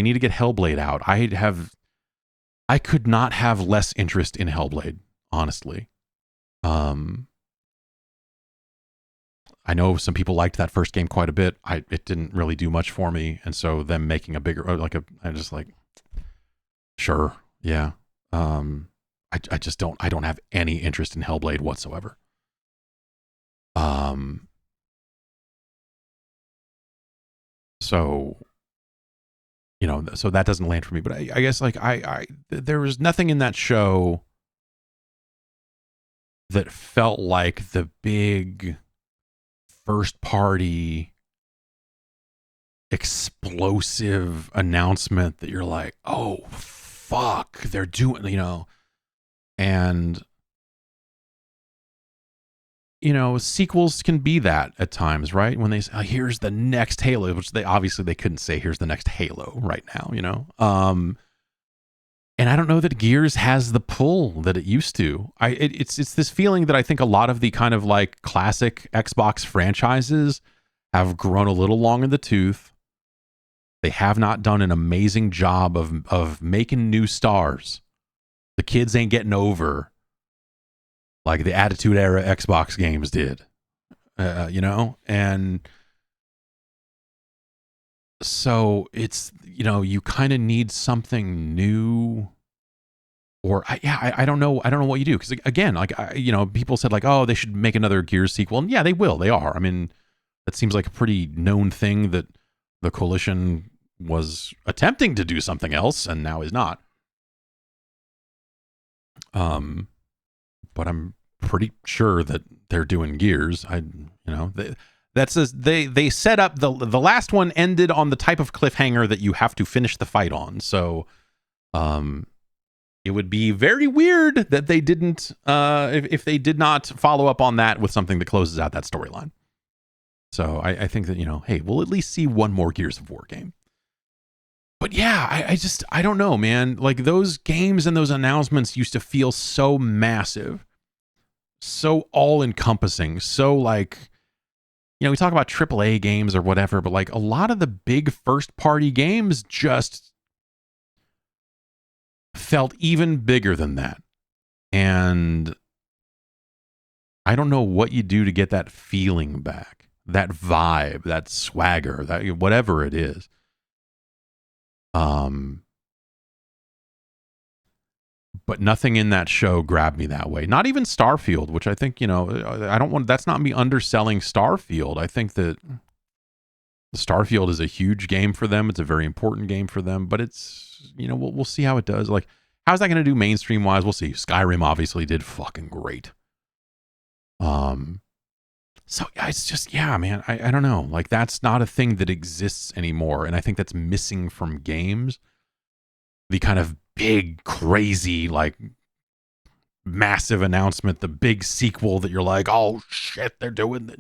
need to get Hellblade out. I could not have less interest in Hellblade, honestly. I know some people liked that first game quite a bit. It didn't really do much for me, and so them making a bigger, I just like, sure, yeah. I just don't have any interest in Hellblade whatsoever. So, so that doesn't land for me. But I guess there was nothing in that show that felt like the big first party explosive announcement that you're like, oh, fuck, they're doing, and sequels can be that at times, right? When they say, oh, here's the next Halo, which they couldn't say, here's the next Halo right now, and I don't know that Gears has the pull that it used to. It's this feeling that I think a lot of the kind of like classic Xbox franchises have grown a little long in the tooth. They have not done an amazing job of making new stars. The kids ain't getting over like the Attitude Era Xbox games did, and so it's, you kind of need something new, or I don't know what you do, because again, like people said like, oh, they should make another Gears sequel, and yeah, they will. They are. I mean, that seems like a pretty known thing that the Coalition was attempting to do something else and now is not. But I'm pretty sure that they're doing Gears. They set up the last one ended on the type of cliffhanger that you have to finish the fight on. So, it would be very weird that they didn't, if they did not follow up on that with something that closes out that storyline. So I think that, hey, we'll at least see one more Gears of War game. But yeah, I don't know, man. Like those games and those announcements used to feel so massive, so all encompassing, so like, we talk about AAA games or whatever, but like a lot of the big first party games just felt even bigger than that. And I don't know what you do to get that feeling back that vibe, that swagger, that whatever it is. But nothing in that show grabbed me that way. Not even Starfield, which I think, that's not me underselling Starfield. I think that Starfield is a huge game for them. It's a very important game for them, but it's, we'll see how it does. Like, how's that going to do mainstream wise? We'll see. Skyrim obviously did fucking great. So it's just, man, I don't know. Like, that's not a thing that exists anymore. And I think that's missing from games. The kind of big, crazy, like massive announcement, the big sequel that you're like, oh shit, they're doing,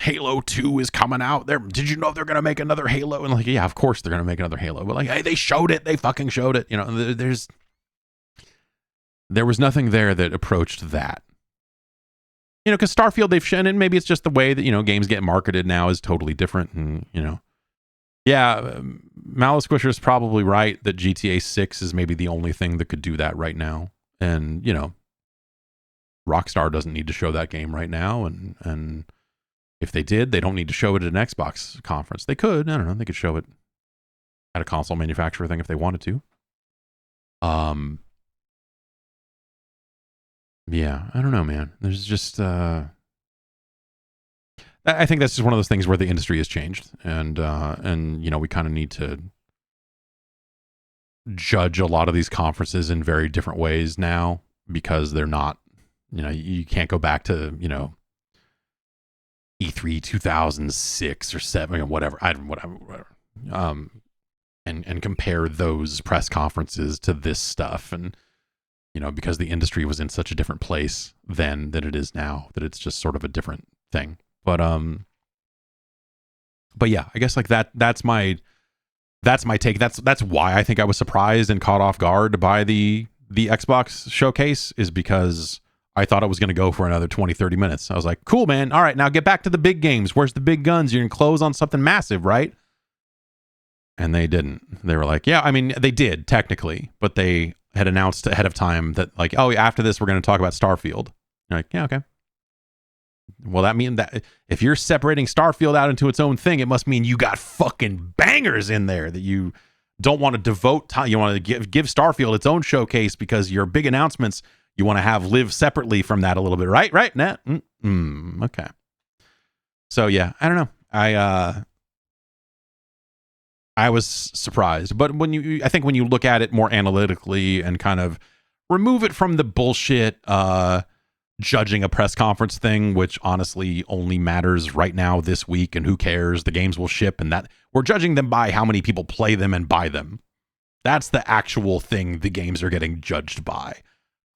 Halo 2 is coming out. Did you know they're going to make another Halo? And like, yeah, of course they're going to make another Halo. But like, hey, they showed it. They fucking showed it. There was nothing there that approached that. Because Starfield, they've shown, and maybe it's just the way that, games get marketed now is totally different. And, yeah, Malice Squisher is probably right that GTA 6 is maybe the only thing that could do that right now. And, Rockstar doesn't need to show that game right now. And if they did, they don't need to show it at an Xbox conference. They could. I don't know. They could show it at a console manufacturer thing if they wanted to. Yeah, I don't know, man. There's just... I think that's just one of those things where the industry has changed. And we kind of need to judge a lot of these conferences in very different ways now because they're not, you can't go back to, E3 2006 or 7 or whatever, whatever. And compare those press conferences to this stuff. And, because the industry was in such a different place then than it is now, that it's just sort of a different thing. But yeah, I guess like that's my take. That's why I think I was surprised and caught off guard by the Xbox showcase, is because I thought it was going to go for another 20, 30 minutes. I was like, cool, man. All right, now get back to the big games. Where's the big guns? You're going to close on something massive, right? And they didn't. They were like, yeah, I mean, they did technically, but they had announced ahead of time that like, oh, after this, we're going to talk about Starfield. You're like, yeah, okay. Well, that means that if you're separating Starfield out into its own thing, it must mean you got fucking bangers in there that you don't want to devote time. You want to give Starfield its own showcase because your big announcements you want to have live separately from that a little bit, right? Right? Nah. Okay. So yeah, I don't know. I was surprised, but I think when you look at it more analytically and kind of remove it from the bullshit, judging a press conference thing, which honestly only matters right now this week, and who cares? The games will ship, and that we're judging them by how many people play them and buy them. That's the actual thing the games are getting judged by.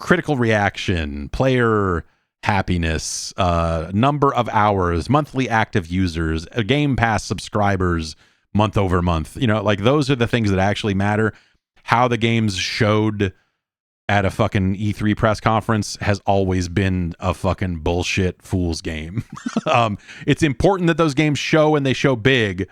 Critical reaction, player happiness, number of hours, monthly active users, Game Pass subscribers month over month. Like those are the things that actually matter. How the games showed at a fucking E3 press conference has always been a fucking bullshit fool's game. It's important that those games show and they show big,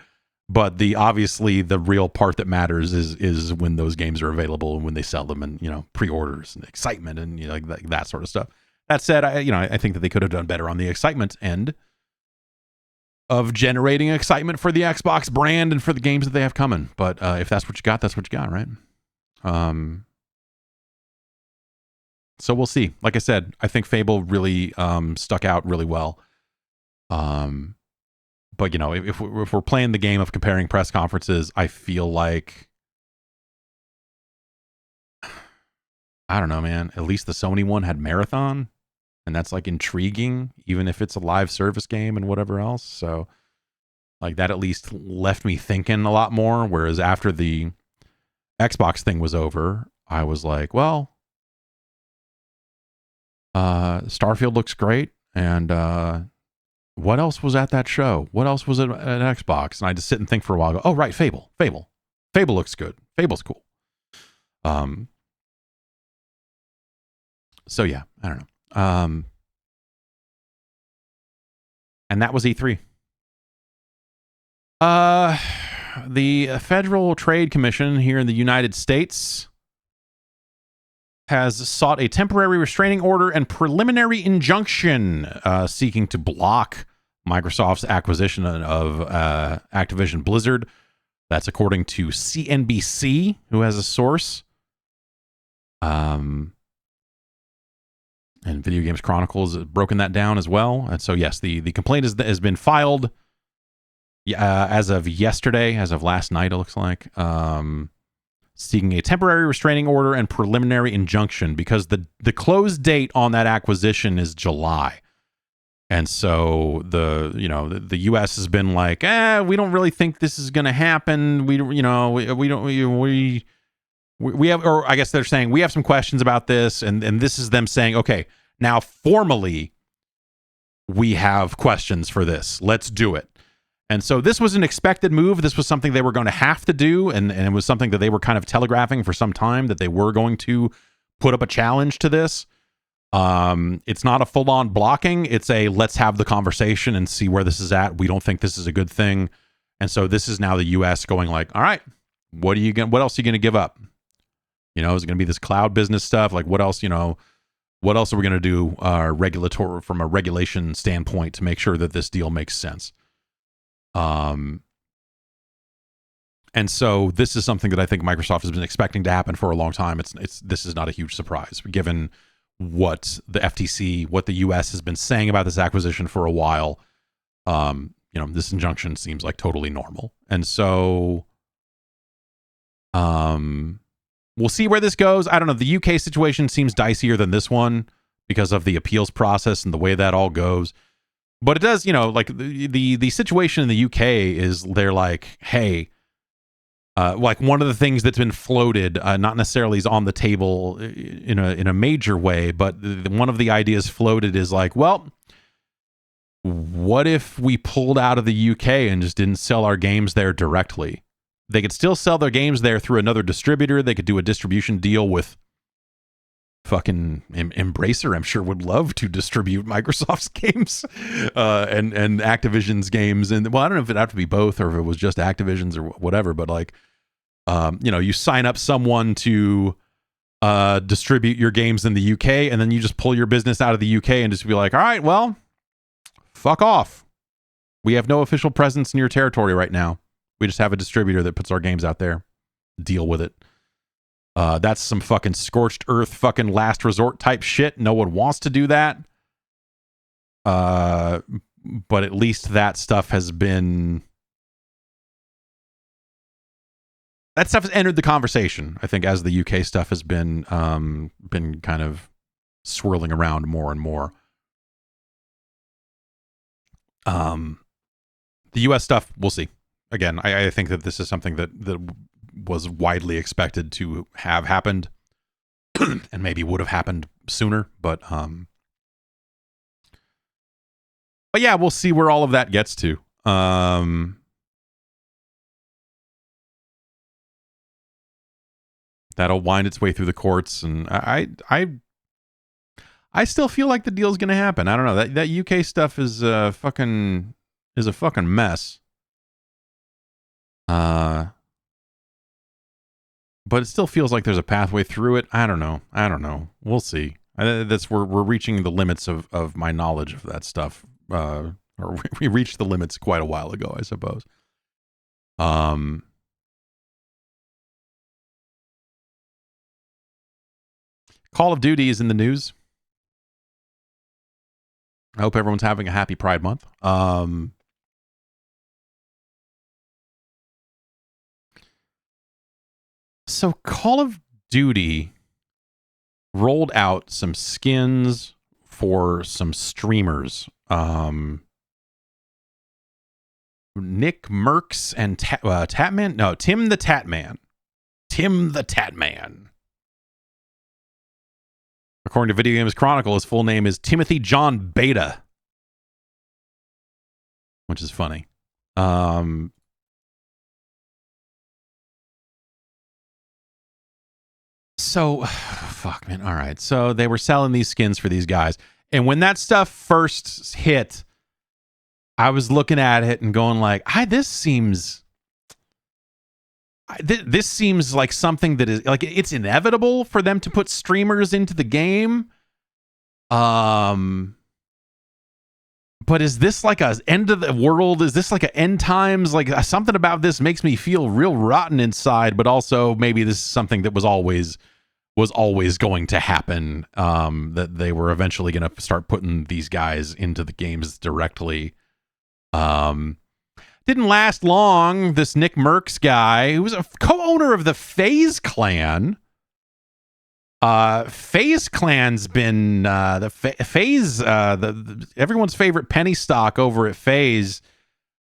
but obviously the real part that matters is when those games are available and when they sell them, and pre-orders and excitement and like that sort of stuff. That said, I think that they could have done better on the excitement end of generating excitement for the Xbox brand and for the games that they have coming. But if that's what you got, that's what you got, right? So we'll see. Like I said, I think Fable really stuck out really well. But if we're playing the game of comparing press conferences, I feel like, I don't know, man. At least the Sony one had Marathon, and that's like intriguing, even if it's a live service game and whatever else. So like that at least left me thinking a lot more. Whereas after the Xbox thing was over, I was like, well, Starfield looks great, and what else was at that show? What else was at Xbox? And I just sit and think for a while. Go, oh right, Fable looks good. Fable's cool. So yeah, I don't know. And that was E3. The Federal Trade Commission here in the United States has sought a temporary restraining order and preliminary injunction seeking to block Microsoft's acquisition of Activision Blizzard. That's according to CNBC, who has a source. And Video Games Chronicle has broken that down as well. And so, yes, the complaint has been filed as of yesterday, as of last night, it looks like, seeking a temporary restraining order and preliminary injunction because the close date on that acquisition is July. And so the U.S. has been like, we don't really think this is going to happen. We have, or I guess they're saying we have some questions about this, and this is them saying, okay, now formally we have questions for this. Let's do it. And so this was an expected move. This was something they were going to have to do, and it was something that they were kind of telegraphing for some time, that they were going to put up a challenge to this. It's not a full-on blocking. It's a let's have the conversation and see where this is at. We don't think this is a good thing. And so this is now the U.S. going like, all right, what else are you going to give up? Is it going to be this cloud business stuff? Like, what else, what else are we going to do regulatory from a regulation standpoint to make sure that this deal makes sense? And so this is something that I think Microsoft has been expecting to happen for a long time. This is not a huge surprise given what the FTC, what the US has been saying about this acquisition for a while. This injunction seems like totally normal. And so, we'll see where this goes. I don't know. The UK situation seems dicier than this one because of the appeals process and the way that all goes. But it does, like the situation in the UK is they're like, hey, like one of the things that's been floated, not necessarily is on the table in a major way, but one of the ideas floated is like, well, what if we pulled out of the UK and just didn't sell our games there directly? They could still sell their games there through another distributor. They could do a distribution deal with fucking Embracer. I'm sure would love to distribute Microsoft's games and Activision's games. And well, I don't know if it'd have to be both or if it was just Activision's or whatever, but like, you sign up someone to distribute your games in the UK and then you just pull your business out of the UK and just be like, all right, well, fuck off. We have no official presence in your territory right now. We just have a distributor that puts our games out there. Deal with it. That's some fucking scorched earth, fucking last resort type shit. No one wants to do that. But at least that stuff has been... That stuff has entered the conversation, I think, as the UK stuff has been kind of swirling around more and more. The US stuff, we'll see. Again, I think that this is something that was widely expected to have happened and maybe would have happened sooner, but yeah, we'll see where all of that gets to. That'll wind its way through the courts, and I still feel like the deal's going to happen. I don't know. That UK stuff is a fucking mess. But it still feels like there's a pathway through it. I don't know. We'll see. We're reaching the limits of my knowledge of that stuff. Or we reached the limits quite a while ago, I suppose. Call of Duty is in the news. I hope everyone's having a happy Pride Month. So Call of Duty rolled out some skins for some streamers. Nick Merckx and Tatman? No, Tim the Tatman. Tim the Tatman. According to Video Games Chronicle, his full name is Timothy John Beta. Which is funny. So, fuck, man. All right. So they were selling these skins for these guys. And when that stuff first hit, I was looking at it and going like, this seems this seems like something that is like it's inevitable for them to put streamers into the game. But is this like a end of the world? Is this like a end times? Like something about this makes me feel real rotten inside, but also maybe this is something that was always going to happen. That they were eventually going to start putting these guys into the games directly. Didn't last long. This Nick Merckx guy, who was a co-owner of the FaZe Clan. FaZe Clan's been FaZe everyone's favorite penny stock over at FaZe.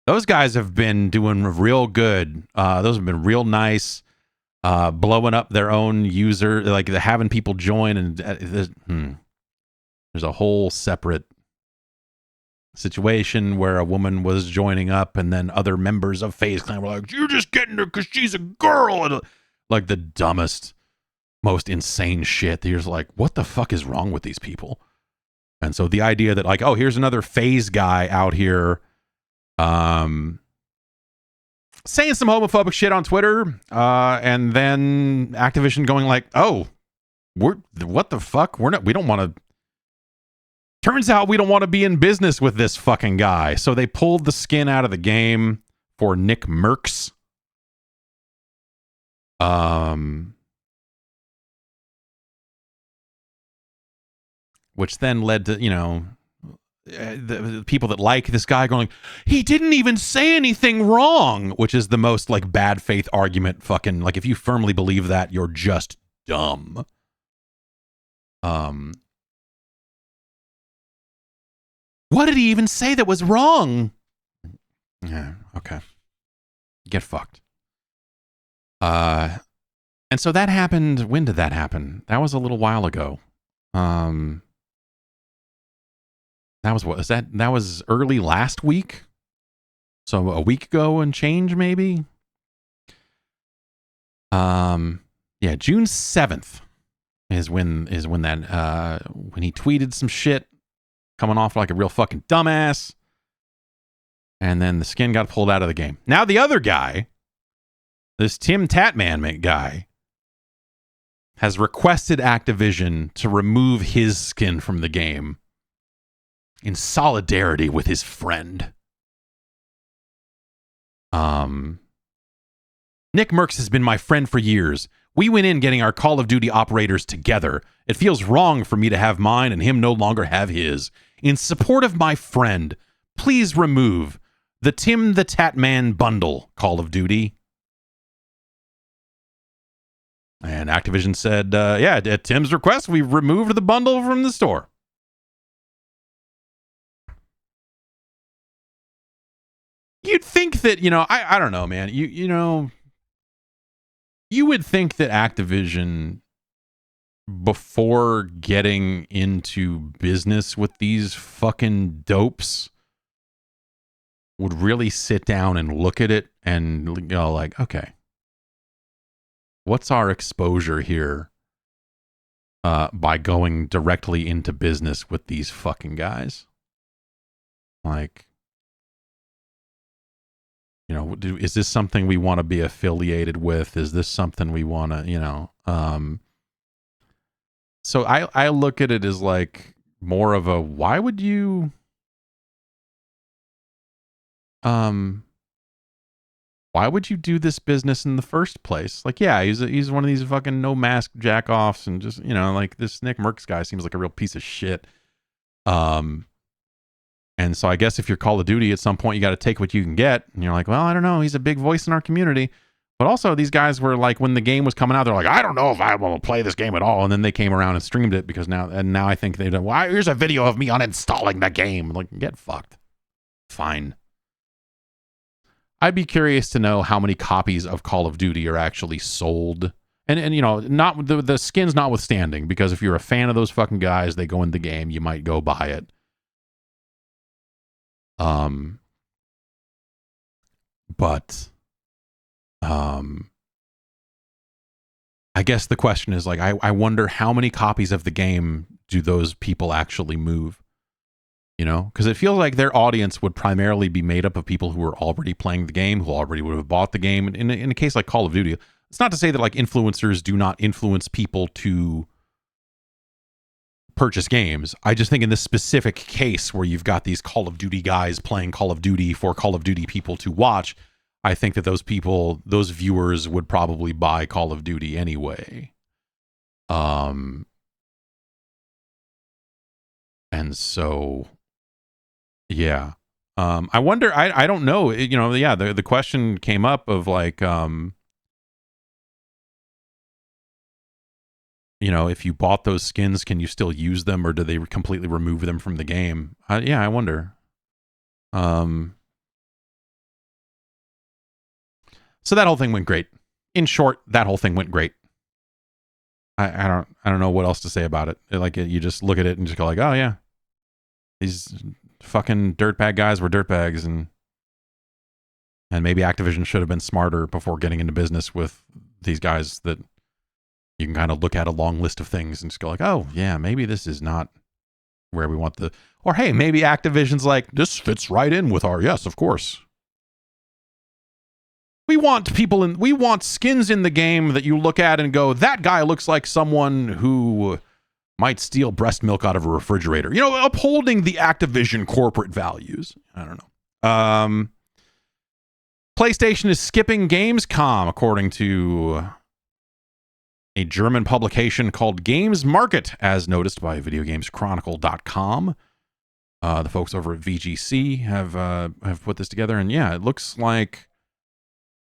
Those guys have been doing real good. Those have been real nice. Blowing up their own user, like having people join, and there's a whole separate situation where a woman was joining up, and then other members of FaZe Clan were like, "You're just getting her because she's a girl," and like the dumbest, most insane shit. You're just like, what the fuck is wrong with these people? And so the idea that like, oh, here's another FaZe guy out here saying some homophobic shit on Twitter, and then Activision going like, oh, what the fuck? We don't want to. Turns out we don't want to be in business with this fucking guy. So they pulled the skin out of the game for Nick Merckx. Which then led to, the people that like this guy going, he didn't even say anything wrong, which is the most like bad faith argument. Fucking like, if you firmly believe that, you're just dumb. What did he even say that was wrong? Yeah, okay. Get fucked. And so that happened. When did that happen? That was a little while ago. That was what is that? That was early last week. So a week ago and change, maybe. Yeah, June 7th is when that when he tweeted some shit, coming off like a real fucking dumbass, and then the skin got pulled out of the game. Now the other guy, this Tim Tatman guy, has requested Activision to remove his skin from the game in solidarity with his friend. Nick Merckx has been my friend for years. We went in getting our Call of Duty operators together. It feels wrong for me to have mine and him no longer have his. In support of my friend, please remove the Tim the Tatman bundle Call of Duty. And Activision said, yeah, at Tim's request, we've removed the bundle from the store. You'd think that, I don't know, man. You would think that Activision, before getting into business with these fucking dopes, would really sit down and look at it and go like, okay, what's our exposure here by going directly into business with these fucking guys? Like, is this something we want to be affiliated with? Is this something we want to, So I look at it as like more of a, why would you, why would you do this business in the first place? Like, yeah, he's one of these fucking no mask jack offs, and just, like this Nick Merckx guy seems like a real piece of shit. And so I guess if you're Call of Duty, at some point you got to take what you can get. And you're like, well, I don't know. He's a big voice in our community. But also these guys were like, when the game was coming out, they're like, I don't know if I will play this game at all. And then they came around and streamed it because now I think they've done, well, here's a video of me uninstalling the game. Like, get fucked. Fine. I'd be curious to know how many copies of Call of Duty are actually sold. And not the skins notwithstanding, because if you're a fan of those fucking guys, they go in the game, you might go buy it. But I guess the question is like, I wonder how many copies of the game do those people actually move? You know, because it feels like their audience would primarily be made up of people who are already playing the game, who already would have bought the game. In a case like Call of Duty, it's not to say that like influencers do not influence people to purchase games. I just think in this specific case where you've got these Call of Duty guys playing Call of Duty for Call of Duty people to watch, I think that those people, those viewers would probably buy Call of Duty anyway. And so, yeah. I wonder, I don't know, you know, yeah, the question came up of like, you know, if you bought those skins, can you still use them, or do they completely remove them from the game? Yeah, I wonder. So that whole thing went great. In short, that whole thing went great. I don't know what else to say about it. Like, you just look at it and just go like, oh yeah, these fucking dirtbag guys were dirtbags, and maybe Activision should have been smarter before getting into business with these guys that you can kind of look at a long list of things and just go like, oh yeah, maybe this is not where we want the, or hey, maybe Activision's like, this fits right in with our, yes, of course. We want people in, we want skins in the game that you look at and go, that guy looks like someone who might steal breast milk out of a refrigerator. You know, upholding the Activision corporate values. I don't know. PlayStation is skipping Gamescom, according to a German publication called Games Market, as noticed by VideoGamesChronicle.com. The folks over at VGC have put this together, and yeah, it looks like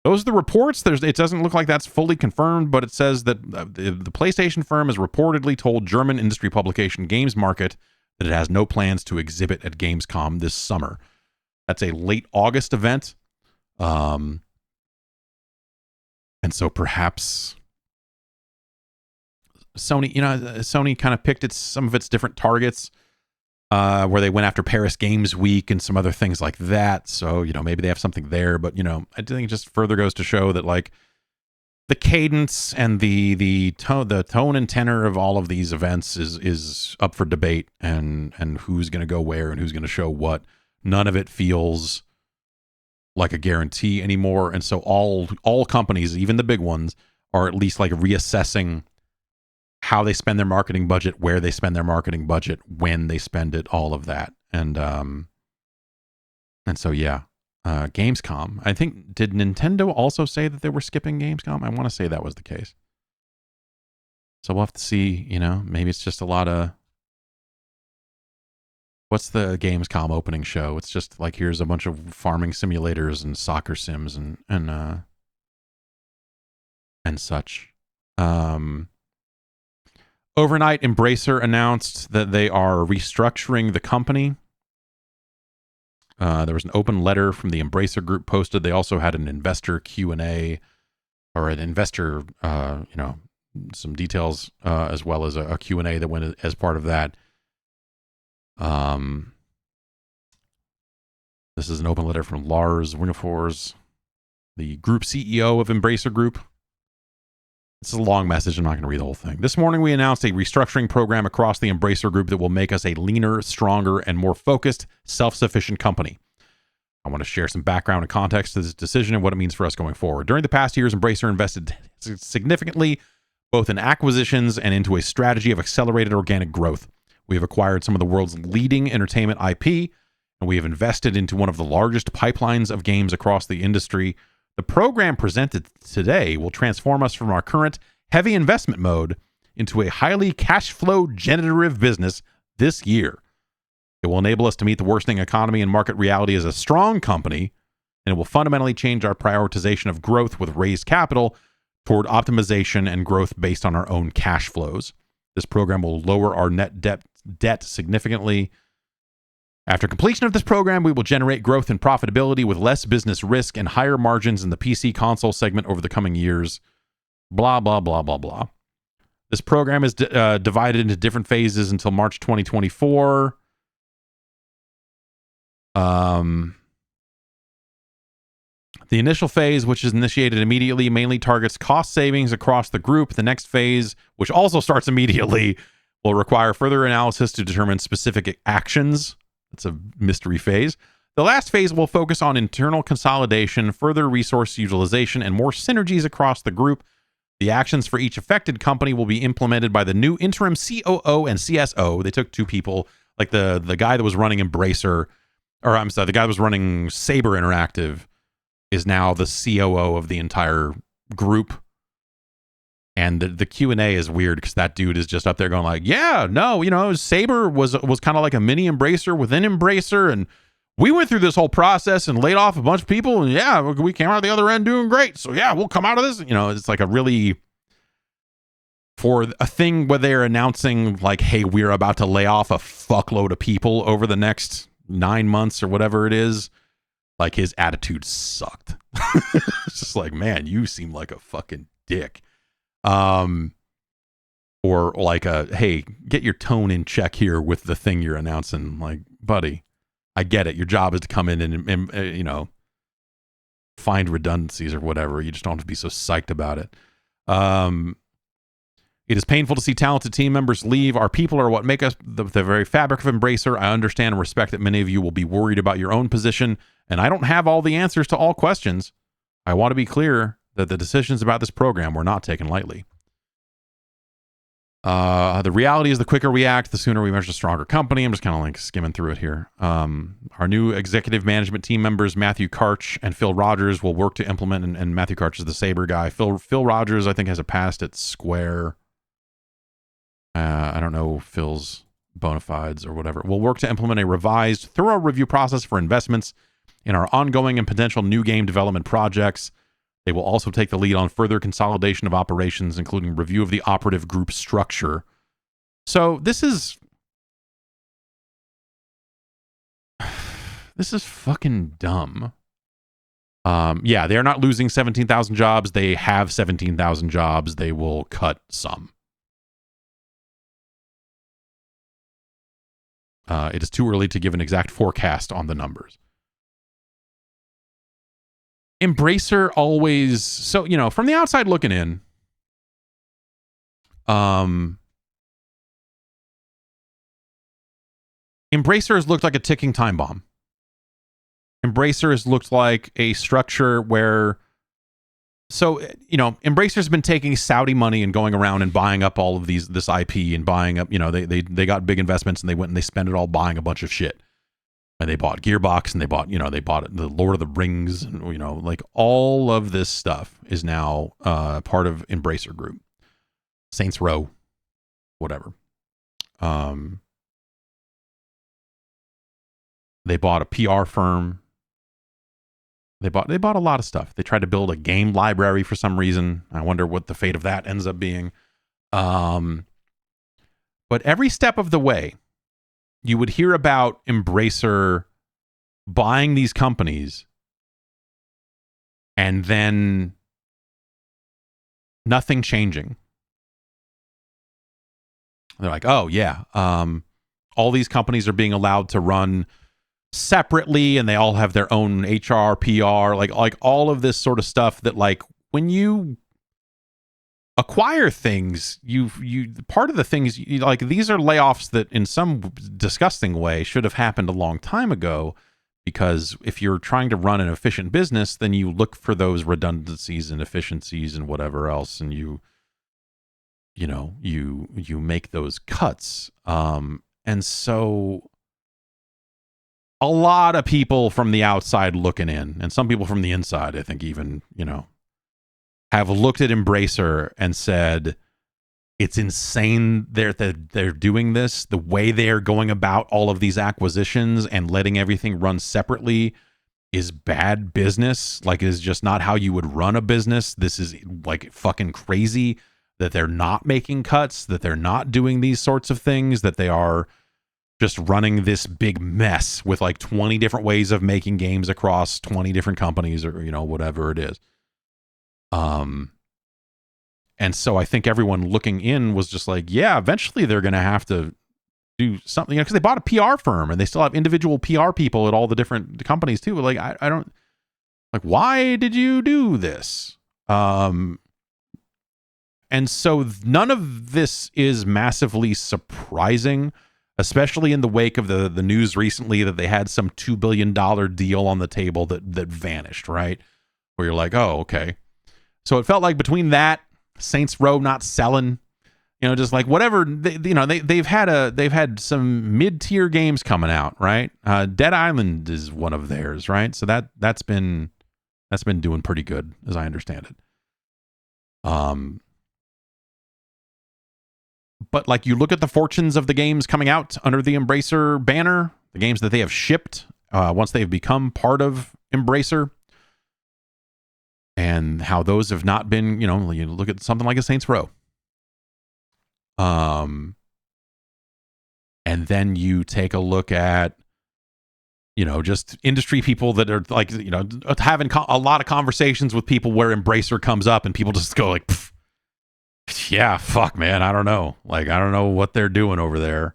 those are the reports. It doesn't look like that's fully confirmed, but it says that the PlayStation firm has reportedly told German industry publication Games Market that it has no plans to exhibit at Gamescom this summer. That's a late August event. And so perhaps Sony kind of picked some of its different targets, where they went after Paris Games Week and some other things like that. So, you know, maybe they have something there, but, you know, I think it just further goes to show that like the cadence and the tone and tenor of all of these events is up for debate, and who's going to go where and who's going to show what. None of it feels like a guarantee anymore. And so all companies, even the big ones, are at least like reassessing how they spend their marketing budget, where they spend their marketing budget, when they spend it, all of that. And so, yeah, Gamescom, I think, did Nintendo also say that they were skipping Gamescom? I want to say that was the case. So we'll have to see, you know, maybe it's just a lot of, what's the Gamescom opening show? It's just like, here's a bunch of farming simulators and soccer sims and such. Overnight, Embracer announced that they are restructuring the company. There was an open letter from the Embracer group posted. They also had an investor Q&A, or an investor, you know, some details, as well as a Q&A that went as part of that. This is an open letter from Lars Wingefors, the group CEO of Embracer Group. This is a long message. I'm not going to read the whole thing. This morning, we announced a restructuring program across the Embracer Group that will make us a leaner, stronger, and more focused, self-sufficient company. I want to share some background and context to this decision and what it means for us going forward. During the past years, Embracer invested significantly both in acquisitions and into a strategy of accelerated organic growth. We have acquired some of the world's leading entertainment IP, and we have invested into one of the largest pipelines of games across the industry. The program presented today will transform us from our current heavy investment mode into a highly cash flow generative business this year. It will enable us to meet the worsening economy and market reality as a strong company, and it will fundamentally change our prioritization of growth with raised capital toward optimization and growth based on our own cash flows. This program will lower our net debt significantly. After completion of this program, we will generate growth and profitability with less business risk and higher margins in the PC console segment over the coming years. Blah, blah, blah, blah, blah. This program is divided into different phases until March 2024. The initial phase, which is initiated immediately, mainly targets cost savings across the group. The next phase, which also starts immediately, will require further analysis to determine specific actions It's a mystery phase. The last phase will focus on internal consolidation, further resource utilization, and more synergies across the group. The actions for each affected company will be implemented by the new interim COO and CSO. They took two people, like the guy that was running Embracer, or I'm sorry, the guy that was running Saber Interactive is now the COO of the entire group. And the Q&A is weird because that dude is just up there going like, yeah, no, you know, Saber was kind of like a mini Embracer within Embracer, and we went through this whole process and laid off a bunch of people, and yeah, we came out the other end doing great. So yeah, we'll come out of this. You know, it's like a really, for a thing where they're announcing like, hey, we're about to lay off a fuckload of people over the next 9 months or whatever it is. Like, his attitude sucked. It's just like, man, you seem like a fucking dick. Or like hey, get your tone in check here with the thing you're announcing. Like, buddy, I get it. Your job is to come in and you know, find redundancies or whatever. You just don't have to be so psyched about it. It is painful to see talented team members leave. Our people are what make us the very fabric of Embracer. I understand and respect that many of you will be worried about your own position, and I don't have all the answers to all questions. I want to be clear that the decisions about this program were not taken lightly. The reality is the quicker we act, the sooner we measure a stronger company. I'm just kind of like skimming through it here. Our new executive management team members, Matthew Karch and Phil Rogers, will work to implement, and Matthew Karch is the Saber guy. Phil Rogers, I think, has a past at Square. I don't know Phil's bona fides or whatever. We'll work to implement a revised, thorough review process for investments in our ongoing and potential new game development projects. They will also take the lead on further consolidation of operations, including review of the operative group structure. So this is fucking dumb. Yeah, they're not losing 17,000 jobs. They have 17,000 jobs. They will cut some. It is too early to give an exact forecast on the numbers. Embracer always, so, you know, from the outside looking in, Embracer has looked like a ticking time bomb. Embracer has looked like a structure where, so, you know, Embracer's been taking Saudi money and going around and buying up all of this IP and buying up, you know, they got big investments and they went and they spent it all buying a bunch of shit. And they bought Gearbox and they bought the Lord of the Rings, and, you know, like all of this stuff is now part of Embracer Group. Saints Row, whatever. They bought a PR firm. They bought a lot of stuff. They tried to build a game library for some reason. I wonder what the fate of that ends up being. But every step of the way, you would hear about Embracer buying these companies and then nothing changing. They're like, oh, yeah, all these companies are being allowed to run separately and they all have their own HR, PR, like all of this sort of stuff that, like, when you acquire things, you part of the things, like, these are layoffs that in some disgusting way should have happened a long time ago, because if you're trying to run an efficient business, then you look for those redundancies and efficiencies and whatever else, and you make those cuts. And so a lot of people from the outside looking in, and some people from the inside, I think even, you know, have looked at Embracer and said, it's insane they're doing this. The way they're going about all of these acquisitions and letting everything run separately is bad business. Like, it is just not how you would run a business. This is like fucking crazy that they're not making cuts, that they're not doing these sorts of things, that they are just running this big mess with like 20 different ways of making games across 20 different companies, or, you know, whatever it is. And so I think everyone looking in was just like, yeah, eventually they're going to have to do something, because they bought a PR firm and they still have individual PR people at all the different companies too. Like, I don't, like, why did you do this? And so none of this is massively surprising. especially in the wake of the news recently that they had some $2 billion deal on the table that vanished, right? Where you're like, oh, okay. So it felt like between that, Saints Row not selling, just like whatever, they've had some mid-tier games coming out, right? Dead Island is one of theirs, right? So that's been doing pretty good, as I understand it. But like you look at the fortunes of the games coming out under the Embracer banner, the games that they have shipped once they've become part of Embracer, and how those have not been, you look at something like a Saints Row. And then you take a look at, just industry people that are like, having a lot of conversations with people where Embracer comes up and people just go like, yeah, fuck, man, I don't know. Like, I don't know what they're doing over there.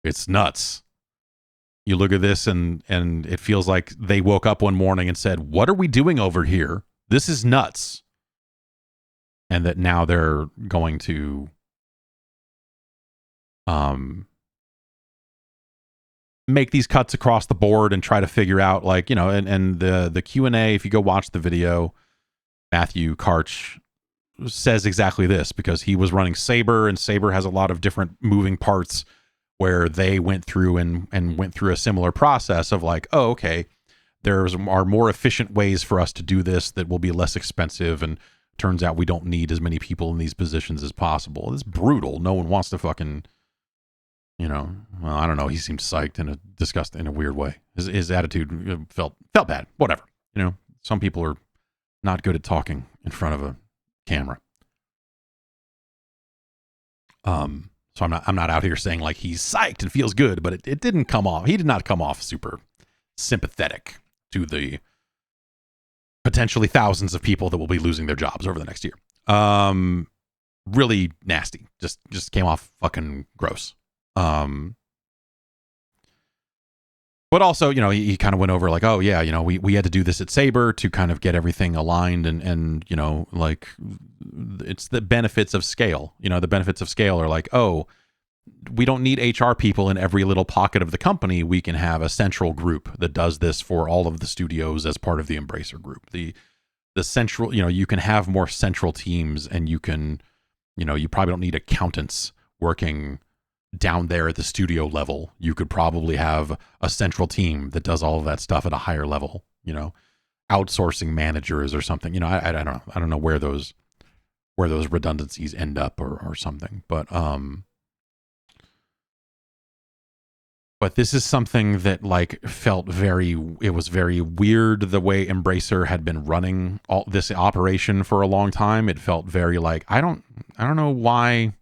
It's nuts. You look at this and it feels like they woke up one morning and said, what are we doing over here? This is nuts. And that now they're going to make these cuts across the board and try to figure out, like, and the Q&A, if you go watch the video, Matthew Karch says exactly this, because he was running Saber, and Saber has a lot of different moving parts where they went through and went through a similar process of like, oh, okay, there are more efficient ways for us to do this that will be less expensive, and turns out we don't need as many people in these positions as possible. It's brutal. No one wants to fucking, well, I don't know. He seemed psyched and disgusted in a weird way. His attitude felt bad. Whatever. Some people are not good at talking in front of a camera. So I'm not out here saying like he's psyched and feels good, but it didn't come off. He did not come off super sympathetic to the potentially thousands of people that will be losing their jobs over the next year. Really nasty. Just came off fucking gross. But also, he kind of went over like, oh yeah, we had to do this at Saber to kind of get everything aligned and like it's the benefits of scale. The benefits of scale are like, oh, we don't need HR people in every little pocket of the company. We can have a central group that does this for all of the studios as part of the Embracer group. The central, you can have more central teams, and you can, you probably don't need accountants working down there at the studio level. You could probably have a central team that does all of that stuff at a higher level, outsourcing managers or something. I don't know. I don't know where those redundancies end up or something. But this is something that like it was very weird the way Embracer had been running all this operation for a long time. It felt very like, I don't know why.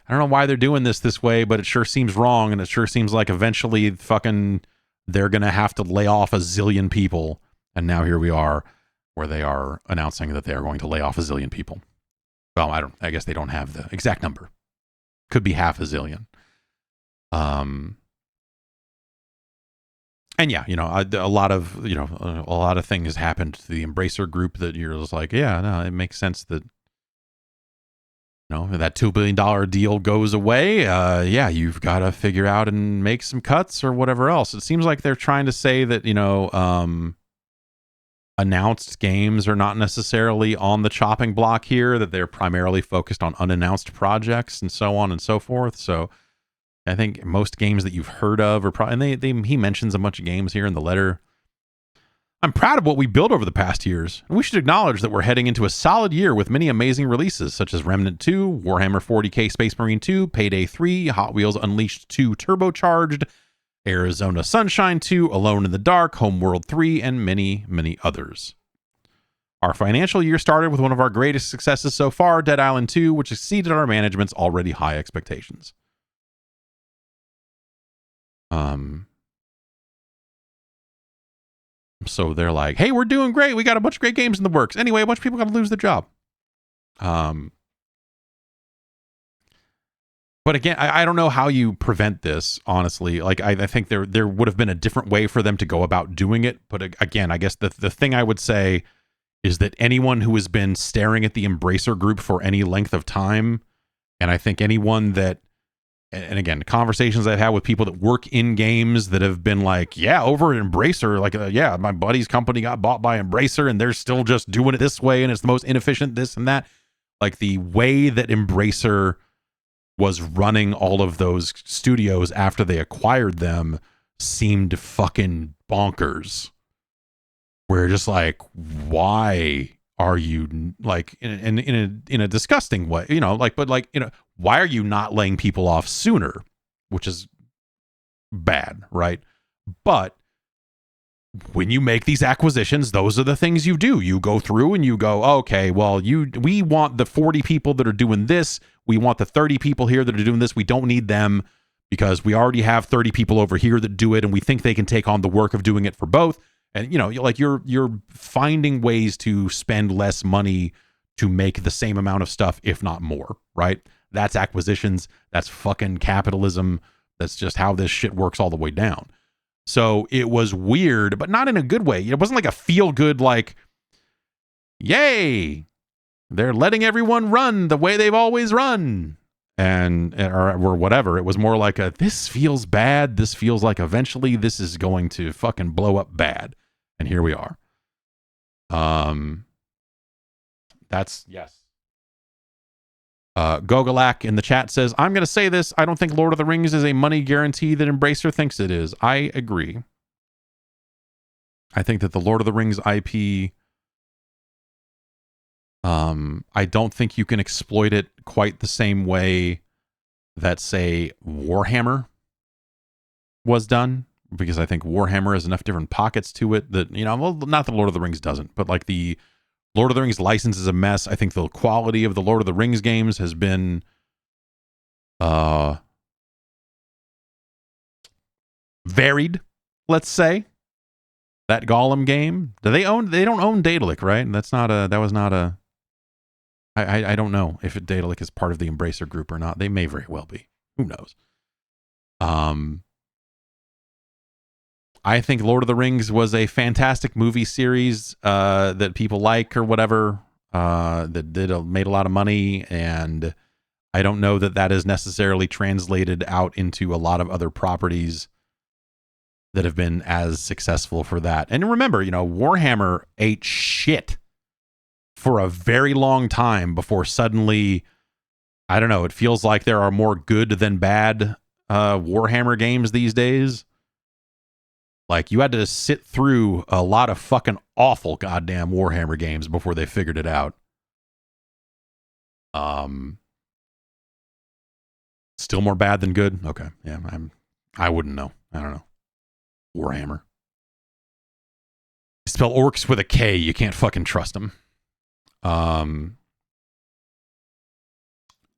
I don't know why they're doing this way, but it sure seems wrong, and it sure seems like eventually fucking they're going to have to lay off a zillion people. And now here we are, where they are announcing that they are going to lay off a zillion people. Well, I guess they don't have the exact number. Could be half a zillion. And yeah, a lot of things happened to the Embracer group that you're just like, yeah, no, it makes sense that, that $2 billion deal goes away. Yeah, you've got to figure out and make some cuts or whatever else. It seems like they're trying to say that, announced games are not necessarily on the chopping block here, that they're primarily focused on unannounced projects and so on and so forth. So I think most games that you've heard of are probably, and he mentions a bunch of games here in the letter. I'm proud of what we built over the past years, and we should acknowledge that we're heading into a solid year with many amazing releases such as Remnant 2, Warhammer 40k Space Marine 2, Payday 3, Hot Wheels Unleashed 2 Turbocharged, Arizona Sunshine 2, Alone in the Dark, Homeworld 3, and many, many others. Our financial year started with one of our greatest successes so far, Dead Island 2, which exceeded our management's already high expectations. So they're like, hey, we're doing great. We got a bunch of great games in the works. Anyway, a bunch of people got to lose their job. But again, I don't know how you prevent this, honestly. Like, I think there would have been a different way for them to go about doing it. But again, I guess the thing I would say is that anyone who has been staring at the Embracer group for any length of time And I think anyone that, and again, conversations I've had with people that work in games that have been like, yeah, over at Embracer, like, yeah, my buddy's company got bought by Embracer and they're still just doing it this way and it's the most inefficient this and that. Like the way that Embracer was running all of those studios after they acquired them seemed fucking bonkers. We're just like, why are you like in a disgusting way, you know, like, but like, you know, why are you not laying people off sooner, which is bad, right? But when you make these acquisitions, those are the things you do. You go through and you go, okay, well, we want the 40 people that are doing this. We want the 30 people here that are doing this. We don't need them because we already have 30 people over here that do it, and we think they can take on the work of doing it for both. And you know, like you're finding ways to spend less money to make the same amount of stuff, if not more, right? That's acquisitions. That's fucking capitalism. That's just how this shit works all the way down. So it was weird, but not in a good way. It wasn't like a feel good, like, yay, they're letting everyone run the way they've always run, or whatever. It was more like this feels bad. This feels like eventually this is going to fucking blow up bad. And here we are. That's yes. Gogolak in the chat says, I'm going to say this. I don't think Lord of the Rings is a money guarantee that Embracer thinks it is. I agree. I think that the Lord of the Rings IP, I don't think you can exploit it quite the same way that, say, Warhammer was done, because I think Warhammer has enough different pockets to it that, you know, well, not that Lord of the Rings doesn't, but like the Lord of the Rings license is a mess. I think the quality of the Lord of the Rings games has been varied, let's say. That Gollum game, they don't own Daedalic, right? I don't know if Daedalic is part of the Embracer group or not. They may very well be. Who knows? I think Lord of the Rings was a fantastic movie series that people like or whatever, that made a lot of money, and I don't know that is necessarily translated out into a lot of other properties that have been as successful for that. And remember, you know, Warhammer ate shit for a very long time before suddenly, I don't know, it feels like there are more good than bad Warhammer games these days. Like, you had to sit through a lot of fucking awful goddamn Warhammer games before they figured it out. Still more bad than good? Okay. Yeah, I wouldn't know. I don't know. Warhammer. Spell orcs with a K. You can't fucking trust them.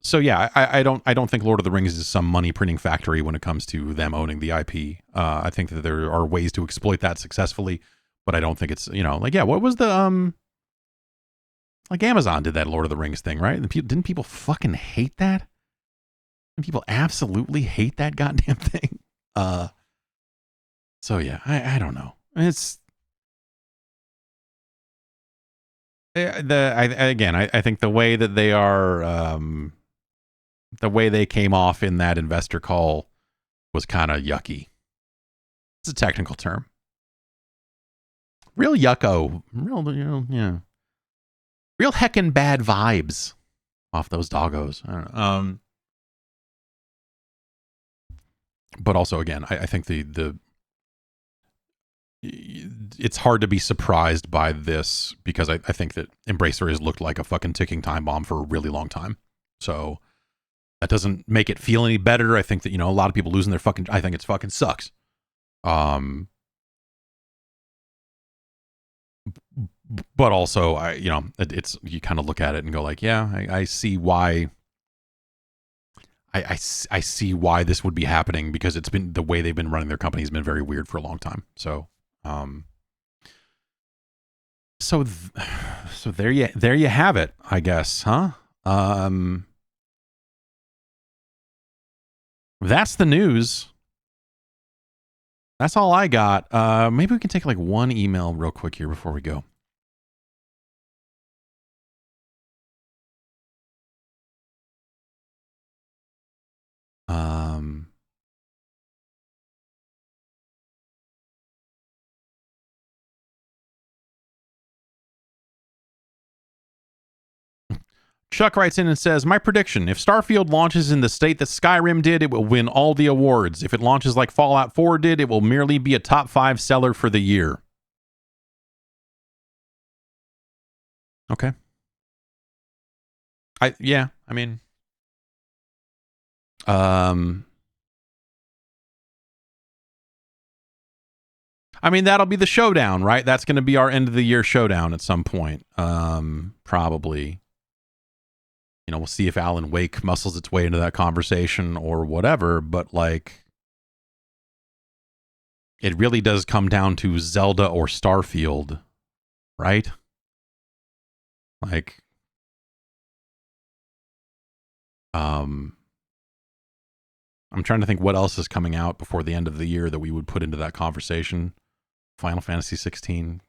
So yeah, I don't think Lord of the Rings is some money printing factory when it comes to them owning the IP. I think that there are ways to exploit that successfully, but I don't think it's, you know, like, yeah, what was the like Amazon did that Lord of the Rings thing, right? And didn't people fucking hate that? And people absolutely hate that goddamn thing. So yeah, I don't know. It's I think the way that they are, the way they came off in that investor call was kind of yucky. It's a technical term. Real yucko. Real, you know, yeah. Real heckin' bad vibes off those doggos. I don't know. But also, again, I think it's hard to be surprised by this because I think that Embracer has looked like a fucking ticking time bomb for a really long time. So that doesn't make it feel any better. I think that, you know, a lot of people losing their fucking, I think it's fucking sucks. But also, you know, it's, you kind of look at it and go like, yeah, I see why. I see why this would be happening, because it's been, the way they've been running their company has been very weird for a long time. So, so there you have it, I guess, huh? That's the news. That's all I got. Maybe we can take like one email real quick here before we go. Chuck writes in and says, my prediction, if Starfield launches in the state that Skyrim did, it will win all the awards. If it launches like Fallout 4 did, it will merely be a top 5 seller for the year. Okay. I mean, that'll be the showdown, right? That's going to be our end of the year showdown at some point. Probably. You know, we'll see if Alan Wake muscles its way into that conversation or whatever, but like, it really does come down to Zelda or Starfield, right? Like, I'm trying to think what else is coming out before the end of the year that we would put into that conversation. Final Fantasy 16?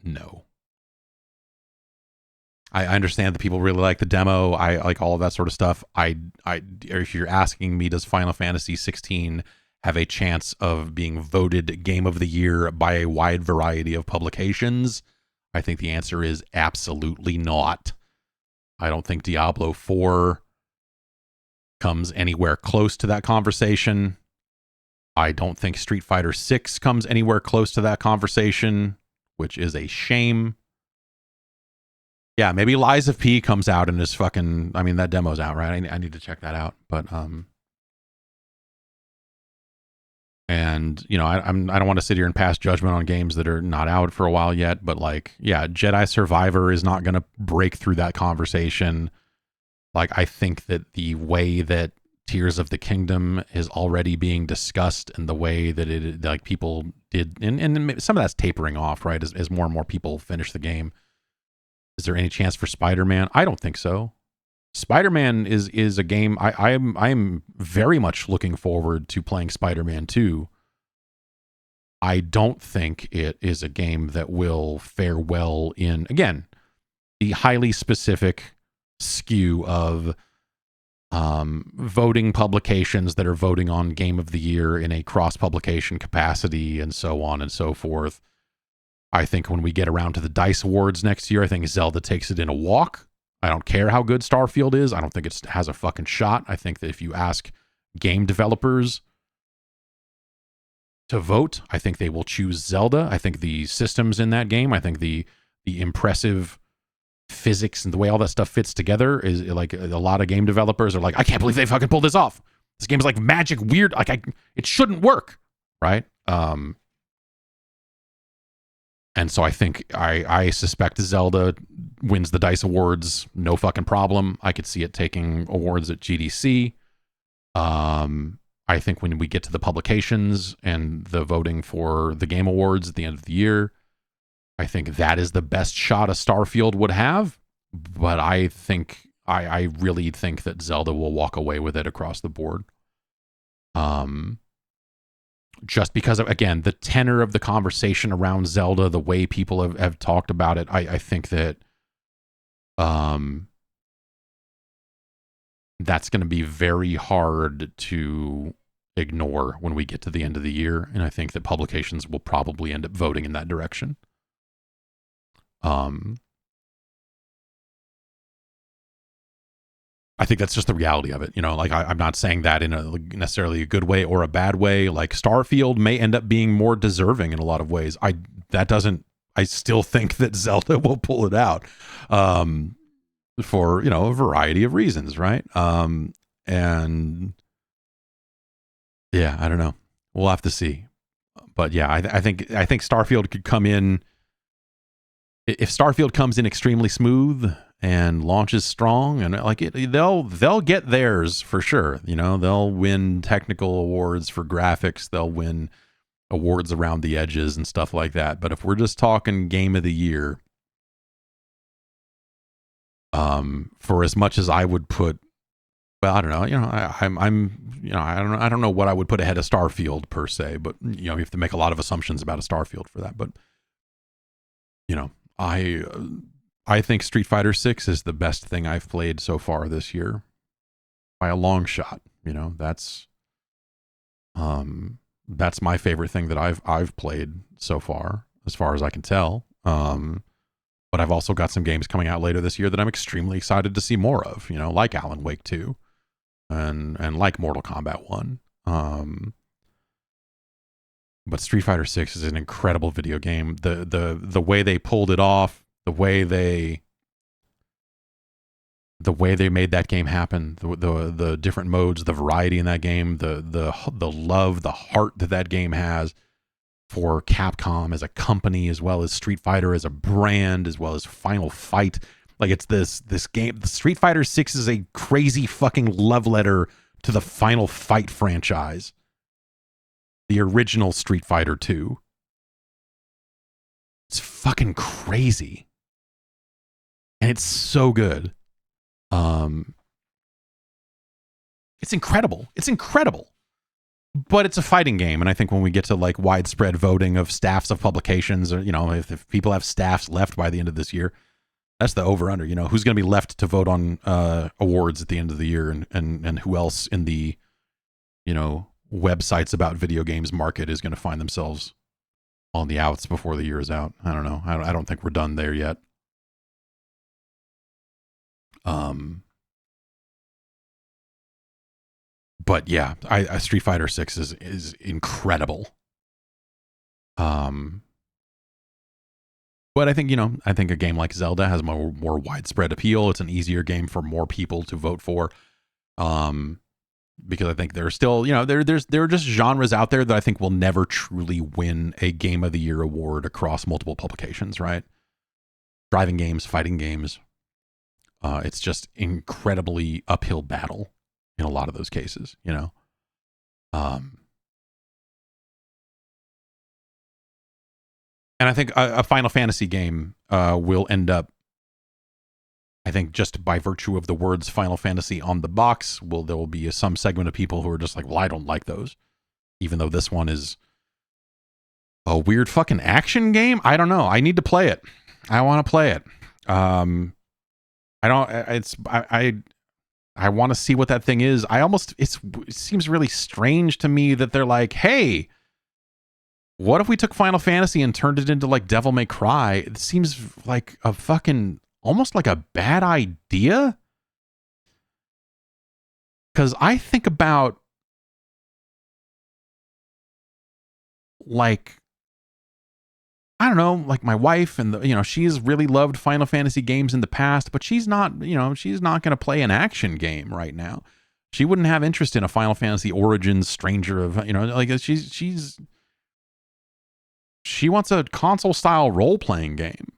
No. I understand that people really like the demo. I like all of that sort of stuff. If you're asking me, does Final Fantasy 16 have a chance of being voted Game of the Year by a wide variety of publications? I think the answer is absolutely not. I don't think Diablo 4 comes anywhere close to that conversation. I don't think Street Fighter 6 comes anywhere close to that conversation, which is a shame. Yeah, maybe Lies of P comes out and is fucking... I mean, that demo's out, right? I need to check that out. But, and, you know, I don't want to sit here and pass judgment on games that are not out for a while yet. But, like, yeah, Jedi Survivor is not going to break through that conversation. Like, I think that the way that Tears of the Kingdom is already being discussed and the way that it, like, people did... And some of that's tapering off, right? As more and more people finish the game. Is there any chance for Spider-Man? I don't think so. Spider-Man is a game I am very much looking forward to playing Spider-Man 2. I don't think it is a game that will fare well in, again, the highly specific skew of voting publications that are voting on Game of the Year in a cross-publication capacity and so on and so forth. I think when we get around to the DICE Awards next year, I think Zelda takes it in a walk. I don't care how good Starfield is. I don't think it has a fucking shot. I think that if you ask game developers to vote, I think they will choose Zelda. I think the systems in that game, I think the impressive physics and the way all that stuff fits together is like a lot of game developers are like, I can't believe they fucking pulled this off. This game is like magic weird. Like it shouldn't work. Right. And so I think I suspect Zelda wins the DICE Awards, no fucking problem. I could see it taking awards at GDC. I think when we get to the publications and the voting for the Game Awards at the end of the year, I think that is the best shot a Starfield would have. But I think I really think that Zelda will walk away with it across the board. Just because of, again, the tenor of the conversation around Zelda, the way people have talked about it, I think that that's going to be very hard to ignore when we get to the end of the year. And I think that publications will probably end up voting in that direction. I think that's just the reality of it. You know, like I'm not saying that in a necessarily a good way or a bad way. Like Starfield may end up being more deserving in a lot of ways. I still think that Zelda will pull it out for, you know, a variety of reasons, right? And yeah, I don't know. We'll have to see. But yeah, I think Starfield could come in. If Starfield comes in extremely smooth and launches strong, and like they'll get theirs for sure. You know, they'll win technical awards for graphics. They'll win awards around the edges and stuff like that. But if we're just talking Game of the Year, for as much as I would put, well, I don't know. You know, I'm you know, I don't know what I would put ahead of Starfield per se. But you know, you have to make a lot of assumptions about a Starfield for that. But you know, I think Street Fighter 6 is the best thing I've played so far this year by a long shot. You know, that's my favorite thing that I've played so far as I can tell. But I've also got some games coming out later this year that I'm extremely excited to see more of, you know, like Alan Wake 2 and like Mortal Kombat 1. But Street Fighter 6 is an incredible video game. The way they pulled it off, the way they made that game happen, the different modes, the variety in that game, the love, the heart that game has for Capcom as a company, as well as Street Fighter as a brand, as well as Final Fight. Like, it's this game. The Street Fighter 6 is a crazy fucking love letter to the Final Fight franchise. The original Street Fighter 2. It's fucking crazy. And it's so good. It's incredible. It's incredible. But it's a fighting game, and I think when we get to like widespread voting of staffs of publications, or, you know, if people have staffs left by the end of this year, that's the over-under. You know, who's going to be left to vote on awards at the end of the year, and who else in the, you know, websites about video games market is going to find themselves on the outs before the year is out. I don't know. I don't think we're done there yet. But yeah, I Street Fighter 6 is incredible. But I think, you know, I think a game like Zelda has more widespread appeal. It's an easier game for more people to vote for. Because I think there's still, you know, there are just genres out there that I think will never truly win a Game of the Year award across multiple publications, right? Driving games, fighting games. It's just incredibly uphill battle in a lot of those cases, you know. And I think a Final Fantasy game will end up, I think, just by virtue of the words Final Fantasy on the box, there will be some segment of people who are just like, well, I don't like those. Even though this one is a weird fucking action game. I don't know. I need to play it. I want to play it. I want to see what that thing is. It seems really strange to me that they're like, hey, what if we took Final Fantasy and turned it into like Devil May Cry? It seems like a fucking, almost like a bad idea. Because I think about, like, I don't know, like my wife, and you know, she's really loved Final Fantasy games in the past, but she's not going to play an action game right now. She wouldn't have interest in a Final Fantasy Origins Stranger of, you know, like she wants a console style role playing game.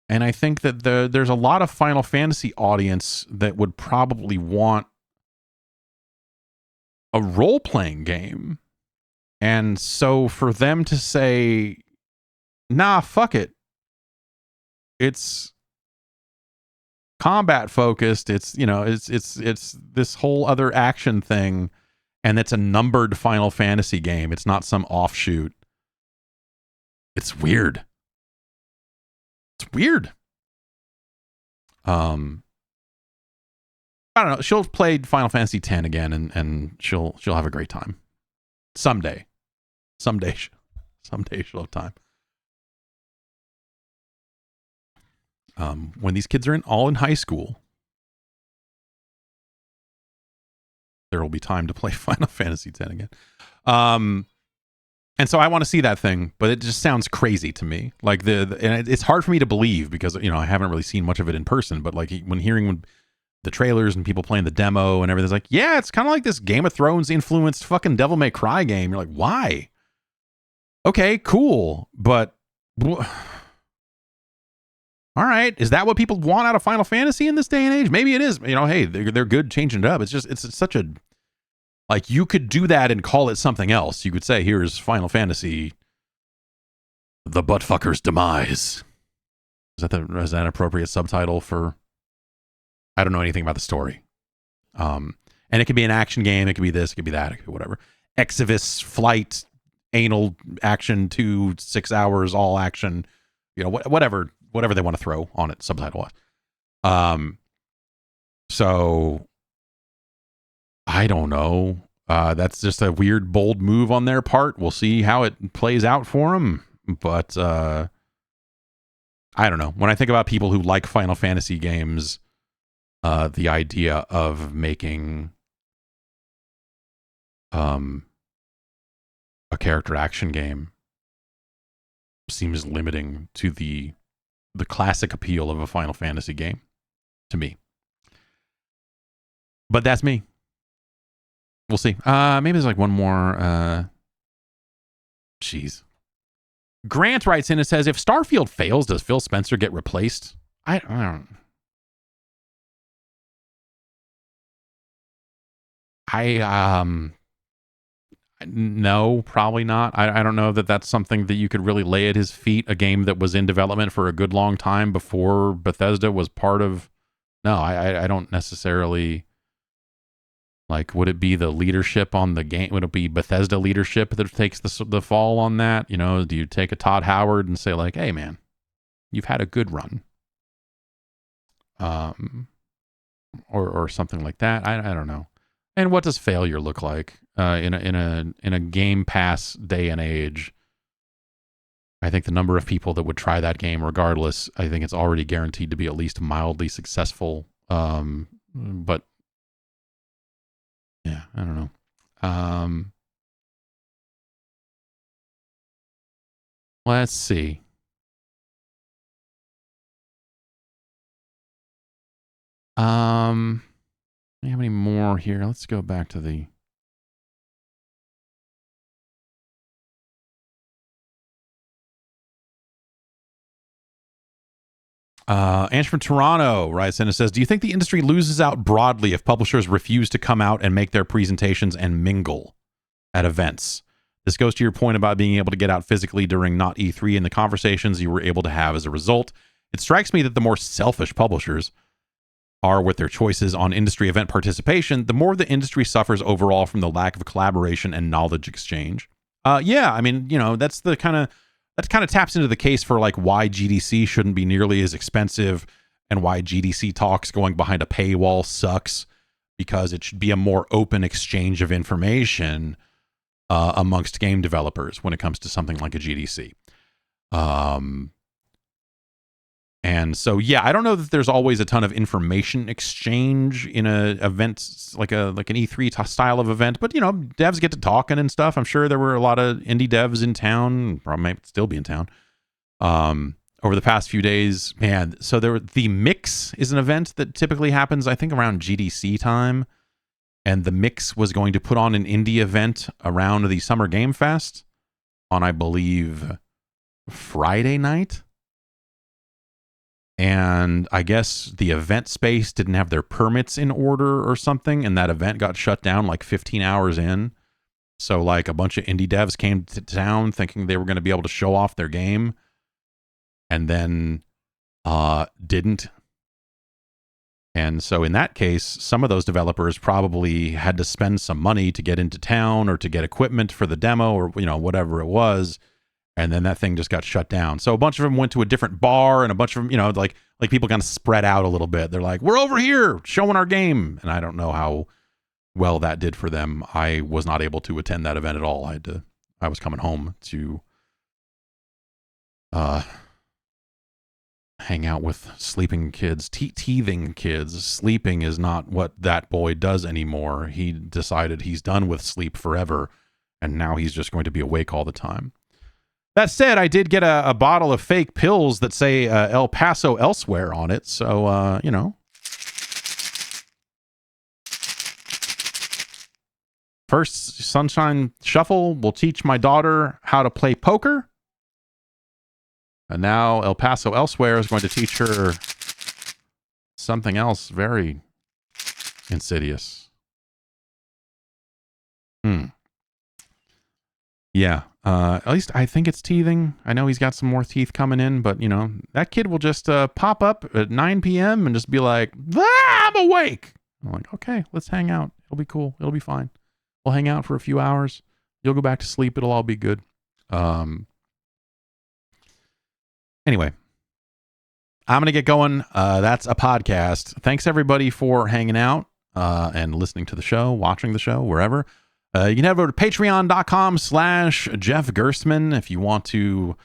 And I think that there's a lot of Final Fantasy audience that would probably want a role playing game. And so for them to say, nah, fuck it, it's combat focused, it's, you know, it's this whole other action thing, and it's a numbered Final Fantasy game. It's not some offshoot. It's weird. It's weird. I don't know. She'll play Final Fantasy X again, and she'll have a great time. Someday she'll have time. When these kids are all in high school, there will be time to play Final Fantasy X again. And so I want to see that thing, but it just sounds crazy to me. Like and it's hard for me to believe because, you know, I haven't really seen much of it in person, but like when hearing the trailers and people playing the demo and everything, it's like, yeah, it's kind of like this Game of Thrones influenced fucking Devil May Cry game. You're like, why? Okay, cool. But all right, is that what people want out of Final Fantasy in this day and age? Maybe it is. You know, hey, they're good changing it up. It's just, it's such a, like, you could do that and call it something else. You could say, here's Final Fantasy, the Buttfucker's Demise. Is that an appropriate subtitle for, I don't know anything about the story. And it could be an action game. It could be this, it could be that, it could be whatever. Exodus, Flight, Anal Action 2, 6 hours, all action, you know, whatever they want to throw on it subtitle-wise. So I don't know. That's just a weird, bold move on their part. We'll see how it plays out for them. But I don't know. When I think about people who like Final Fantasy games, the idea of making a character action game seems limiting to the classic appeal of a Final Fantasy game to me. But that's me. We'll see. Maybe there's like one more. Jeez. Grant writes in and says, if Starfield fails, does Phil Spencer get replaced? I don't. No, probably not. I don't know that that's something that you could really lay at his feet. A game that was in development for a good long time before Bethesda was part of. No, I don't necessarily. Like, would it be the leadership on the game? Would it be Bethesda leadership that takes the fall on that? You know, do you take a Todd Howard and say like, hey man, you've had a good run, or something like that? I don't know. And what does failure look like in a Game Pass day and age? I think the number of people that would try that game, regardless, I think it's already guaranteed to be at least mildly successful. But yeah, I don't know. Let's see. Do you have any more here? Let's go back to the. Ange from Toronto writes in and says, do you think the industry loses out broadly if publishers refuse to come out and make their presentations and mingle at events? This goes to your point about being able to get out physically during not E3 and the conversations you were able to have as a result. It strikes me that the more selfish publishers are with their choices on industry event participation, the more the industry suffers overall from the lack of collaboration and knowledge exchange. Yeah, I mean, you know, that kind of taps into the case for like why GDC shouldn't be nearly as expensive and why GDC talks going behind a paywall sucks, because it should be a more open exchange of information amongst game developers when it comes to something like a GDC. And so, yeah, I don't know that there's always a ton of information exchange in a event like an E3 style of event, but you know, devs get to talking and stuff. I'm sure there were a lot of indie devs in town, probably might still be in town, over the past few days, man. So the Mix is an event that typically happens, I think, around GDC time, and the Mix was going to put on an indie event around the Summer Game Fest on, I believe, Friday night. And I guess the event space didn't have their permits in order or something, and that event got shut down like 15 hours in. So like a bunch of indie devs came to town thinking they were going to be able to show off their game, and then didn't. And so in that case, some of those developers probably had to spend some money to get into town or to get equipment for the demo or, you know, whatever it was. And then that thing just got shut down. So a bunch of them went to a different bar, and a bunch of them, you know, like people kind of spread out a little bit. They're like, we're over here showing our game. And I don't know how well that did for them. I was not able to attend that event at all. I was coming home to hang out with sleeping kids, teething kids. Sleeping is not what that boy does anymore. He decided he's done with sleep forever, and now he's just going to be awake all the time. That said, I did get a bottle of fake pills that say El Paso Elsewhere on it. So, you know. First, Sunshine Shuffle will teach my daughter how to play poker. And now El Paso Elsewhere is going to teach her something else very insidious. Yeah. At least I think it's teething. I know he's got some more teeth coming in, but you know, that kid will just pop up at 9 p.m. and just be like, I'm awake. I'm like, okay, let's hang out. It'll be cool. It'll be fine. We'll hang out for a few hours. You'll go back to sleep. It'll all be good. Anyway, I'm going to get going. That's a podcast. Thanks everybody for hanging out and listening to the show, watching the show, wherever. You can head over to patreon.com/Jeff Gerstmann if you want to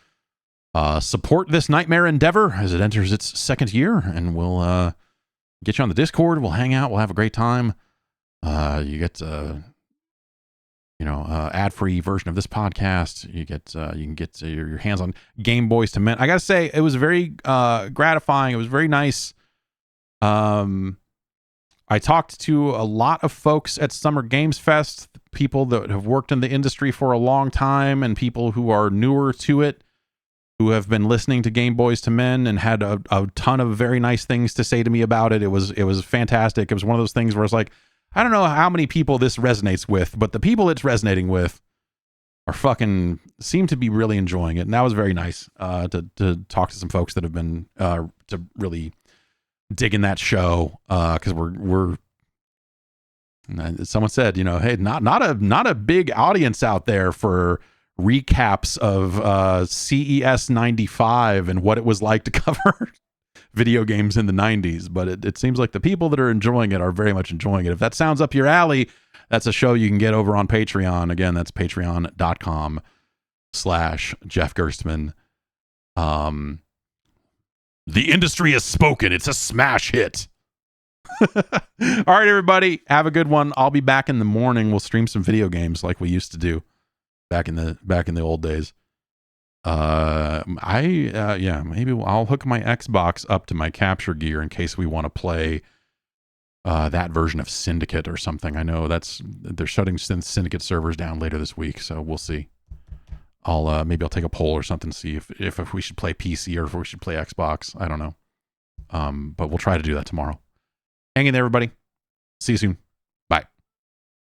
Support this nightmare endeavor as it enters its second year, and we'll get you on the Discord. We'll hang out. We'll have a great time. You get ad-free version of this podcast. You can get your hands on Game Boys to Men. I gotta say, it was very gratifying. It was very nice. I talked to a lot of folks at Summer Games Fest, people that have worked in the industry for a long time and people who are newer to it, who have been listening to Game Boys to Men and had a ton of very nice things to say to me about it. It was fantastic. It was one of those things where it's like, I don't know how many people this resonates with, but the people it's resonating with are seem to be really enjoying it. And that was very nice to talk to some folks that have been to really digging that show, because we're someone said, hey, not a big audience out there for recaps of CES 95 and what it was like to cover video games in the 90s, but it seems like the people that are enjoying it are very much enjoying it. If that sounds up your alley, that's a show you can get over on Patreon. Again, that's patreon.com/Jeff Gerstmann. The industry has spoken. It's a smash hit. All right, everybody, have a good one. I'll be back in the morning. We'll stream some video games like we used to do back in the old days. Maybe I'll hook my Xbox up to my capture gear in case we want to play that version of Syndicate or something. I know they're shutting Syndicate servers down later this week, so we'll see. Maybe I'll take a poll or something to see if we should play PC or if we should play Xbox. I don't know. But we'll try to do that tomorrow. Hang in there, everybody. See you soon.